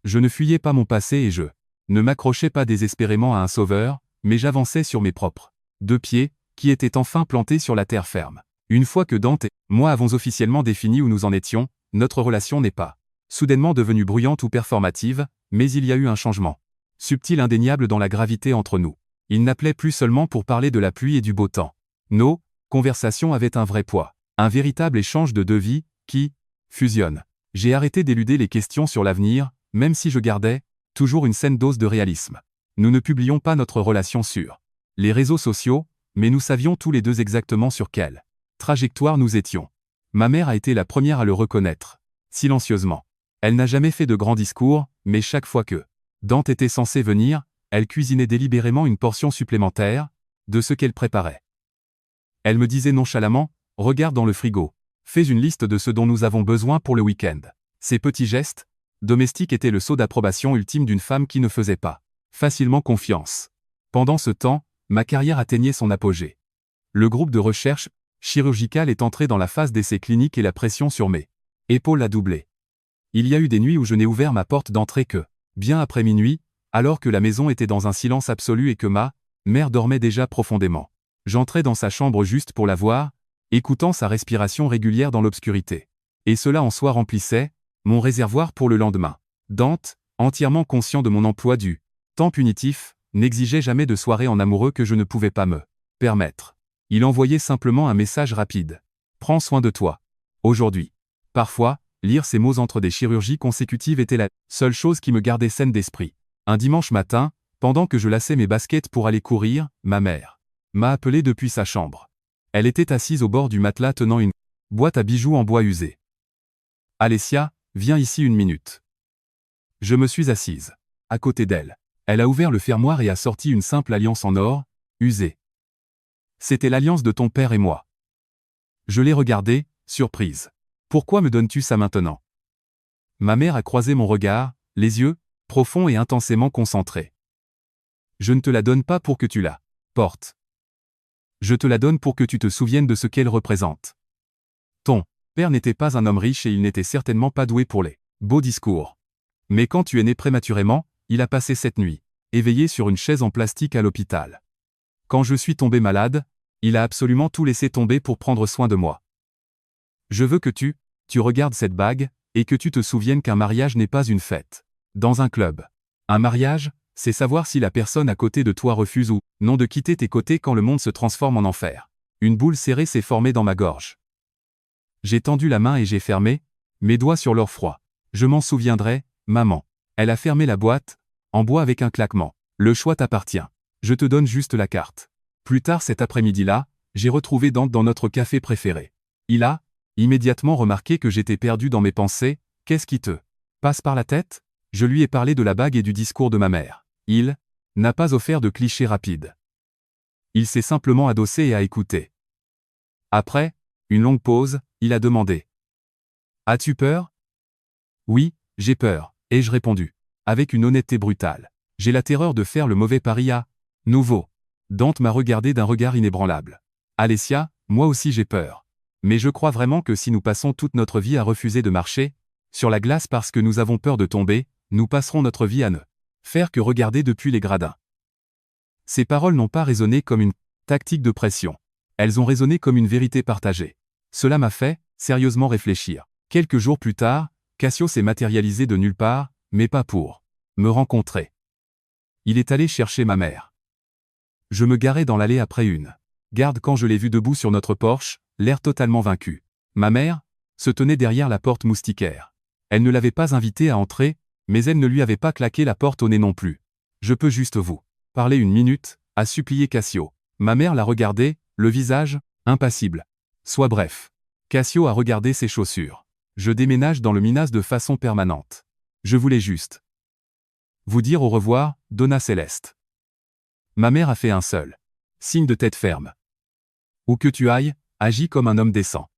Je ne fuyais pas mon passé et je ne m'accrochais pas désespérément à un sauveur, mais j'avançais sur mes propres 2 pieds, qui étaient enfin plantés sur la terre ferme. Une fois que Dante et moi avons officiellement défini où nous en étions, notre relation n'est pas soudainement devenue bruyante ou performative, mais il y a eu un changement subtil indéniable dans la gravité entre nous. Il n'appelait plus seulement pour parler de la pluie et du beau temps. Nos conversations avaient un vrai poids, un véritable échange de 2 vies qui fusionnent. J'ai arrêté d'éluder les questions sur l'avenir, même si je gardais toujours une saine dose de réalisme. Nous ne publions pas notre relation sur les réseaux sociaux, mais nous savions tous les deux exactement sur quelle trajectoire nous étions. Ma mère a été la première à le reconnaître, silencieusement. Elle n'a jamais fait de grands discours, mais chaque fois que Dante était censé venir, elle cuisinait délibérément une portion supplémentaire de ce qu'elle préparait. Elle me disait nonchalamment, « Regarde dans le frigo. Fais une liste de ce dont nous avons besoin pour le week-end. » Ces petits gestes domestiques étaient le sceau d'approbation ultime d'une femme qui ne faisait pas facilement confiance. Pendant ce temps, ma carrière atteignait son apogée. Le groupe de recherche chirurgicale est entré dans la phase d'essai clinique et la pression sur mes épaules a doublé. Il y a eu des nuits où je n'ai ouvert ma porte d'entrée que bien après minuit, alors que la maison était dans un silence absolu et que ma mère dormait déjà profondément. J'entrais dans sa chambre juste pour la voir, écoutant sa respiration régulière dans l'obscurité. Et cela en soi remplissait mon réservoir pour le lendemain. Dante, entièrement conscient de mon emploi du temps punitif, n'exigeait jamais de soirée en amoureux que je ne pouvais pas me permettre. Il envoyait simplement un message rapide. « Prends soin de toi. Aujourd'hui. » Parfois, lire ces mots entre des chirurgies consécutives était la seule chose qui me gardait saine d'esprit. Un dimanche matin, pendant que je lassais mes baskets pour aller courir, ma mère m'a appelé depuis sa chambre. Elle était assise au bord du matelas tenant une boîte à bijoux en bois usé. « Alessia, viens ici une minute. » Je me suis assise. À côté d'elle. Elle a ouvert le fermoir et a sorti une simple alliance en or, usée. C'était l'alliance de ton père et moi. Je l'ai regardée, surprise. « Pourquoi me donnes-tu ça maintenant ?» Ma mère a croisé mon regard, les yeux profonds et intensément concentrés. « Je ne te la donne pas pour que tu la portes. Je te la donne pour que tu te souviennes de ce qu'elle représente. Ton père n'était pas un homme riche et il n'était certainement pas doué pour les beaux discours. Mais quand tu es né prématurément, il a passé cette nuit, éveillé sur une chaise en plastique à l'hôpital. Quand je suis tombé malade, il a absolument tout laissé tomber pour prendre soin de moi. Je veux que tu regardes cette bague, et que tu te souviennes qu'un mariage n'est pas une fête. Dans un club. Un mariage, c'est savoir si la personne à côté de toi refuse ou non de quitter tes côtés quand le monde se transforme en enfer. Une boule serrée s'est formée dans ma gorge. J'ai tendu la main et j'ai fermé mes doigts sur l'or froid. Je m'en souviendrai, maman. Elle a fermé la boîte, en bois avec un claquement. Le choix t'appartient. Je te donne juste la carte. Plus tard cet après-midi-là, j'ai retrouvé Dante dans notre café préféré. Il a immédiatement remarqué que j'étais perdu dans mes pensées. « Qu'est-ce qui te passe par la tête ?» Je lui ai parlé de la bague et du discours de ma mère. Il n'a pas offert de clichés rapides. Il s'est simplement adossé et a écouté. Après une longue pause, il a demandé. « As-tu peur ?» « Oui, j'ai peur, » ai-je répondu, avec une honnêteté brutale. J'ai la terreur de faire le mauvais pari à nouveau. Dante m'a regardé d'un regard inébranlable. « Alessia, moi aussi j'ai peur. Mais je crois vraiment que si nous passons toute notre vie à refuser de marcher sur la glace parce que nous avons peur de tomber, nous passerons notre vie à ne faire que regarder depuis les gradins. » Ces paroles n'ont pas résonné comme une tactique de pression. Elles ont résonné comme une vérité partagée. Cela m'a fait sérieusement réfléchir. Quelques jours plus tard, Cassio s'est matérialisé de nulle part, mais pas pour me rencontrer. Il est allé chercher ma mère. Je me garais dans l'allée après une garde quand je l'ai vu debout sur notre porche, l'air totalement vaincu. Ma mère se tenait derrière la porte moustiquaire. Elle ne l'avait pas invité à entrer, mais elle ne lui avait pas claqué la porte au nez non plus. « Je peux juste vous parler une minute ?» a supplié Cassio. Ma mère l'a regardé, le visage impassible. « Sois bref. » Cassio a regardé ses chaussures. « Je déménage dans le Minas de façon permanente. Je voulais juste Vous dire au revoir, Donna Céleste. Ma mère a fait un seul signe de tête ferme. Où que tu ailles, agis comme un homme décent.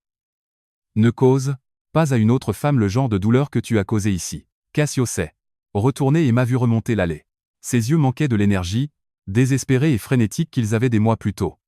Ne cause pas à une autre femme le genre de douleur que tu as causé ici. Cassio s'est retourné et m'a vu remonter l'allée. Ses yeux manquaient de l'énergie, désespérés et frénétiques qu'ils avaient des mois plus tôt.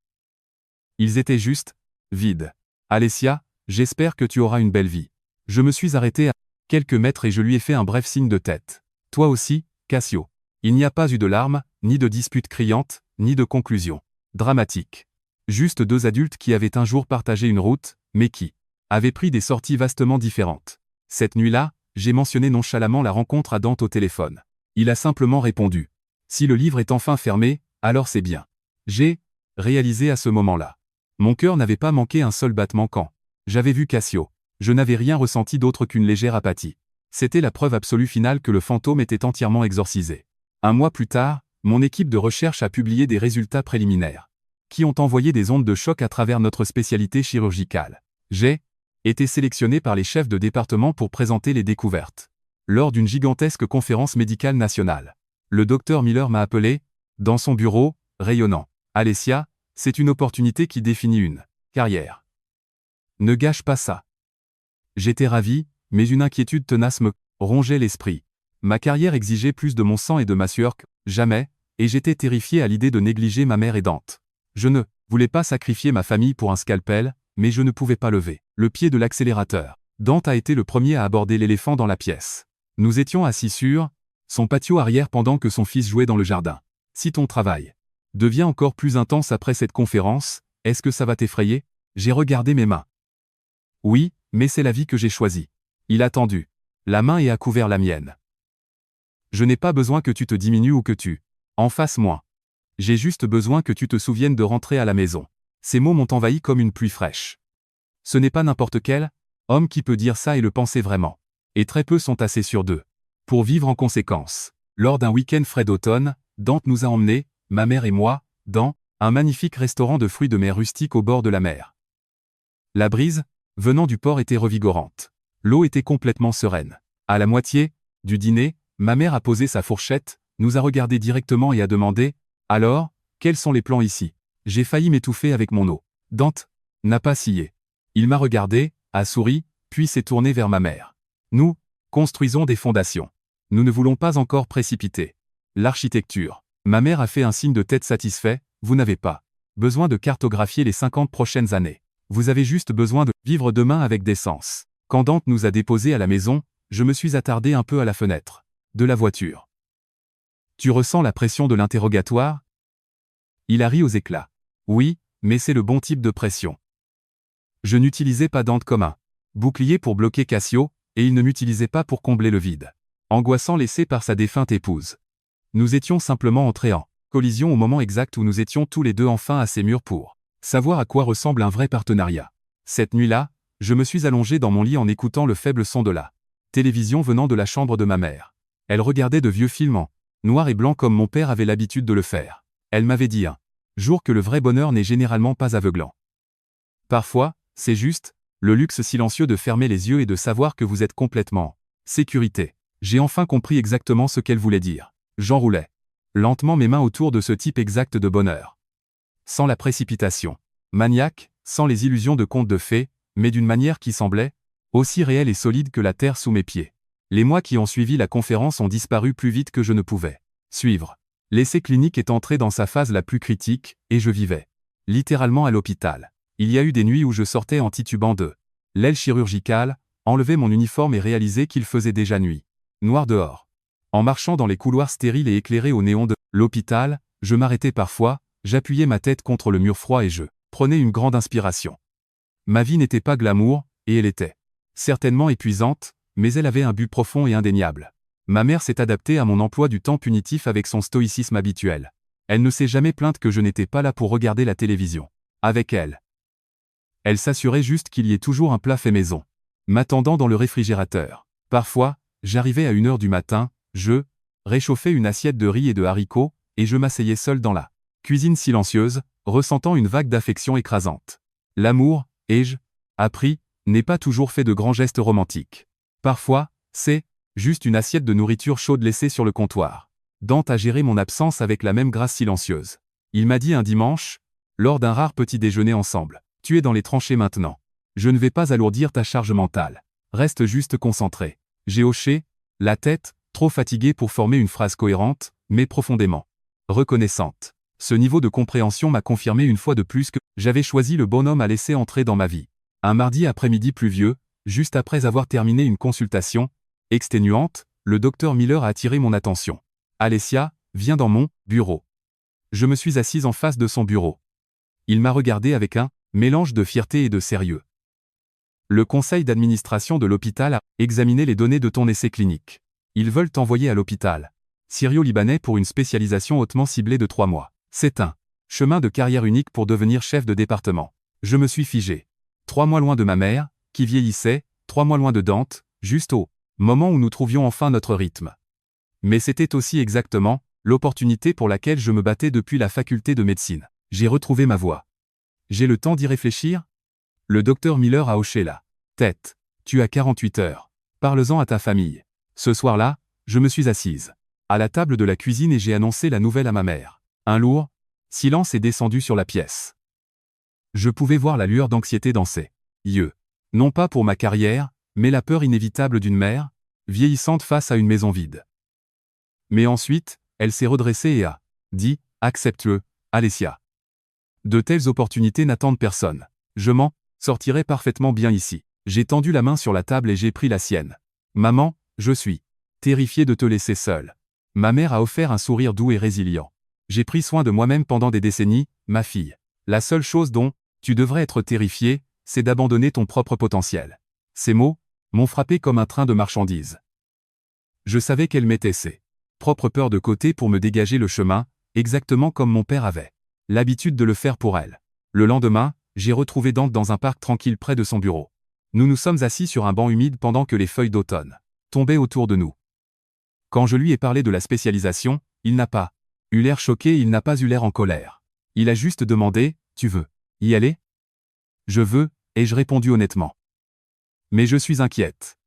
Ils étaient juste vides. Alessia, j'espère que tu auras une belle vie. Je me suis arrêté à quelques mètres et je lui ai fait un bref signe de tête. Toi aussi, Cassio. Il n'y a pas eu de larmes, ni de disputes criantes, ni de conclusions dramatiques. Juste deux adultes qui avaient un jour partagé une route, mais qui avaient pris des sorties vastement différentes. Cette nuit-là, j'ai mentionné nonchalamment la rencontre à Dante au téléphone. Il a simplement répondu. Si le livre est enfin fermé, alors c'est bien. J'ai réalisé à ce moment-là. Mon cœur n'avait pas manqué un seul battement quand j'avais vu Cassio. Je n'avais rien ressenti d'autre qu'une légère apathie. C'était la preuve absolue finale que le fantôme était entièrement exorcisé. Un mois plus tard, mon équipe de recherche a publié des résultats préliminaires, qui ont envoyé des ondes de choc à travers notre spécialité chirurgicale. J'ai été sélectionné par les chefs de département pour présenter les découvertes. Lors d'une gigantesque conférence médicale nationale. Le docteur Miller m'a appelé, dans son bureau, rayonnant. Alessia, c'est une opportunité qui définit une carrière. Ne gâche pas ça. J'étais ravi, mais une inquiétude tenace me rongeait l'esprit. Ma carrière exigeait plus de mon sang et de ma sueur que jamais, et j'étais terrifié à l'idée de négliger ma mère et Dante. Je ne voulais pas sacrifier ma famille pour un scalpel, mais je ne pouvais pas lever le pied de l'accélérateur. Dante a été le premier à aborder l'éléphant dans la pièce. Nous étions assis sur son patio arrière pendant que son fils jouait dans le jardin. Si ton travail devient encore plus intense après cette conférence, est-ce que ça va t'effrayer? J'ai regardé mes mains. Oui, mais c'est la vie que j'ai choisie. Il a tendu la main et a couvert la mienne. Je n'ai pas besoin que tu te diminues ou que tu en fasses moins. J'ai juste besoin que tu te souviennes de rentrer à la maison. Ces mots m'ont envahi comme une pluie fraîche. Ce n'est pas n'importe quel homme qui peut dire ça et le penser vraiment. Et très peu sont assez sûrs d'eux pour vivre en conséquence. Lors d'un week-end frais d'automne, Dante nous a emmenés, ma mère et moi, dans un magnifique restaurant de fruits de mer rustiques au bord de la mer. La brise, venant du port, était revigorante. L'eau était complètement sereine. À la moitié du dîner, ma mère a posé sa fourchette, nous a regardé directement et a demandé « Alors, quels sont les plans ici ?» J'ai failli m'étouffer avec mon eau. Dante n'a pas scié. Il m'a regardé, a souri, puis s'est tourné vers ma mère. Nous construisons des fondations. Nous ne voulons pas encore précipiter l'architecture. Ma mère a fait un signe de tête satisfait. Vous n'avez pas besoin de cartographier les 50 prochaines années. Vous avez juste besoin de vivre demain avec décence. Quand Dante nous a déposés à la maison, je me suis attardé un peu à la fenêtre de la voiture. Tu ressens la pression de l'interrogatoire? Il a ri aux éclats. Oui, mais c'est le bon type de pression. Je n'utilisais pas Dante comme un bouclier pour bloquer Cassio, et il ne m'utilisait pas pour combler le vide angoissant laissé par sa défunte épouse. Nous étions simplement entrés en collision au moment exact où nous étions tous les deux enfin assez mûrs pour savoir à quoi ressemble un vrai partenariat. Cette nuit-là, je me suis allongé dans mon lit en écoutant le faible son de la télévision venant de la chambre de ma mère. Elle regardait de vieux films en noir et blanc comme mon père avait l'habitude de le faire. Elle m'avait dit un jour que le vrai bonheur n'est généralement pas aveuglant. Parfois, c'est juste le luxe silencieux de fermer les yeux et de savoir que vous êtes complètement en sécurité. J'ai enfin compris exactement ce qu'elle voulait dire. J'enroulais lentement mes mains autour de ce type exact de bonheur. Sans la précipitation maniaque, sans les illusions de contes de fées, mais d'une manière qui semblait aussi réelle et solide que la terre sous mes pieds. Les mois qui ont suivi la conférence ont disparu plus vite que je ne pouvais suivre. L'essai clinique est entré dans sa phase la plus critique, et je vivais littéralement à l'hôpital. Il y a eu des nuits où je sortais en titubant de l'aile chirurgicale, enlevais mon uniforme et réalisais qu'il faisait déjà nuit. Noir dehors. En marchant dans les couloirs stériles et éclairés au néon de l'hôpital, je m'arrêtais parfois, j'appuyais ma tête contre le mur froid et je prenais une grande inspiration. Ma vie n'était pas glamour, et elle était certainement épuisante, mais elle avait un but profond et indéniable. Ma mère s'est adaptée à mon emploi du temps punitif avec son stoïcisme habituel. Elle ne s'est jamais plainte que je n'étais pas là pour regarder la télévision. Avec elle, elle s'assurait juste qu'il y ait toujours un plat fait maison m'attendant dans le réfrigérateur. Parfois, j'arrivais à 1h du matin, je réchauffais une assiette de riz et de haricots, et je m'asseyais seul dans la cuisine silencieuse, ressentant une vague d'affection écrasante. L'amour, ai-je appris, n'est pas toujours fait de grands gestes romantiques. Parfois, c'est juste une assiette de nourriture chaude laissée sur le comptoir. Dante a géré mon absence avec la même grâce silencieuse. Il m'a dit un dimanche, lors d'un rare petit déjeuner ensemble, « Tu es dans les tranchées maintenant. Je ne vais pas alourdir ta charge mentale. Reste juste concentré. » J'ai hoché la tête, trop fatigué pour former une phrase cohérente, mais profondément reconnaissante. Ce niveau de compréhension m'a confirmé une fois de plus que j'avais choisi le bon homme à laisser entrer dans ma vie. Un mardi après-midi pluvieux, juste après avoir terminé une consultation exténuante, le docteur Miller a attiré mon attention. « Alessia, viens dans mon bureau. » Je me suis assise en face de son bureau. Il m'a regardé avec un mélange de fierté et de sérieux. « Le conseil d'administration de l'hôpital a examiné les données de ton essai clinique. Ils veulent t'envoyer à l'hôpital syrio-libanais pour une spécialisation hautement ciblée de 3 mois. C'est un chemin de carrière unique pour devenir chef de département. » Je me suis figé. 3 mois loin de ma mère, qui vieillissait, 3 mois loin de Dante, juste au moment où nous trouvions enfin notre rythme. Mais c'était aussi exactement l'opportunité pour laquelle je me battais depuis la faculté de médecine. J'ai retrouvé ma voie. J'ai le temps d'y réfléchir? Le docteur Miller a hoché la tête. Tu as 48 heures. Parle-en à ta famille. Ce soir-là, je me suis assise à la table de la cuisine et j'ai annoncé la nouvelle à ma mère. Un lourd silence est descendu sur la pièce. Je pouvais voir la lueur d'anxiété dans ses yeux. Non pas pour ma carrière, mais la peur inévitable d'une mère, vieillissante face à une maison vide. Mais ensuite, elle s'est redressée et a dit « Accepte-le, Alessia. De telles opportunités n'attendent personne. Je m'en sortirai parfaitement bien ici. » J'ai tendu la main sur la table et j'ai pris la sienne. « Maman, je suis terrifié de te laisser seule. » Ma mère a offert un sourire doux et résilient. « J'ai pris soin de moi-même pendant des décennies, ma fille. La seule chose dont tu devrais être terrifiée, c'est d'abandonner ton propre potentiel. » Ces mots m'ont frappé comme un train de marchandises. Je savais qu'elle mettait ses propres peurs de côté pour me dégager le chemin, exactement comme mon père avait l'habitude de le faire pour elle. Le lendemain, j'ai retrouvé Dante dans un parc tranquille près de son bureau. Nous nous sommes assis sur un banc humide pendant que les feuilles d'automne tombaient autour de nous. Quand je lui ai parlé de la spécialisation, il n'a pas eu l'air choqué et il n'a pas eu l'air en colère. Il a juste demandé « Tu veux y aller ?» « Je veux », ai-je répondu honnêtement. « Mais je suis inquiète. »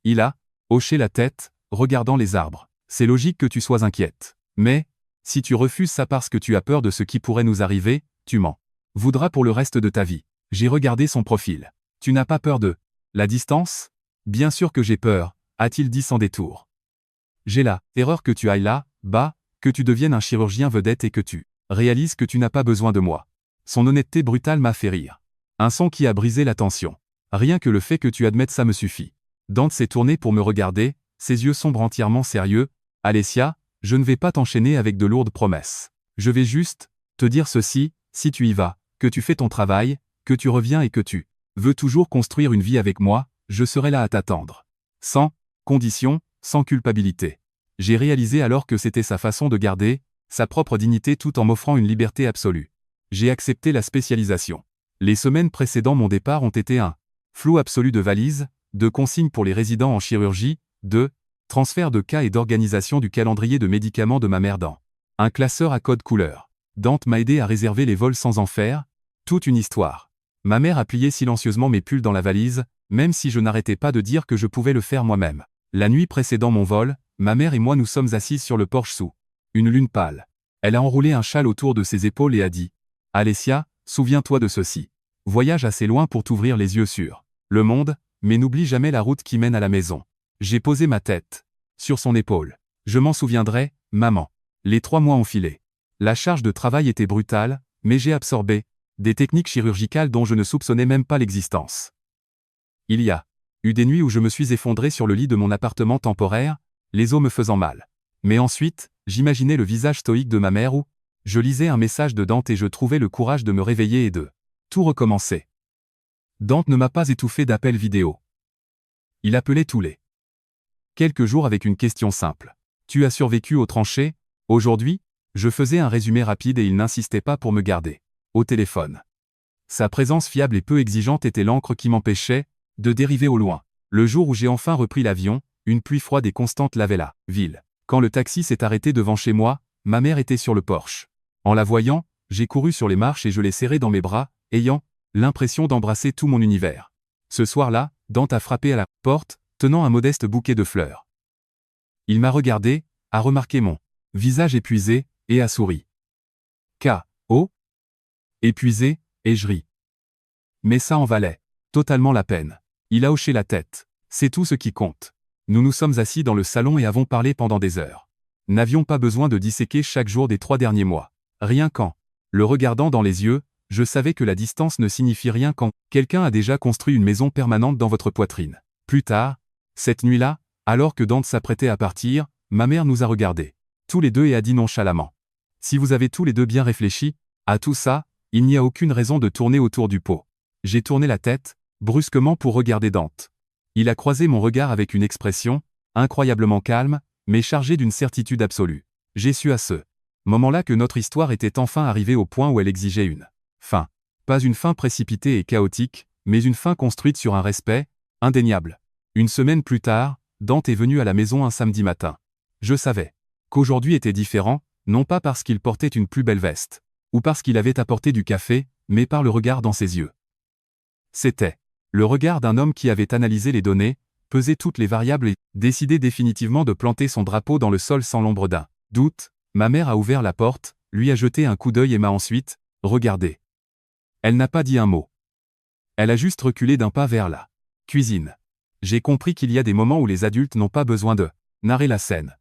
Il a hoché la tête, regardant les arbres. « C'est logique que tu sois inquiète. Mais, si tu refuses ça parce que tu as peur de ce qui pourrait nous arriver, tu m'en voudras pour le reste de ta vie. » J'ai regardé son profil. « Tu n'as pas peur de la distance ? » ?»« Bien sûr que j'ai peur, » a-t-il dit sans détour. « J'ai la terreur que tu ailles là, bas, que tu deviennes un chirurgien vedette et que tu réalises que tu n'as pas besoin de moi. » Son honnêteté brutale m'a fait rire. Un son qui a brisé la tension. « Rien que le fait que tu admettes ça me suffit. » Dante s'est tourné pour me regarder, ses yeux sombres entièrement sérieux. « Alessia, je ne vais pas t'enchaîner avec de lourdes promesses. Je vais juste te dire ceci, si tu y vas, que tu fais ton travail, que tu reviens et que tu veux toujours construire une vie avec moi, je serai là à t'attendre. Sans condition, sans culpabilité. » J'ai réalisé alors que c'était sa façon de garder sa propre dignité tout en m'offrant une liberté absolue. J'ai accepté la spécialisation. Les semaines précédant mon départ ont été un flou absolu de valises, de consignes pour les résidents en chirurgie, de transfert de cas et d'organisation du calendrier de médicaments de ma mère dans un classeur à code couleur. Dante m'a aidé à réserver les vols sans en faire toute une histoire. Ma mère a plié silencieusement mes pulls dans la valise, même si je n'arrêtais pas de dire que je pouvais le faire moi-même. La nuit précédant mon vol, ma mère et moi nous sommes assises sur le porche sous une lune pâle. Elle a enroulé un châle autour de ses épaules et a dit « Alessia, souviens-toi de ceci. Voyage assez loin pour t'ouvrir les yeux sur le monde, mais n'oublie jamais la route qui mène à la maison. » J'ai posé ma tête sur son épaule. « Je m'en souviendrai, maman. » Les 3 mois ont filé. La charge de travail était brutale, mais j'ai absorbé des techniques chirurgicales dont je ne soupçonnais même pas l'existence. Il y a eu des nuits où je me suis effondré sur le lit de mon appartement temporaire, les os me faisant mal. Mais ensuite, j'imaginais le visage stoïque de ma mère où je lisais un message de Dante et je trouvais le courage de me réveiller et de tout recommencer. Dante ne m'a pas étouffé d'appels vidéo. Il appelait tous les quelques jours avec une question simple. « Tu as survécu aux tranchées ? » Aujourd'hui, je faisais un résumé rapide et il n'insistait pas pour me garder au téléphone. Sa présence fiable et peu exigeante était l'encre qui m'empêchait de dériver au loin. Le jour où j'ai enfin repris l'avion, une pluie froide et constante lavait la ville. Quand le taxi s'est arrêté devant chez moi, ma mère était sur le porche. En la voyant, j'ai couru sur les marches et je l'ai serrée dans mes bras, ayant l'impression d'embrasser tout mon univers. Ce soir-là, Dante a frappé à la porte, tenant un modeste bouquet de fleurs. Il m'a regardé, a remarqué mon visage épuisé, et a souri. K.O. Épuisé, et je ris. Mais ça en valait totalement la peine. Il a hoché la tête. C'est tout ce qui compte. Nous nous sommes assis dans le salon et avons parlé pendant des heures. N'avions pas besoin de disséquer chaque jour des 3 derniers mois. Rien qu'en le regardant dans les yeux, je savais que la distance ne signifie rien quand quelqu'un a déjà construit une maison permanente dans votre poitrine. Plus tard, cette nuit-là, alors que Dante s'apprêtait à partir, ma mère nous a regardés. Tous les deux et a dit nonchalamment. Si vous avez tous les deux bien réfléchi à tout ça, il n'y a aucune raison de tourner autour du pot. J'ai tourné la tête, brusquement pour regarder Dante. Il a croisé mon regard avec une expression, incroyablement calme, mais chargée d'une certitude absolue. J'ai su à ce moment-là que notre histoire était enfin arrivée au point où elle exigeait une fin. Pas une fin précipitée et chaotique, mais une fin construite sur un respect indéniable. Une semaine plus tard, Dante est venu à la maison un samedi matin. Je savais qu'aujourd'hui était différent, non pas parce qu'il portait une plus belle veste, ou parce qu'il avait apporté du café, mais par le regard dans ses yeux. C'était le regard d'un homme qui avait analysé les données, pesé toutes les variables et décidé définitivement de planter son drapeau dans le sol sans l'ombre d'un doute. Ma mère a ouvert la porte, lui a jeté un coup d'œil et m'a ensuite regardé. Elle n'a pas dit un mot. Elle a juste reculé d'un pas vers la cuisine. J'ai compris qu'il y a des moments où les adultes n'ont pas besoin de narrer la scène.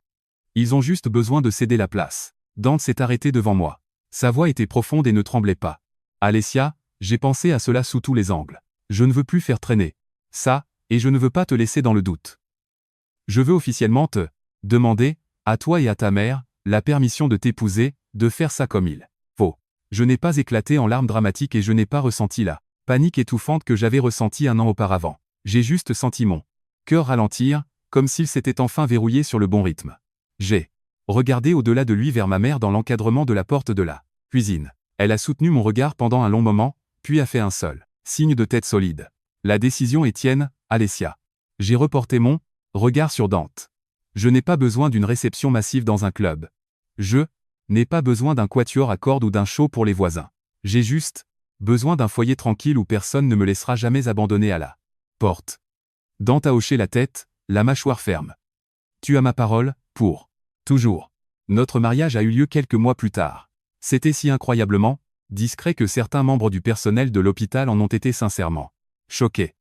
Ils ont juste besoin de céder la place. Dante s'est arrêté devant moi. Sa voix était profonde et ne tremblait pas. Alessia, j'ai pensé à cela sous tous les angles. Je ne veux plus faire traîner ça, et je ne veux pas te laisser dans le doute. Je veux officiellement te demander, à toi et à ta mère, la permission de t'épouser, de faire ça comme il faut. Je n'ai pas éclaté en larmes dramatiques et je n'ai pas ressenti la panique étouffante que j'avais ressentie un an auparavant. J'ai juste senti mon cœur ralentir, comme s'il s'était enfin verrouillé sur le bon rythme. J'ai regardé au-delà de lui vers ma mère dans l'encadrement de la porte de la cuisine. Elle a soutenu mon regard pendant un long moment, puis a fait un seul signe de tête solide. La décision est tienne, Alessia. J'ai reporté mon regard sur Dante. Je n'ai pas besoin d'une réception massive dans un club. Je n'ai pas besoin d'un quatuor à cordes ou d'un show pour les voisins. J'ai juste besoin d'un foyer tranquille où personne ne me laissera jamais abandonné à la porte. Dante a hoché la tête, la mâchoire ferme. Tu as ma parole, pour toujours. Notre mariage a eu lieu quelques mois plus tard. C'était si incroyablement discret que certains membres du personnel de l'hôpital en ont été sincèrement choqués.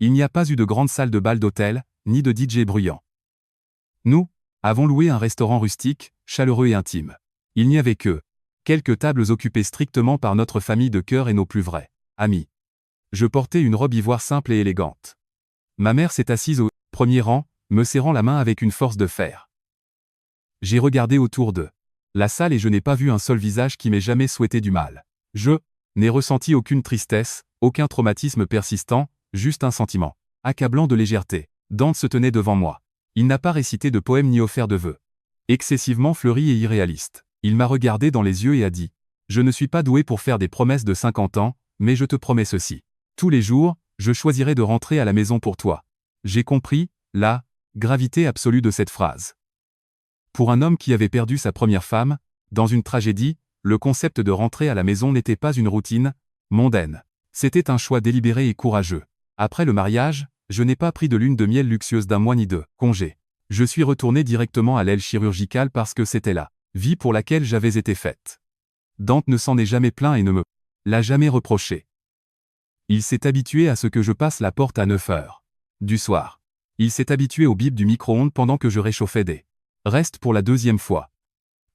Il n'y a pas eu de grande salle de bal d'hôtel, ni de DJ bruyant. Nous avons loué un restaurant rustique, chaleureux et intime. Il n'y avait que quelques tables occupées strictement par notre famille de cœur et nos plus vrais amis. Je portais une robe ivoire simple et élégante. Ma mère s'est assise au premier rang, me serrant la main avec une force de fer. J'ai regardé autour de la salle et je n'ai pas vu un seul visage qui m'ait jamais souhaité du mal. Je n'ai ressenti aucune tristesse, aucun traumatisme persistant, juste un sentiment accablant de légèreté. Dante se tenait devant moi. Il n'a pas récité de poème ni offert de vœux. Excessivement fleuri et irréaliste. Il m'a regardé dans les yeux et a dit « Je ne suis pas doué pour faire des promesses de 50 ans, mais je te promets ceci. Tous les jours, je choisirai de rentrer à la maison pour toi. » J'ai compris la gravité absolue de cette phrase. Pour un homme qui avait perdu sa première femme, dans une tragédie, le concept de rentrer à la maison n'était pas une routine mondaine. C'était un choix délibéré et courageux. Après le mariage, je n'ai pas pris de lune de miel luxueuse d'un mois ni de congé. Je suis retourné directement à l'aile chirurgicale parce que c'était la vie pour laquelle j'avais été faite. Dante ne s'en est jamais plaint et ne me l'a jamais reproché. Il s'est habitué à ce que je passe la porte à 9 heures du soir. Il s'est habitué au bip du micro-ondes pendant que je réchauffais des restes pour la 2e fois.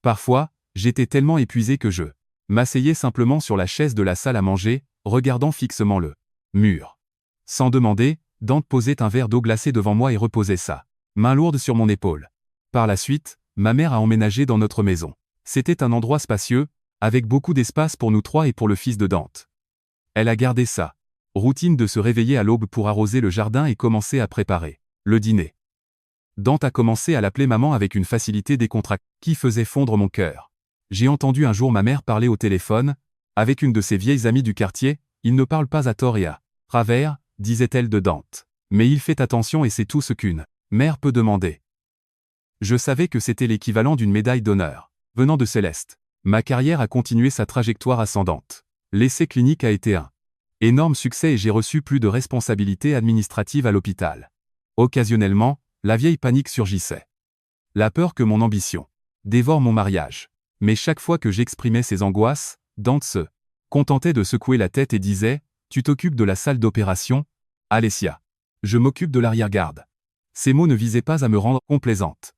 Parfois, j'étais tellement épuisé que je m'asseyais simplement sur la chaise de la salle à manger, regardant fixement le mur. Sans demander, Dante posait un verre d'eau glacée devant moi et reposait sa main lourde sur mon épaule. Par la suite, ma mère a emménagé dans notre maison. C'était un endroit spacieux, avec beaucoup d'espace pour nous 3 et pour le fils de Dante. Elle a gardé sa routine de se réveiller à l'aube pour arroser le jardin et commencer à préparer le dîner. Dante a commencé à l'appeler maman avec une facilité décontractée qui faisait fondre mon cœur. J'ai entendu un jour ma mère parler au téléphone, avec une de ses vieilles amies du quartier. Il ne parle pas à tort et à travers, disait-elle de Dante. Mais il fait attention et c'est tout ce qu'une mère peut demander. Je savais que c'était l'équivalent d'une médaille d'honneur. Venant de Céleste, ma carrière a continué sa trajectoire ascendante. L'essai clinique a été un énorme succès et j'ai reçu plus de responsabilités administratives à l'hôpital. Occasionnellement, la vieille panique surgissait. La peur que mon ambition dévore mon mariage. Mais chaque fois que j'exprimais ces angoisses, Dante se contentait de secouer la tête et disait « Tu t'occupes de la salle d'opération, Alessia. Je m'occupe de l'arrière-garde. » Ces mots ne visaient pas à me rendre complaisante.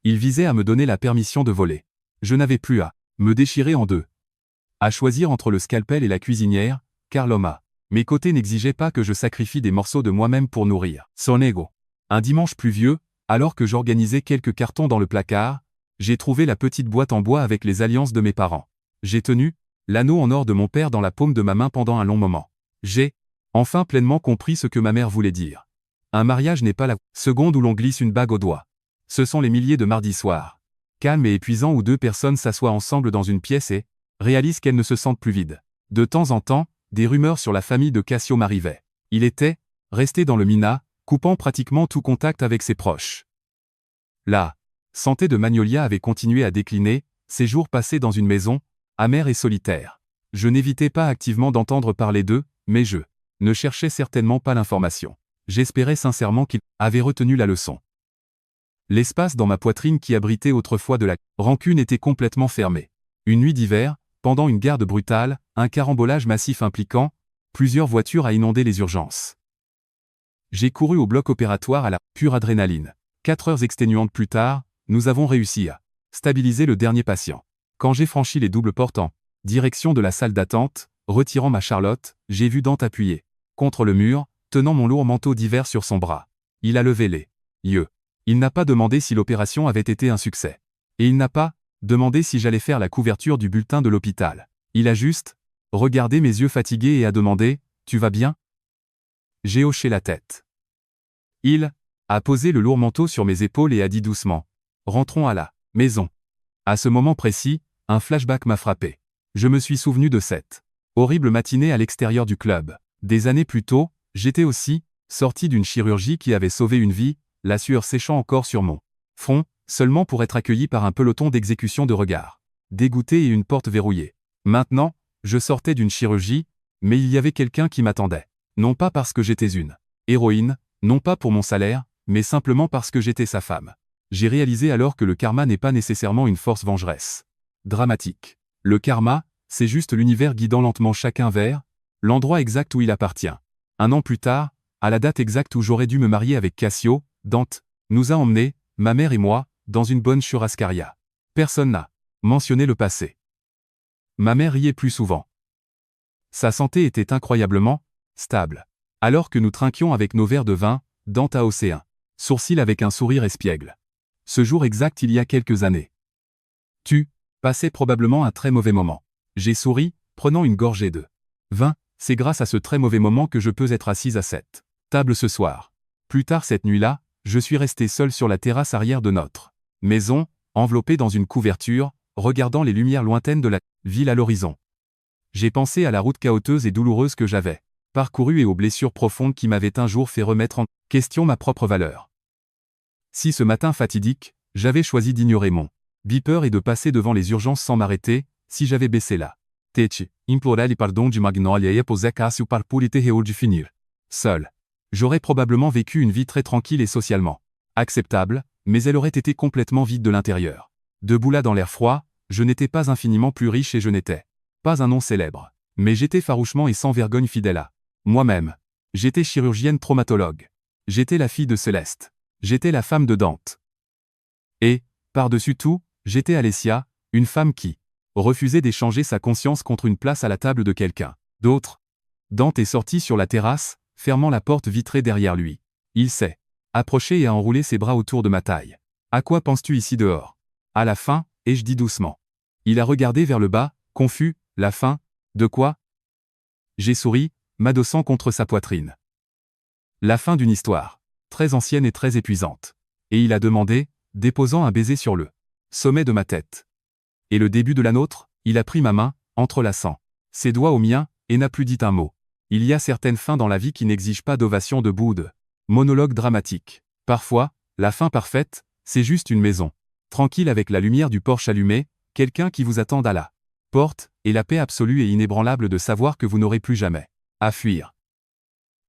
Ils visaient à me donner la permission de voler. Je n'avais plus à me déchirer en deux. À choisir entre le scalpel et la cuisinière, car l'homme à mes côtés n'exigeait pas que je sacrifie des morceaux de moi-même pour nourrir son ego. Un dimanche pluvieux, alors que j'organisais quelques cartons dans le placard, j'ai trouvé la petite boîte en bois avec les alliances de mes parents. J'ai tenu l'anneau en or de mon père dans la paume de ma main pendant un long moment. J'ai enfin pleinement compris ce que ma mère voulait dire. Un mariage n'est pas la seconde où l'on glisse une bague au doigt. Ce sont les milliers de mardis soirs, calmes et épuisants où deux personnes s'assoient ensemble dans une pièce et réalisent qu'elles ne se sentent plus vides. De temps en temps, des rumeurs sur la famille de Cassio m'arrivaient. Il était resté dans le Mina, coupant pratiquement tout contact avec ses proches. La santé de Magnolia avait continué à décliner, ses jours passés dans une maison, amère et solitaire. Je n'évitais pas activement d'entendre parler d'eux, mais je ne cherchais certainement pas l'information. J'espérais sincèrement qu'il avait retenu la leçon. L'espace dans ma poitrine qui abritait autrefois de la rancune était complètement fermé. Une nuit d'hiver, pendant une garde brutale, un carambolage massif impliquant plusieurs voitures a inondé les urgences. J'ai couru au bloc opératoire à la pure adrénaline. 4 heures exténuantes plus tard, nous avons réussi à stabiliser le dernier patient. Quand j'ai franchi les doubles portes en direction de la salle d'attente, retirant ma Charlotte, j'ai vu Dante appuyé contre le mur, tenant mon lourd manteau d'hiver sur son bras. Il a levé les yeux. Il n'a pas demandé si l'opération avait été un succès. Et il n'a pas demandé si j'allais faire la couverture du bulletin de l'hôpital. Il a juste regardé mes yeux fatigués et a demandé « Tu vas bien ?» J'ai hoché la tête. Il a posé le lourd manteau sur mes épaules et a dit doucement « Rentrons à la maison ». À ce moment précis, un flashback m'a frappé. Je me suis souvenu de cette horrible matinée à l'extérieur du club. Des années plus tôt, j'étais aussi sorti d'une chirurgie qui avait sauvé une vie, la sueur séchant encore sur mon front, seulement pour être accueilli par un peloton d'exécution de regards. Dégoûté et une porte verrouillée. Maintenant, je sortais d'une chirurgie, mais il y avait quelqu'un qui m'attendait. Non pas parce que j'étais une héroïne, non pas pour mon salaire, mais simplement parce que j'étais sa femme. J'ai réalisé alors que le karma n'est pas nécessairement une force vengeresse dramatique. Le karma, c'est juste l'univers guidant lentement chacun vers l'endroit exact où il appartient. Un an plus tard, à la date exacte où j'aurais dû me marier avec Cassio, Dante nous a emmenés, ma mère et moi, dans une bonne churrascaria. Personne n'a mentionné le passé. Ma mère riait plus souvent. Sa santé était incroyablement stable. Alors que nous trinquions avec nos verres de vin, Dante a haussé un sourcil avec un sourire espiègle. Ce jour exact il y a quelques années. Tu passais probablement un très mauvais moment. J'ai souri, prenant une gorgée de vin. C'est grâce à ce très mauvais moment que je peux être assise à cette table ce soir. Plus tard cette nuit-là, je suis resté seul sur la terrasse arrière de notre maison, enveloppé dans une couverture, regardant les lumières lointaines de la ville à l'horizon. J'ai pensé à la route chaotique et douloureuse que j'avais parcourue et aux blessures profondes qui m'avaient un jour fait remettre en question ma propre valeur. Si ce matin fatidique, j'avais choisi d'ignorer mon beeper et de passer devant les urgences sans m'arrêter, si j'avais baissé la tête, imploré pardon du Magnolia et posé Cassio par pulite et de finir seul. J'aurais probablement vécu une vie très tranquille et socialement acceptable, mais elle aurait été complètement vide de l'intérieur. Debout là dans l'air froid, je n'étais pas infiniment plus riche et je n'étais pas un nom célèbre. Mais j'étais farouchement et sans vergogne fidèle à moi-même. J'étais chirurgienne traumatologue. J'étais la fille de Céleste. J'étais la femme de Dante. Et, par-dessus tout, j'étais Alessia, une femme qui refusait d'échanger sa conscience contre une place à la table de quelqu'un d'autre. Dante est sorti sur la terrasse, fermant la porte vitrée derrière lui. Il s'est approché et a enroulé ses bras autour de ma taille. « À quoi penses-tu ici dehors ?» À la fin, ai-je dit doucement. Il a regardé vers le bas, confus. « La fin ? De quoi ?» J'ai souri, m'adossant contre sa poitrine. « La fin d'une histoire. Très ancienne et très épuisante. » Et il a demandé, déposant un baiser sur le sommet de ma tête. « Et le début de la nôtre ?» Il a pris ma main, entrelaçant ses doigts aux miens, et n'a plus dit un mot. Il y a certaines fins dans la vie qui n'exigent pas d'ovation debout ou de monologue dramatique. Parfois, la fin parfaite, c'est juste une maison tranquille avec la lumière du porche allumée, quelqu'un qui vous attend à la porte, et la paix absolue et inébranlable de savoir que vous n'aurez plus jamais à fuir.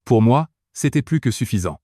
Pour moi, c'était plus que suffisant.